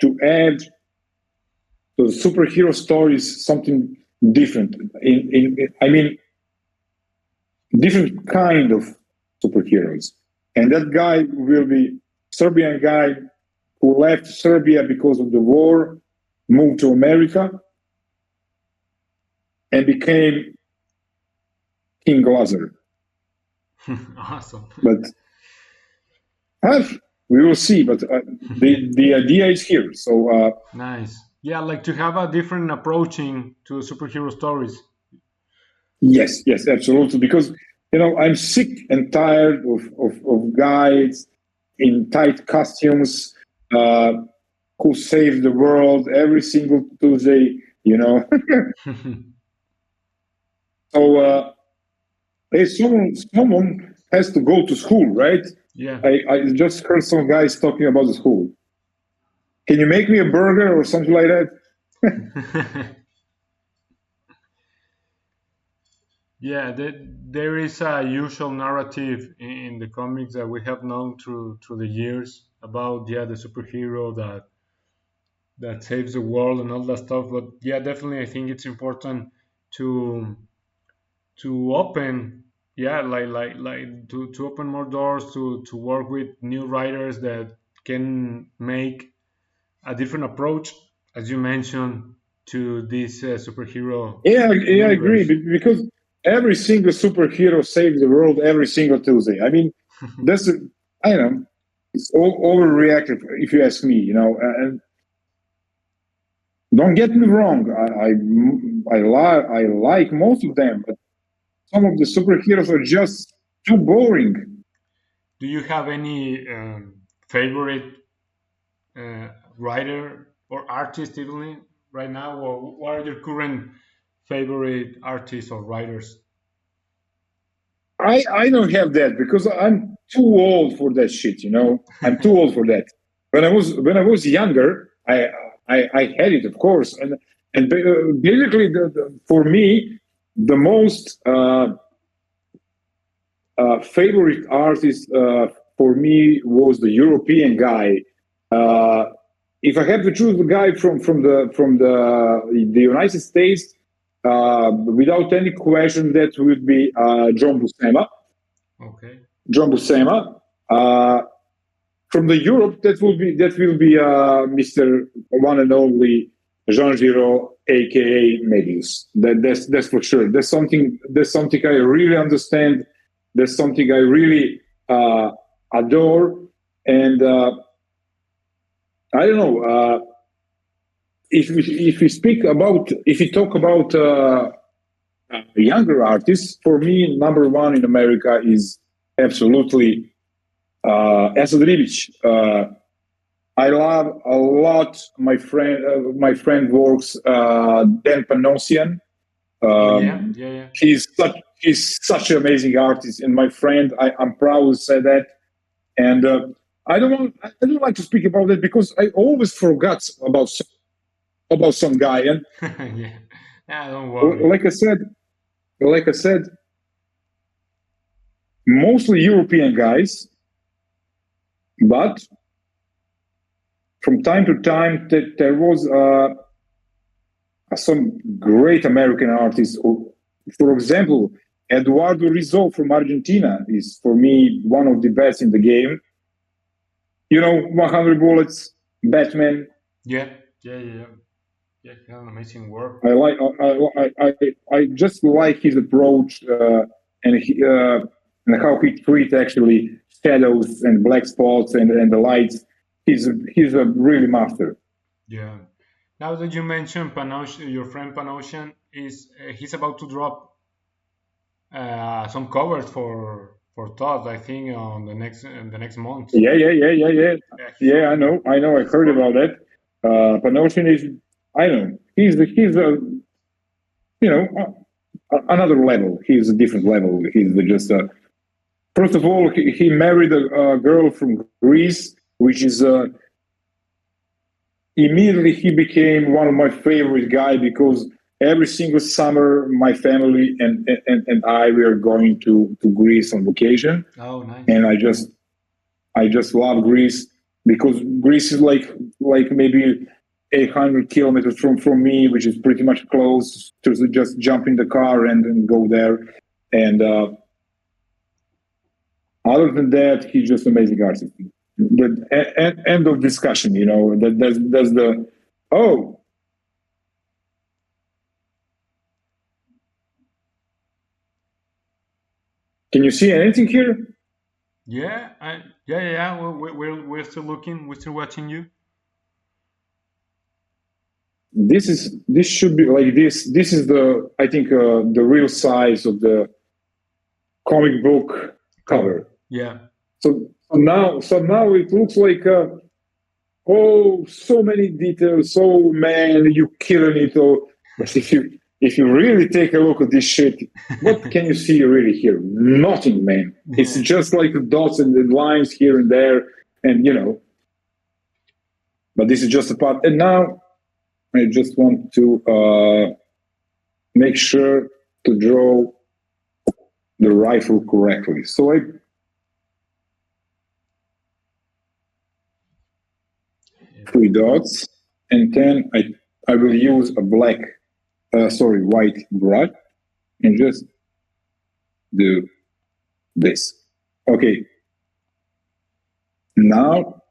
to add to the superhero stories something different. I mean, different kind of superheroes, and that guy will be Serbian guy who left Serbia because of the war, moved to America, and became King Lazar. Awesome. But we will see. But the idea is here. So Nice. Yeah, like to have a different approaching to superhero stories. yes, absolutely. Because I'm sick and tired of guys in tight costumes who save the world every single Tuesday. So hey, someone has to go to school, right? Yeah. I just heard some guys talking about the school. Can you make me a burger or something like that? Yeah, there is a usual narrative in the comics that we have known through the years about the superhero that saves the world and all that stuff. But yeah, definitely, I think it's important to open, yeah, like to open more doors to work with new writers that can make a different approach, as you mentioned, to this superhero Yeah, I agree. universe. Because every single superhero saves the world every single Tuesday. I mean, that's I don't know. It's all overreactive, if you ask me. And don't get me wrong. I like most of them, but some of the superheroes are just too boring. Do you have any favorite writer or artist even right now, or what are your current favorite artists or writers? I don't have that because I'm too old for that shit. I'm too old for that. When I was younger, I had it, of course, and basically for me the most favorite artist for me was the European guy. If I have to choose the guy from the United States, without any question, that would be John Buscema. Okay. John Buscema. From the Europe, that will be Mr. One and Only Jean Giraud, aka Medius. That's for sure. That's something I really understand. That's something I really adore, and I don't know if we talk about younger artists, for me, number one in America is absolutely Esad Ribic. I love a lot my friend works Dan Panosian. Yeah. He's such an amazing artist, and my friend, I'm proud to say that. And I don't like to speak about it because I always forgot about some guy. And don't worry. Like I said, mostly European guys, but from time to time there was some great American artists. For example, Eduardo Rizzo from Argentina is, for me, one of the best in the game. 100 Bullets, Batman. Yeah. He had an amazing work. I just like his approach and how he treats actually shadows and black spots and the lights. He's a really master. Yeah. Now that you mentioned Panosian, your friend Panosian he's about to drop some covers for Todd, I think, on the next month. Yeah. I know. I heard about that. Panosian is, I don't know. He's another level. He's a different level. He's just first of all, he married a girl from Greece, which is immediately he became one of my favorite guys because every single summer my family and I we are going to Greece on vacation. Oh, nice. And I just love Greece because Greece is like maybe 800 kilometers from me, which is pretty much close to just jump in the car and go there. And other than that, he's just amazing artist. The end of discussion, that's the Can you see anything here? Yeah. We're still looking. We're still watching you. This should be like this. This is I think the real size of the comic book cover. Yeah. So now it looks like so many details. So man, you killing it. But if you really take a look at this shit, what can you see really here? Nothing, man. It's just like the dots and the lines here and there, and But this is just a part. And now I just want to make sure to draw the rifle correctly. So 3 dots, and then I will use a white brush and just do this. Okay. Now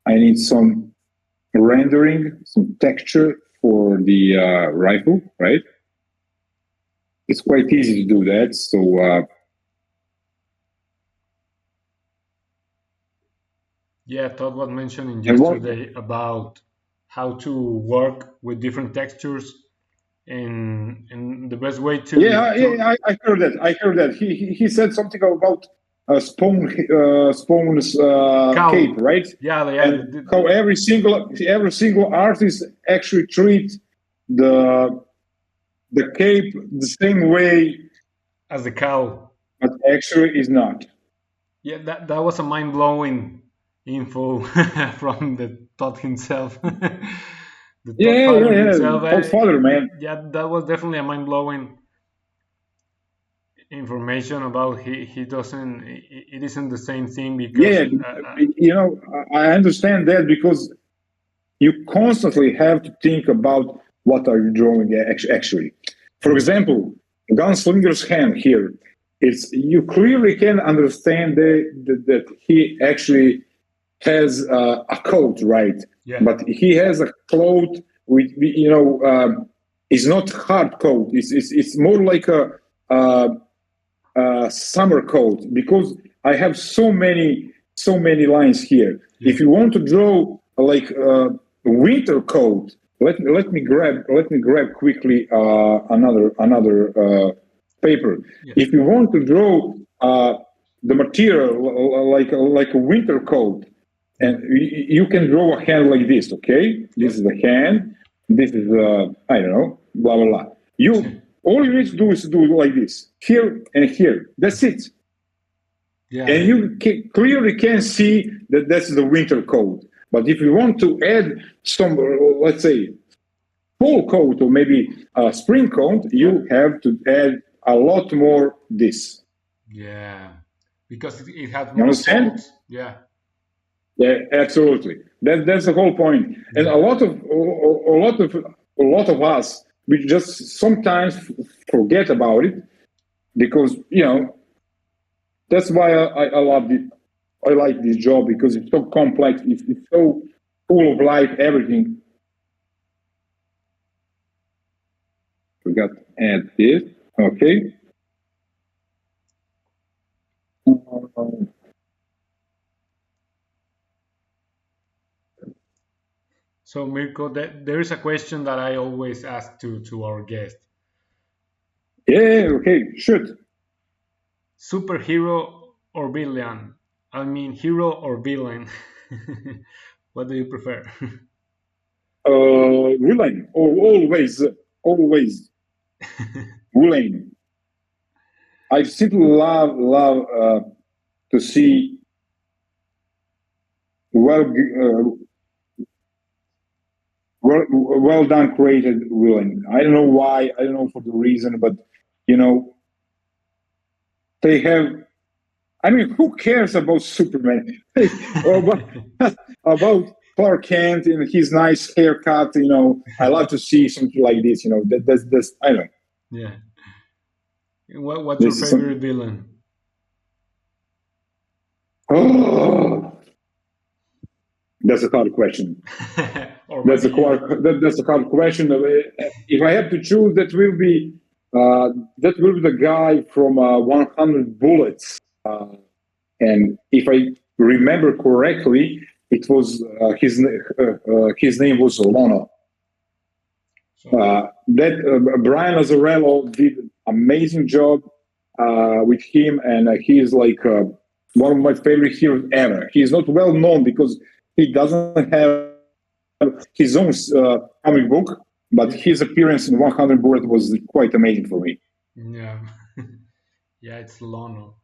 I need some rendering, some texture for the rifle, right? It's quite easy to do that. So Todd was mentioning yesterday about how to work with different textures and the best way to. I heard that. He said something about Spawn's cape, right? Yeah. And how every single artist actually treat the cape the same way as the cow, but actually is not. Yeah, that was a mind-blowing info from the Todd himself. Todd father, man. Yeah, that was definitely a mind-blowing information about he doesn't. It isn't the same thing because I understand that because you constantly have to think about what are you drawing actually. For example, Gunslinger's hand here. You clearly can understand that he actually has a coat, right? Yeah. But he has a cloth with it's not hard coat. It's more like a summer coat because I have so many lines here. Yeah. If you want to draw like a winter coat, let me grab quickly another paper. Yeah. If you want to draw the material like a winter coat, and you can draw a hand like this. Okay, this is the hand. This is I don't know, blah blah blah. All you need to do is do like this, here and here. That's it. Yeah. And you clearly can see that that's the winter coat. But if you want to add some, let's say, fall coat or maybe a spring coat, you have to add a lot more this. Yeah, because it has You more understand? folds. Yeah. Yeah, absolutely. That's the whole point. And a lot of us, we just sometimes forget about it because that's why I love it. I like this job because it's so complex. It's so full of life, everything. Forgot to add this. Okay. So Mirko, there is a question that I always ask to our guest. Yeah. Okay. Shoot. Superhero or villain? I mean, hero or villain? What do you prefer? Villain. Always. Villain. I simply love to see well done created villain. I don't know why. I don't know for the reason, but they have. I mean, who cares about Superman? Or about Clark Kent and his nice haircut? I love to see something like this. That's I don't know. Yeah. What's This your is favorite villain? Oh, that's a hard question. Or That's a maybe you- that's a hard question. If I have to choose, that will be the guy from 100 Bullets. And if I remember correctly, it was his name was Lono. Brian Azzarello did amazing job with him, and he is like one of my favorite heroes ever. He is not well known because he doesn't have his own comic book, but his appearance in 100 Bullet was quite amazing for me. Yeah. Yeah, it's Lono.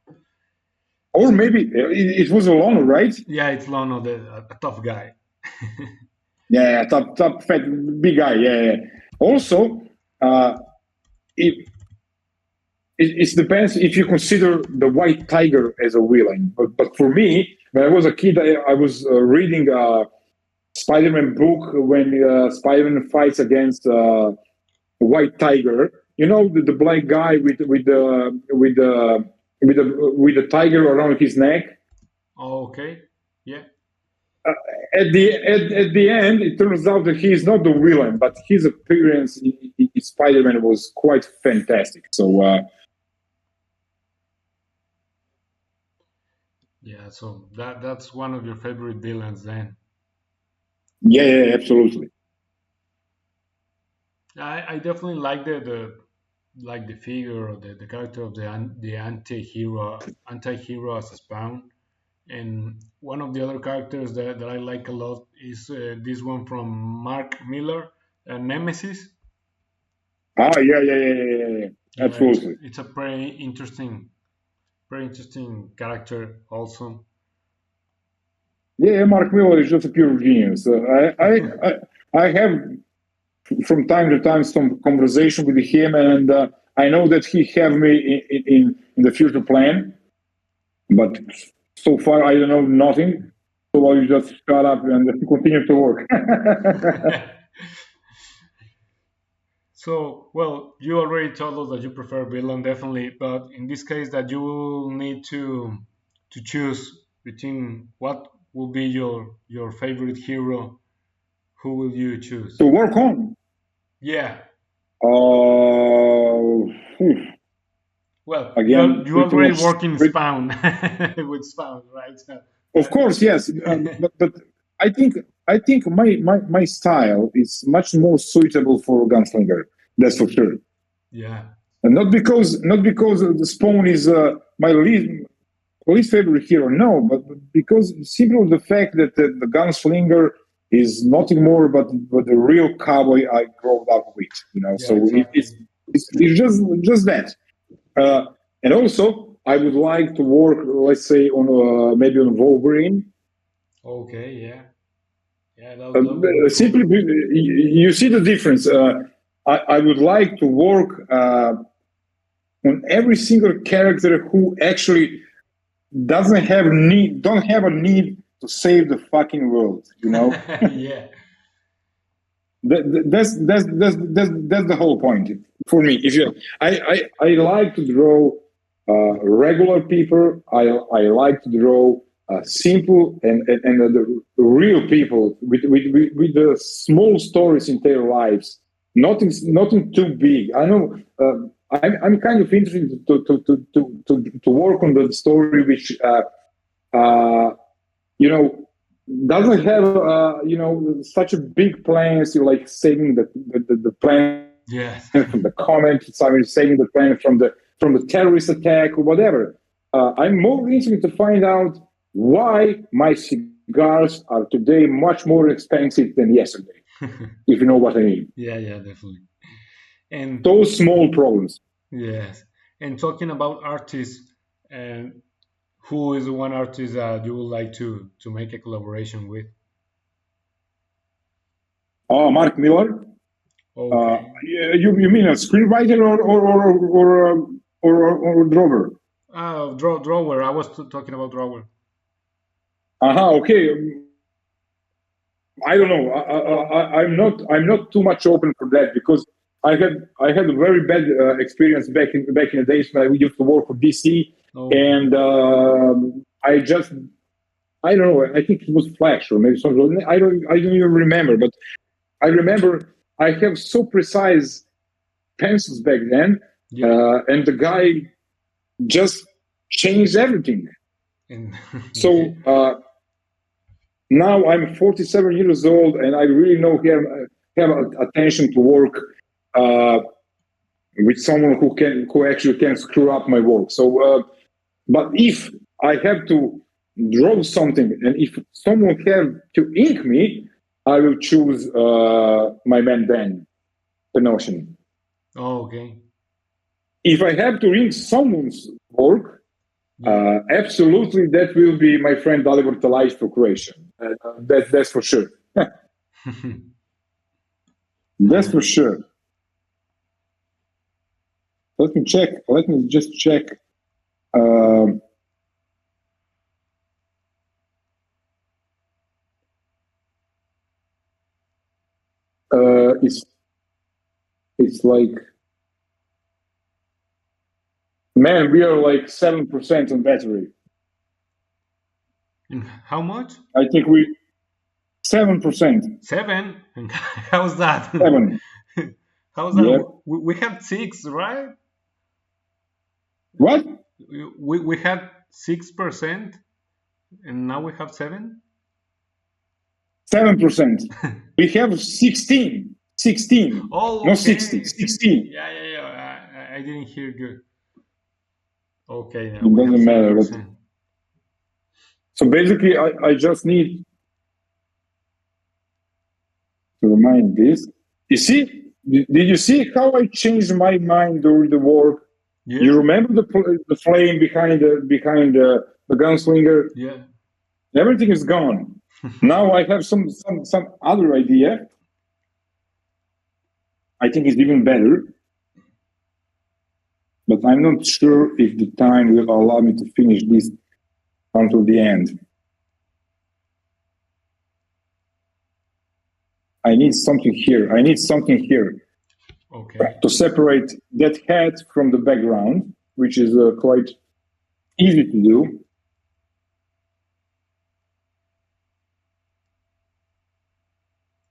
Or maybe it was Lono, right? Yeah, it's Lono, a tough guy. Yeah, top fat big guy. Yeah. Also, it depends if you consider the White Tiger as a villain. But for me, when I was a kid, I was reading a Spider-Man book when Spider-Man fights against White Tiger. The black guy with the tiger around his neck. Oh, okay. Yeah. At the end, it turns out that he is not the villain, but his appearance in Spider-Man was quite fantastic. So. Yeah, so that's one of your favorite villains then. Yeah, absolutely. I definitely like the figure or the character of the anti-hero as a Spawn. And one of the other characters that I like a lot is this one from Mark Miller, Nemesis. Yeah. Absolutely. It's a very interesting character also. Yeah, Mark Miller is just a pure genius. I have from time to time some conversation with him, and I know that he have me in the future plan, but so far I don't know nothing. So I just shut up and continue to work. So, well, you already told us that you prefer villain, definitely, but in this case, that you will need to choose between what will be your favorite hero. Who will you choose? To work on. Yeah. Well, Again, you already work in Spawn with Spawn, right? Of course, yes, but I think I think my style is much more suitable for Gunslinger. That's for sure. Yeah. And not because the Spawn is my least favorite hero, no, but because simply the fact that the Gunslinger is nothing more but the real cowboy I grew up with, you know. Yeah, So exactly. it's just that. And also, I would like to work, let's say, on maybe on Wolverine. Okay, yeah. Yeah, that would be cool. Simply, you see the difference. I would like to work on every single character who actually don't have a need to save the fucking world. You know, Yeah. that's the whole point for me. If you, I like to draw regular people. I like to draw simple and the real people with the small stories in their lives. Nothing too big. I know. I'm kind of interested to work on the story which you know doesn't have such a big plans. You like saving the planet Yes. from the comet, saving the planet from the terrorist attack or whatever. I'm more interested to find out why my cigars are today much more expensive than yesterday. If you know what I mean. Yeah, definitely. And Those small problems. yes. And talking about artists, and who is one artist that you would like to make a collaboration with? Oh, Mark Miller. Okay. You mean a screenwriter or drawer? Drawer. I was talking about drawer. Okay. I don't know. I'm not too much open for that because I had a very bad experience back in the days when I used to work for DC, Okay. and I don't know. I think it was Flash or maybe something. I don't even remember, but I remember I have so precise pencils back then, Yeah. and the guy just changed everything. And So now I'm 47 years old, and I really know have attention to work with someone who actually can screw up my work. So, but if I have to draw something, and if someone have to ink me, I will choose my man Ben, the Notion. okay. If I have to ink someone's work, Yeah. absolutely, that will be my friend Dalibor Talais for Croatia. That's for sure. That's for sure. Let me check. Let me just check. It's like, man, we are like 7% on battery. And how much? I think 7%. 7? And how's that? 7. How's Yeah. that? We had 6, right? What? We had 6%, and now we have 7. 7%. We have 16. 16. Oh, Not okay. 60. 16. Yeah. I didn't hear good. Okay, now It we have doesn't matter. But 7%. so basically, I just need to remind this. You see? Did you see how I changed my mind during the war? Yeah. You remember the flame behind the gunslinger? Yeah. Everything is gone. Now I have some other idea. I think it's even better, but I'm not sure if the time will allow me to finish this until the end. I need something here. Okay. To separate that head from the background, which is quite easy to do.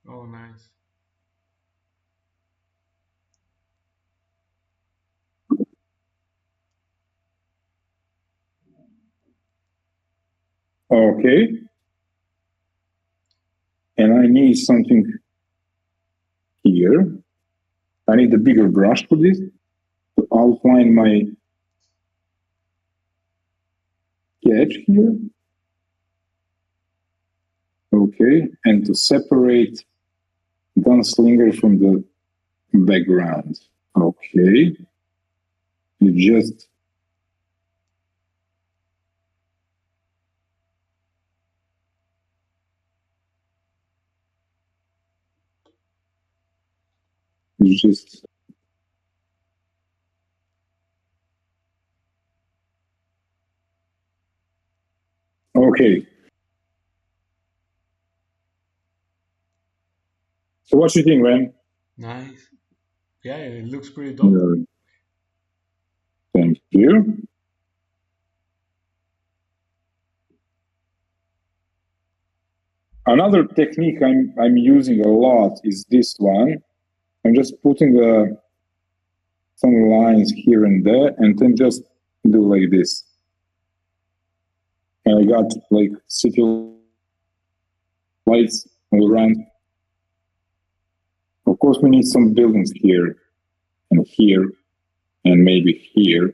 Oh, nice. Okay. and I need something here. I need a bigger brush for this to outline my sketch here. Okay, and to separate Gunslinger from the background. Okay, you just okay. So what you think, man? Nice. Yeah, it looks pretty dope. Thank you. Another technique I'm using a lot is this one. I'm just putting some lines here and there, and then just do like this. And I got like city lights all around. Of course, we need some buildings here and here and maybe here.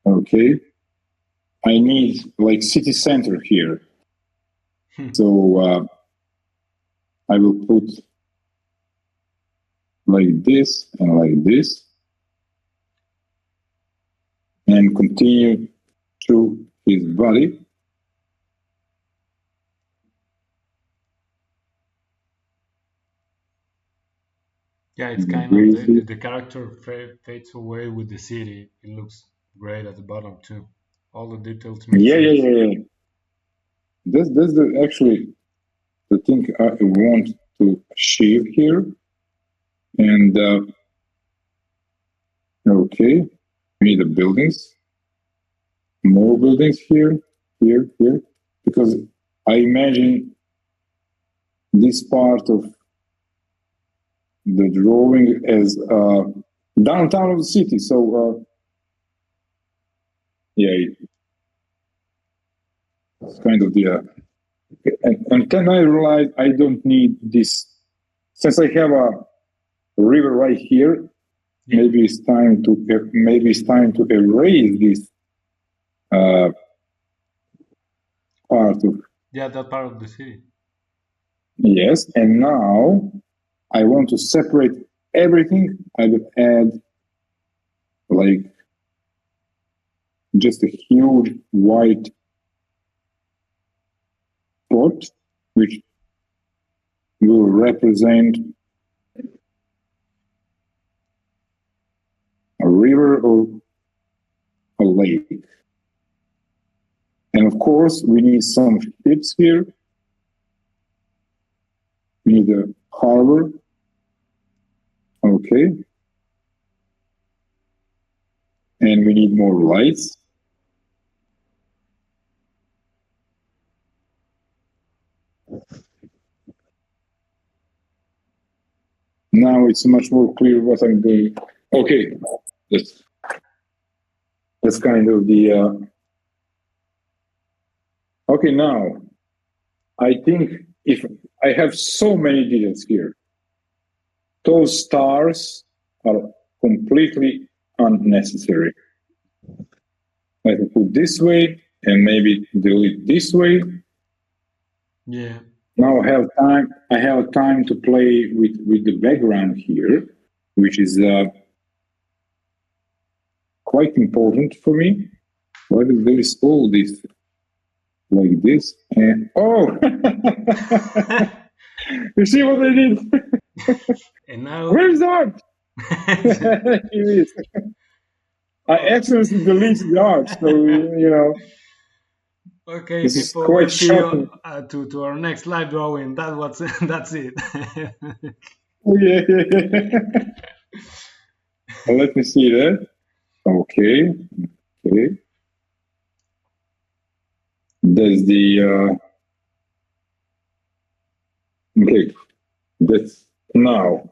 Okay. I need like city center here. So I will put like this and like this and continue through his body. Yeah, it's kind of the character fades away with the city. It looks great at the bottom too. All the details make sense. Yeah. That's actually the thing I want to achieve here. And okay, we need the buildings, more buildings here, because I imagine this part of the drawing as downtown of the city. So yeah, it's kind of the and then I realized I don't need this since I have a river right here. Yeah. Maybe it's time to erase this part of that part of the city. Yes, and now I want to separate everything. I will add like just a huge white spot, which will represent a river or a lake. And of course, we need some ships here. We need a harbor. Okay. And we need more lights. Now it's much more clear what I'm doing. Okay. That's kind of the... Okay, now, I think if I have so many details here, those stars are completely unnecessary. I can put this way and maybe delete this way. Yeah. Now I have time to play with the background here, which is quite important for me. But there is all this like this and you see what I did? And now where's the art? Here is. I accidentally deleted the art, so you know. Okay, this is people, quite see you shocking. to our next live drawing. That's it. Yeah. Well, let me see that. Okay. That's the okay. That's now.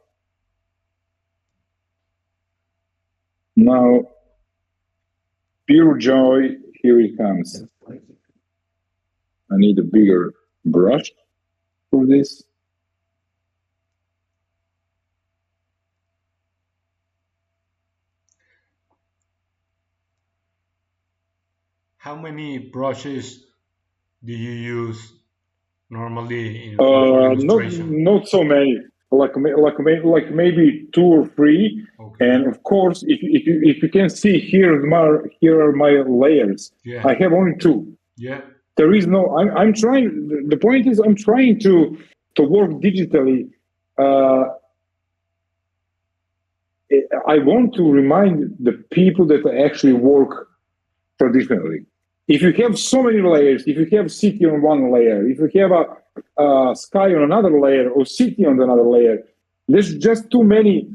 Now, pure joy. Here it comes. I need a bigger brush for this. How many brushes do you use normally for illustration? Not so many. Like maybe 2 or 3. Okay. And of course, if you can see here are my layers. Yeah. I have only 2. Yeah. There is no. I'm trying. The point is, I'm trying to work digitally. I want to remind the people that I actually work traditionally. If you have so many layers, if you have city on one layer, if you have a sky on another layer, or city on another layer, there's just too many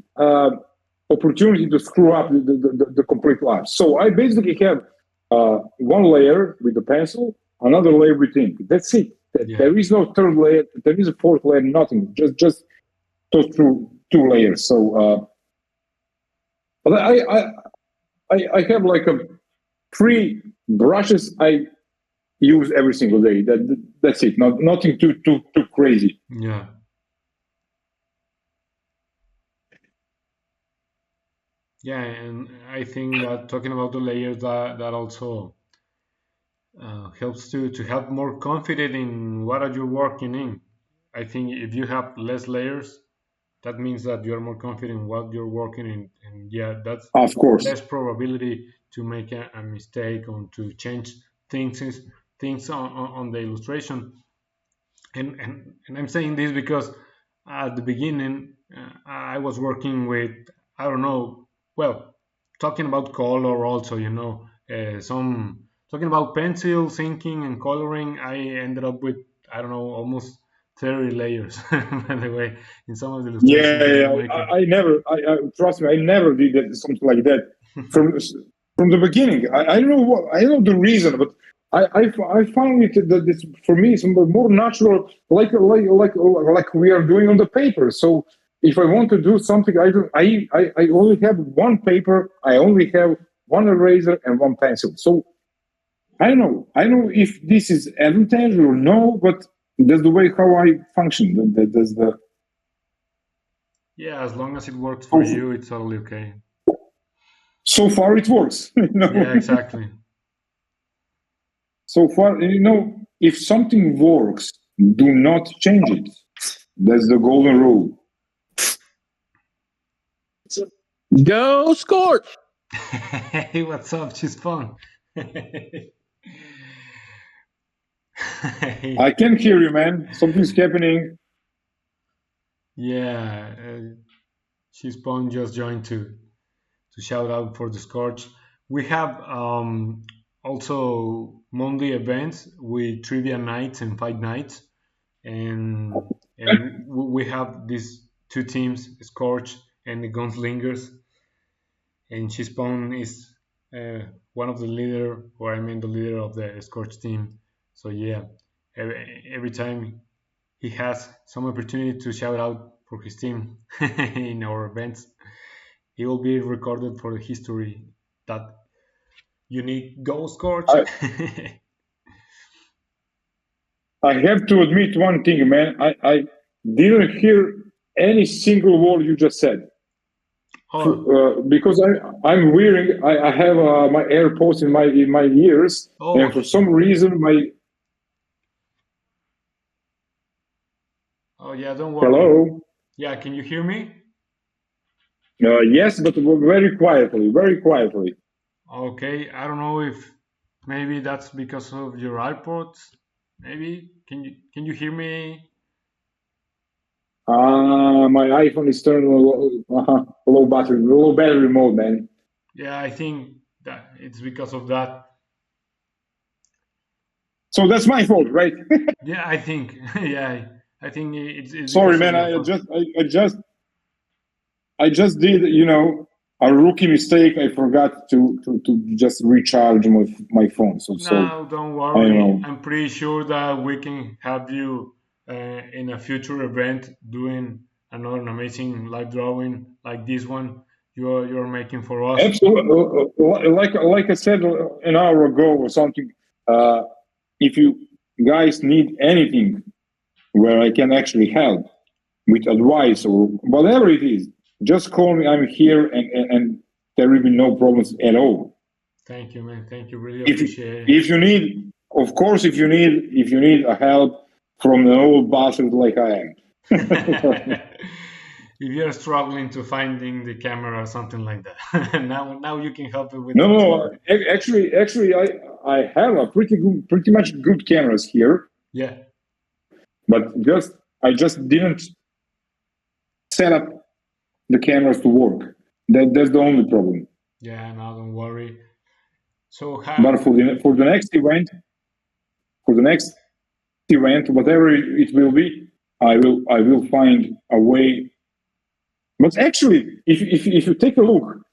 opportunity to screw up the complete life. So I basically have one layer with the pencil, another layer with ink. That's it. Yeah. There is no third layer. There is a fourth layer. Nothing. Just those 2 layers. So, but I have like 3 brushes I use every single day. That's it. Nothing too crazy. Yeah. Yeah, and I think that talking about the layers, that also helps to have more confident in what are you working in. I think if you have less layers, that means that you're more confident in what you're working in, and yeah, that's Of course. less probability to make a mistake or to change things on the illustration. And I'm saying this because at the beginning I was working with, I don't know, well, talking about color also, some talking about pencils, inking, and coloring. I ended up with, I don't know, almost 30 layers by the way, in some of the illustrations that I'm making. I never. I trust me. I never did that, something like that from the beginning. I don't know what. I don't know the reason, but I found it that it's for me some more natural, like we are doing on the paper. So if I want to do something, I only have one paper. I only have one eraser and one pencil. So I don't know. I don't know if this is advantage or no, but that's the way how I function. That's the. Yeah, as long as it works for you, it's totally okay. So far, it works. Yeah, exactly. So far, if something works, do not change it. That's the golden rule. Go Scorch! Hey, what's up? She's fun. I can hear you, man. Something's happening. Yeah, she's fun. Just joined to shout out for the Scorch. We have also Monday events with trivia nights and fight nights, and we have these 2 teams, Scorch and the Gunslingers, and Chispon is one of the leader, or I mean the leader of the Scorch team. So yeah, every time he has some opportunity to shout out for his team in our events, he will be recorded for the history. That unique goal Scorch. I have to admit one thing, man. I didn't hear any single word you just said. Because I'm wearing, I have my AirPods in my ears, and for some reason my. Oh yeah, don't worry. Hello. Yeah, can you hear me? Yes, but very quietly, very quietly. Okay, I don't know if maybe that's because of your iPods. Maybe can you hear me? My iPhone is turned low battery mode, man. Yeah, I think that it's because of that. So that's my fault, right? Yeah, I think. Yeah, I think it's sorry, man. I just did, a rookie mistake. I forgot to just recharge my phone. So don't worry. I'm pretty sure that we can have you in a future event doing another amazing live drawing like this one you're making for us. Absolutely. Like I said an hour ago or something. If you guys need anything where I can actually help with advice or whatever it is, just call me. I'm here, and there will be no problems at all. Thank you, man. Thank you. Really If appreciate it. if you need, of course, if you need a help from an old bastard like I am. If you're struggling to finding the camera or something like that, now you can help it with. No, actually, I have a pretty much good cameras here. Yeah. But I just didn't set up the cameras to work. That's the only problem. Yeah, no, don't worry. So, but for the next event, whatever it will be, I will find a way. But actually, if you take a look,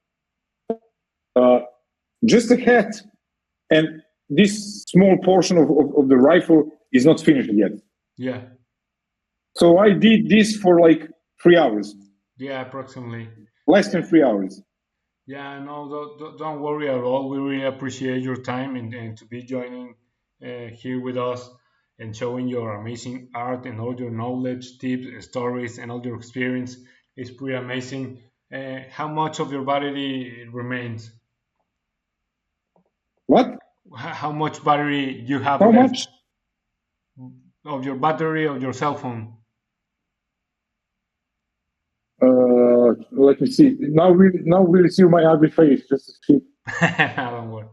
just the head and this small portion of the rifle is not finished yet. Yeah. So I did this for like 3 hours. Yeah, approximately. Less than 3 hours. Yeah, no, don't worry at all. We really appreciate your time and to be joining here with us and showing your amazing art and all your knowledge, tips, stories, and all your experience. It's pretty amazing. How much of your battery remains? What? How much battery you have How left? much? Of your battery of your cell phone. Let me see. Now we'll see my ugly face. Just to see. Don't worry.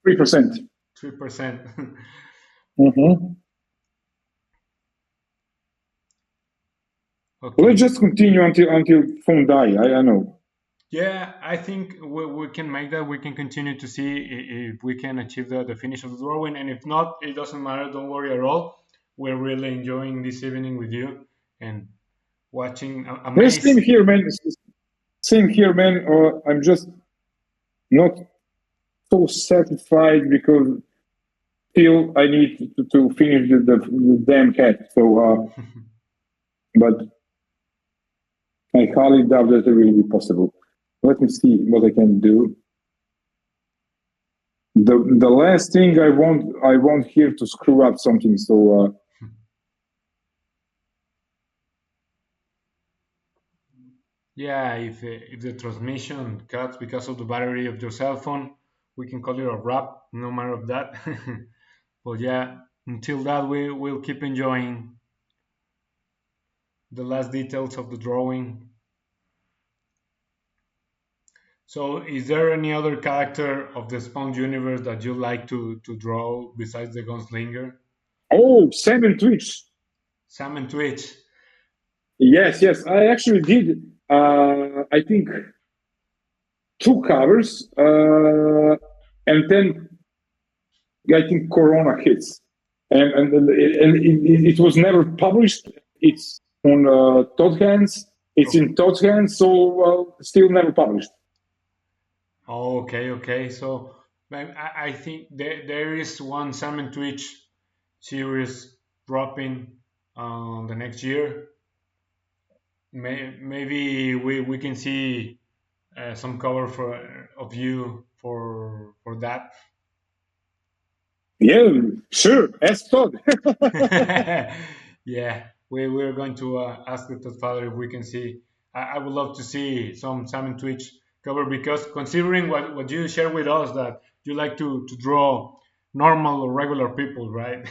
3%. 3%. Mm-hmm. Okay. Let's just continue until phone die. I know. Yeah, I think we can make that. We can continue to see if we can achieve the finish of the drawing, and if not, it doesn't matter. Don't worry at all. We're really enjoying this evening with you and watching. Same here, man. Same here, man. I'm just not so satisfied because still I need to finish the damn head. So, but I highly doubt that it will be possible. Let me see what I can do. The last thing I want here to screw up something. So. Yeah, if the transmission cuts because of the battery of your cell phone, we can call it a wrap, no matter of that. But yeah, until that, we will keep enjoying the last details of the drawing. So, is there any other character of the Spawn universe that you like to draw besides the Gunslinger? Oh, Sam and Twitch. Sam and Twitch. Yes. I actually did. I think 2 covers, and then I think Corona hits, and it was never published. It's on Todd's hands. It's in Todd's hands, so still never published. Oh, okay. So I think there is one Sam and Twitch series dropping the next year. Maybe we can see some cover of you for that. Yeah, sure. Ask Todd. Yeah, we're going to ask the father if we can see. I would love to see some Sam and Twitch cover because considering what you share with us that you like to draw normal or regular people, right?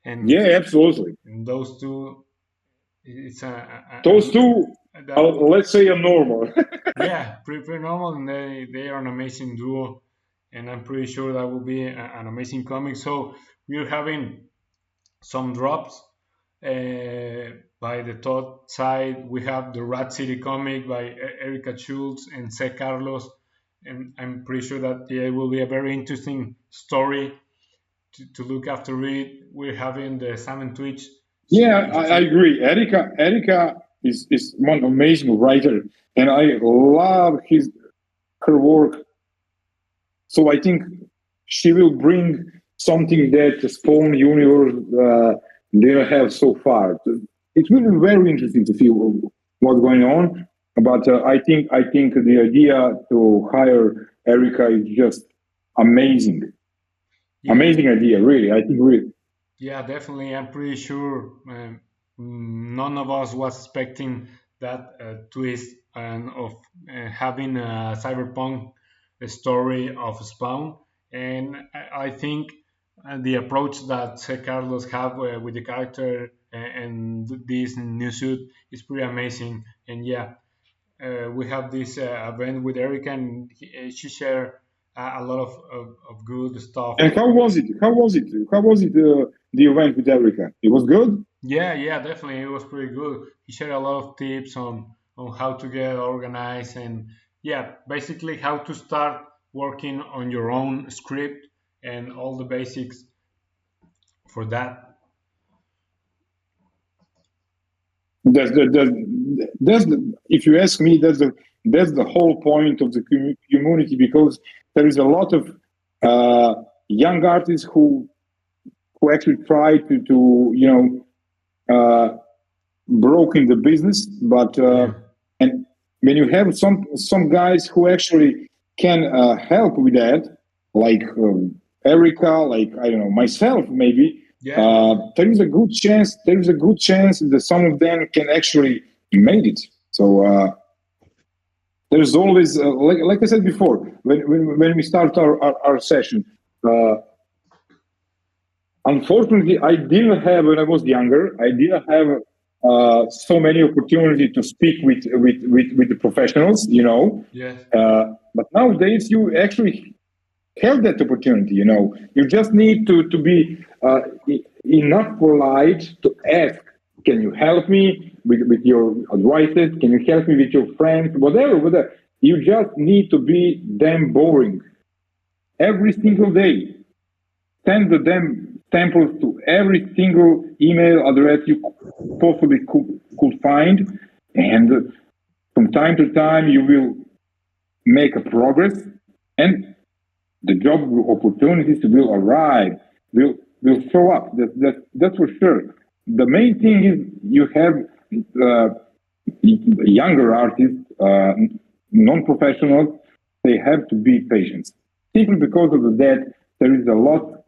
And yeah, absolutely. And those two, it's those two. Let's say are normal. Yeah, pretty normal, and they are an amazing duo, and I'm pretty sure that will be an amazing comic. So we're having some drops by the Todd side. We have the Rat City comic by Erica Schultz and C. Carlos, and I'm pretty sure that it will be a very interesting story to look after it. We're having the Sam and Twitch. Yeah, I agree. Erica is one amazing writer, and I love her work. So I think she will bring something that the Spawn universe didn't have so far. It will be very interesting to see what's going on. But I think the idea to hire Erica is just amazing. Yeah. Amazing idea, really. I think really. Yeah, definitely. I'm pretty sure none of us was expecting that twist and of having a cyberpunk story of Spawn. And I think the approach that Carlos have with the character and this new suit is pretty amazing. And yeah, we have this event with Erica, and she shared a lot of good stuff. And how was it? How was it? How was it? The event with Erica? It was good. Yeah, yeah, definitely. It was pretty good. He shared a lot of tips on how to get organized and yeah, basically how to start working on your own script and all the basics for that. If you ask me, that's the whole point of the community, because there is a lot of young artists who actually try to broke in the business, but and when you have some guys who actually can help with that, like Erica, like I don't know, myself maybe. Yeah. There is a good chance. There is a good chance that some of them can actually make it. So there's always, like I said before, when we start our session. Unfortunately, I didn't have when I was younger. I didn't have so many opportunities to speak with the professionals. Yes. But nowadays, you actually have that opportunity. You just need to be enough polite to ask, can you help me with your advices? Can you help me with your friends? Whatever. You just need to be damn boring. Every single day, send the damn samples to every single email address you possibly could find. And from time to time, you will make a progress, and the job opportunities will arrive, will show up. That's for sure. The main thing is you have younger artists, non-professionals. They have to be patient. Simply because of that, there is a lot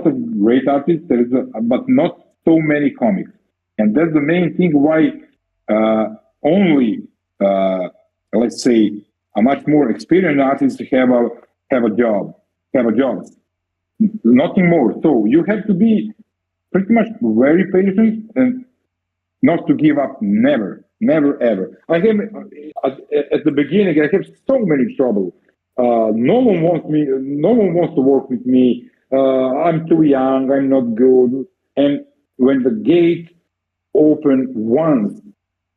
of great artists. But not so many comics, and that's the main thing why only let's say a much more experienced artist have a job, nothing more. So you have to be pretty much very patient and not to give up. Never ever. I have at the beginning. I have so many trouble. No one wants me. No one wants to work with me. I'm too young. I'm not good. And when the gate open once,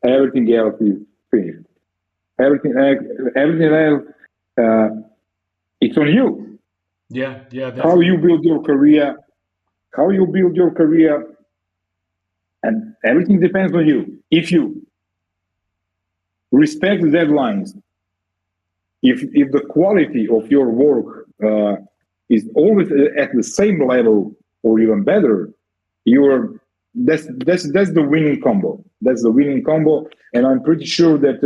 everything else is finished. Everything else, it's on you. Yeah. How you build your career, and everything depends on you. If you respect the deadlines, if the quality of your work is always at the same level or even better, that's the winning combo. That's the winning combo, and I'm pretty sure that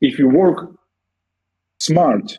if you work smart